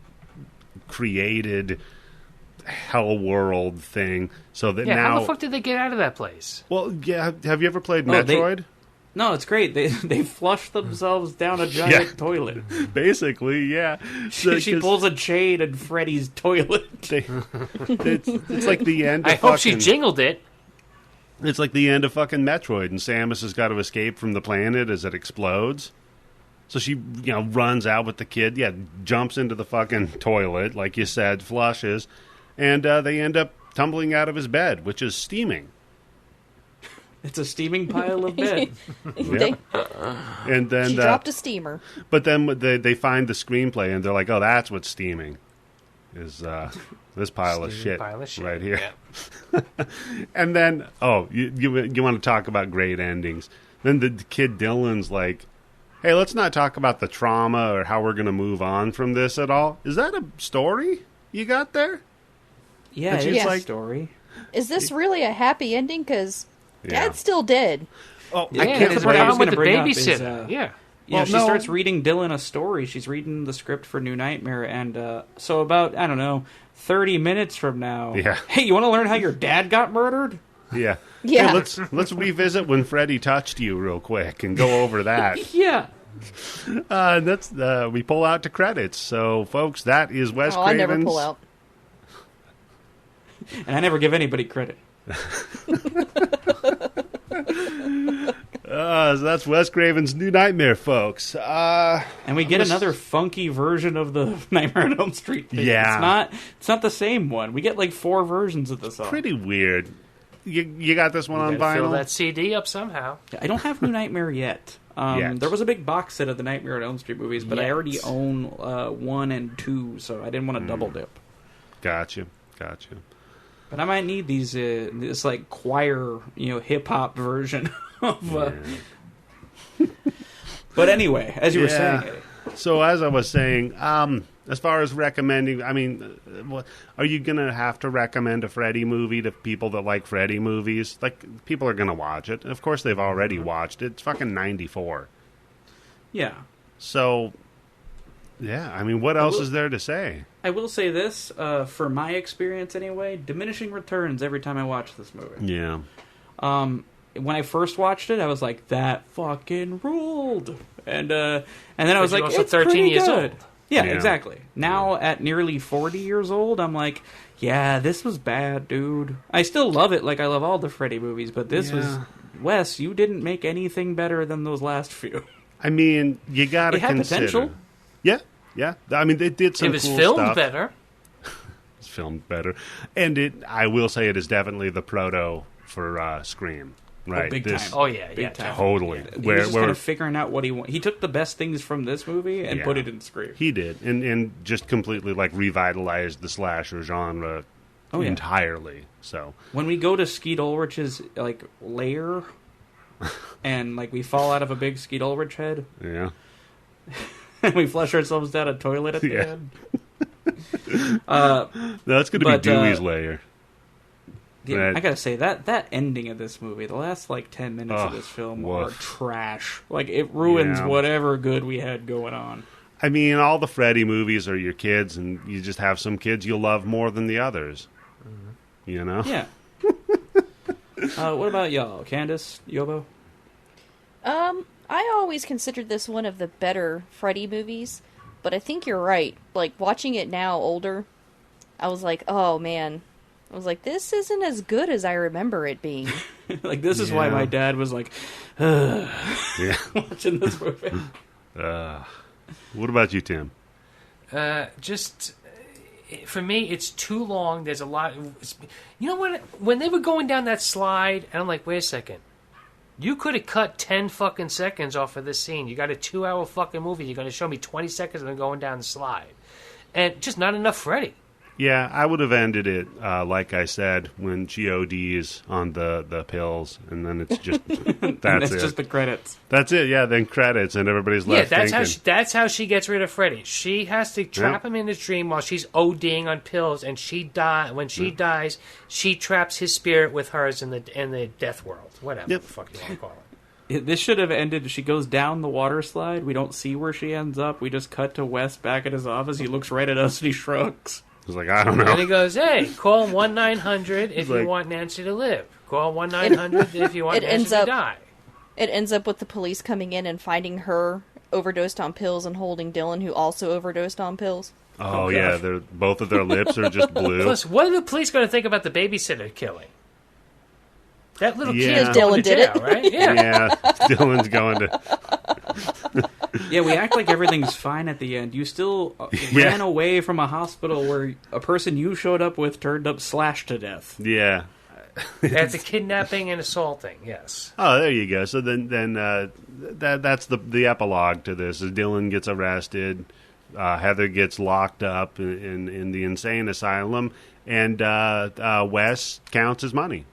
created hell world thing, so that now how the fuck did they get out of that place? Well, yeah, have you ever played Metroid? No, it's great. They flush themselves down a giant toilet. Basically, yeah. So, she pulls a chain in Freddy's toilet. It's like the end of I hope she jingled it. It's like the end of fucking Metroid, and Samus has got to escape from the planet as it explodes. So she, runs out with the kid, jumps into the fucking toilet, like you said, flushes, and they end up tumbling out of his bed, which is steaming. It's a steaming pile of bed. Yep. And then she dropped a steamer. But then they find the screenplay, and they're like, "Oh, that's what's steaming, is this pile of shit right here." Yeah. And then, you want to talk about great endings? Then the kid Dylan's like, "Hey, let's not talk about the trauma or how we're going to move on from this at all. Is that a story you got there?" Yeah, it's like a story. Is this really a happy ending? Because Dad's still dead. Oh, I can't. What happened with the babysitter? She starts reading Dylan a story. She's reading the script for New Nightmare, and so about 30 minutes from now. Yeah. Hey, you want to learn how your dad got murdered? Yeah. Yeah. Hey, let's revisit when Freddie touched you real quick and go over that. Yeah. That's we pull out to credits. So, folks, that is Wes Craven's. I never pull out. And I never give anybody credit. So that's Wes Craven's New Nightmare, folks. And we get another funky version of the Nightmare on Elm Street thing. Yeah. It's not the same one. We get like 4 versions of the song. Pretty weird. You got this one on vinyl? Fill that CD up somehow. I don't have New Nightmare yet. There was a big box set of the Nightmare on Elm Street movies, but I already own 1 and 2, so I didn't want to double dip. Gotcha. But I might need these this like choir, hip hop version of. But anyway, as you were saying. So as I was saying, as far as recommending, I mean, are you gonna have to recommend a Freddy movie to people that like Freddy movies? Like, people are gonna watch it. Of course, they've already watched it. It's fucking 94. Yeah. So, yeah. I mean, what else is there to say? I will say this, for my experience anyway, diminishing returns every time I watch this movie. Yeah. When I first watched it, I was like, that fucking ruled. And then I was like, it's 13 years old. Yeah, exactly. Now, at nearly 40 years old, I'm like, yeah, this was bad, dude. I still love it like I love all the Freddy movies, but this was... Wes, you didn't make anything better than those last few. I mean, you gotta consider... It had potential. Yeah. I mean, they did some cool stuff. It was filmed better. It's filmed better. And I will say it is definitely the proto for Scream. Right. Big time. Oh, yeah. Big time. Totally. He was just kind of figuring out what he wanted. He took the best things from this movie and put it in Scream. He did. And just completely, revitalized the slasher genre entirely. So when we go to Skeet Ulrich's, lair, and, we fall out of a big Skeet Ulrich head... Yeah. And we flush ourselves down a toilet at the end. No, that's going to be Dewey's lair. I gotta say, that ending of this movie, the last 10 minutes of this film are trash. It ruins whatever good we had going on. I mean, all the Freddy movies are your kids, and you just have some kids you'll love more than the others. You know? Yeah. What about y'all? Candice? Yobo? I always considered this one of the better Freddy movies, but I think you're right. Watching it now, older, I was like, oh, man. I was like, this isn't as good as I remember it being. This is why my dad was like, watching this movie. What about you, Tim? Just, for me, it's too long. There's a lot. You know what? When they were going down that slide, and I'm like, wait a second. You could have cut 10 fucking seconds off of this scene. You got a 2-hour fucking movie. You're going to show me 20 seconds of them going down the slide. And just not enough Freddy. Yeah, I would have ended it, like I said, when she ODs on the pills, and then it's just that's it. Just the credits. That's it. Yeah, then credits, and everybody's left thinking. That's how she gets rid of Freddy. She has to trap him in his dream while she's ODing on pills, and when she dies, she traps his spirit with hers in the death world. Whatever the fuck you want to call it. This should have ended. She goes down the water slide. We don't see where she ends up. We just cut to Wes back at his office. He looks right at us and he shrugs. He's like, I don't know. And he goes, hey, call 1-900 if you want Nancy to live. Call 1-900 if you want Nancy to die. It ends up with the police coming in and finding her overdosed on pills and holding Dylan, who also overdosed on pills. Oh yeah, both of their lips are just blue. Plus, what are the police going to think about the babysitter killing? That little kid Dylan did jail, it, right? Yeah. Dylan's going to... Yeah, we act like everything's fine at the end. You still ran away from a hospital where a person you showed up with turned up slashed to death. Yeah. That's a kidnapping and assaulting, yes. Oh, there you go. So then that's the epilogue to this. Is Dylan gets arrested, Heather gets locked up in the insane asylum, and Wes counts his money.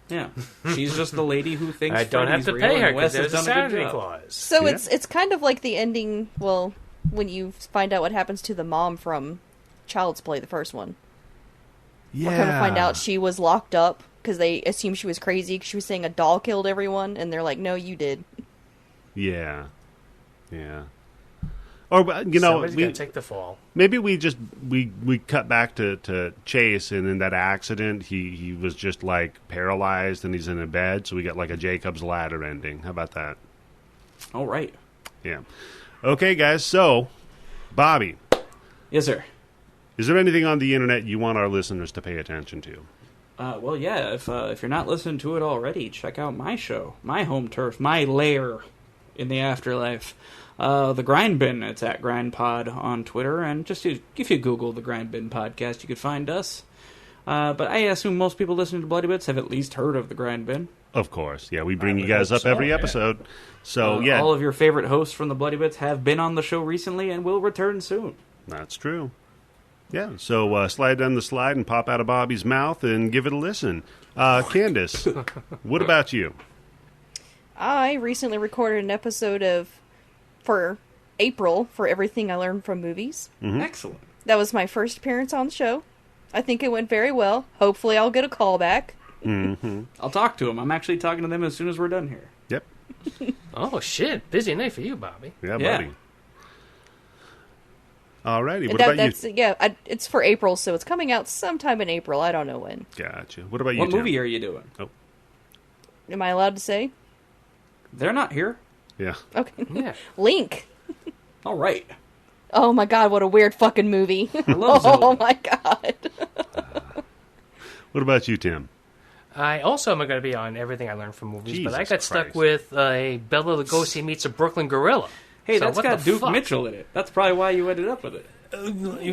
Yeah, she's just the lady who thinks I don't have to pay her because there's a Saturday clause. So it's kind of like the ending. Well, when you find out what happens to the mom from Child's Play, the first one. Yeah. We're going to find out she was locked up because they assumed she was crazy because she was saying a doll killed everyone, and they're like, "No, you did." Yeah. Or somebody's gonna take the fall. Maybe we cut back to Chase, and in that accident, he was just like paralyzed, and he's in a bed. So we got like a Jacob's Ladder ending. How about that? All right. Yeah. Okay, guys. So, Bobby. Yes, sir. Is there anything on the internet you want our listeners to pay attention to? Well, yeah. If you're not listening to it already, check out my show, my home turf, my lair in the afterlife. The Grindbin, it's at GrindPod on Twitter, and just if you Google the Grindbin podcast, you could find us. But I assume most people listening to Bloody Bits have at least heard of the Grindbin. Of course, yeah, we bring you guys up every episode. So, yeah. All of your favorite hosts from the Bloody Bits have been on the show recently and will return soon. That's true. Yeah, so slide down the slide and pop out of Bobby's mouth and give it a listen. Candice, what about you? I recently recorded an episode for April for Everything I Learned from Movies. Mm-hmm. Excellent. That was my first appearance on the show. I think it went very well. Hopefully I'll get a call back. Mm-hmm. I'll talk to them. I'm actually talking to them as soon as we're done here. Yep. Oh, shit. Busy night for you, Bobby. Yeah, buddy. Alrighty, what about you? Yeah, it's for April, so it's coming out sometime in April. I don't know when. Gotcha. What about you, What Tim? movie are you doing? Oh. Am I allowed to say? They're not here. Yeah. Okay. Yeah. Link. All right. Oh my god, what a weird fucking movie. I love Zelda. Oh my god. What about you, Tim? I also am going to be on Everything I Learned from Movies, but I got Jesus stuck Christ. with a Bela Lugosi meets a Brooklyn Gorilla. Hey, So that's what got the Duke fuck? Mitchell in it. That's probably why you ended up with it.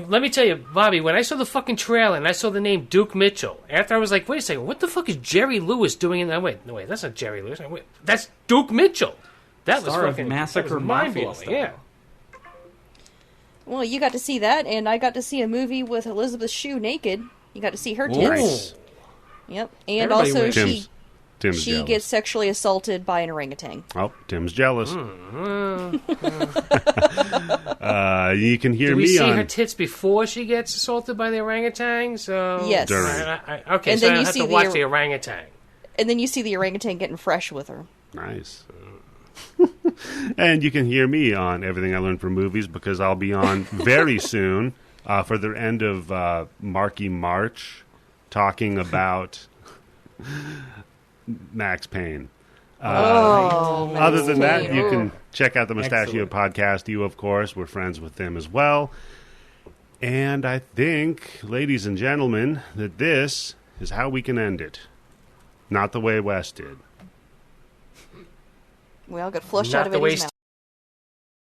Let me tell you, Bobby, when I saw the fucking trailer and I saw the name Duke Mitchell, after I was like, wait a second, what the fuck is Jerry Lewis doing in that? Wait, that's not Jerry Lewis. Wait, that's Duke Mitchell. That was Star of fucking Massacre mind-blowing. Mafia Yeah. Well, you got to see that, and I got to see a movie with Elizabeth Shue naked. You got to see her tits. Nice. Yep. And Everybody also wins. Tim's she jealous. gets sexually assaulted by an orangutan. Oh, Tim's jealous. Hmm. You can hear Do we me see on... her tits before she gets assaulted by the orangutan? So Yes. During. Okay, And so then I you have see to the watch or- the orangutan. And then you see the orangutan getting fresh with her. Nice. And you can hear me on Everything I Learned from Movies because I'll be on very soon for the end of Marky March talking about Max Payne. Other than that, Payne. you can check out the Mustachio Excellent. Podcast. You, of course, we're friends with them as well. And I think, ladies and gentlemen, that this is how we can end it. Not the way Wes did. We all got flushed Not out of the way Eddie's mouth.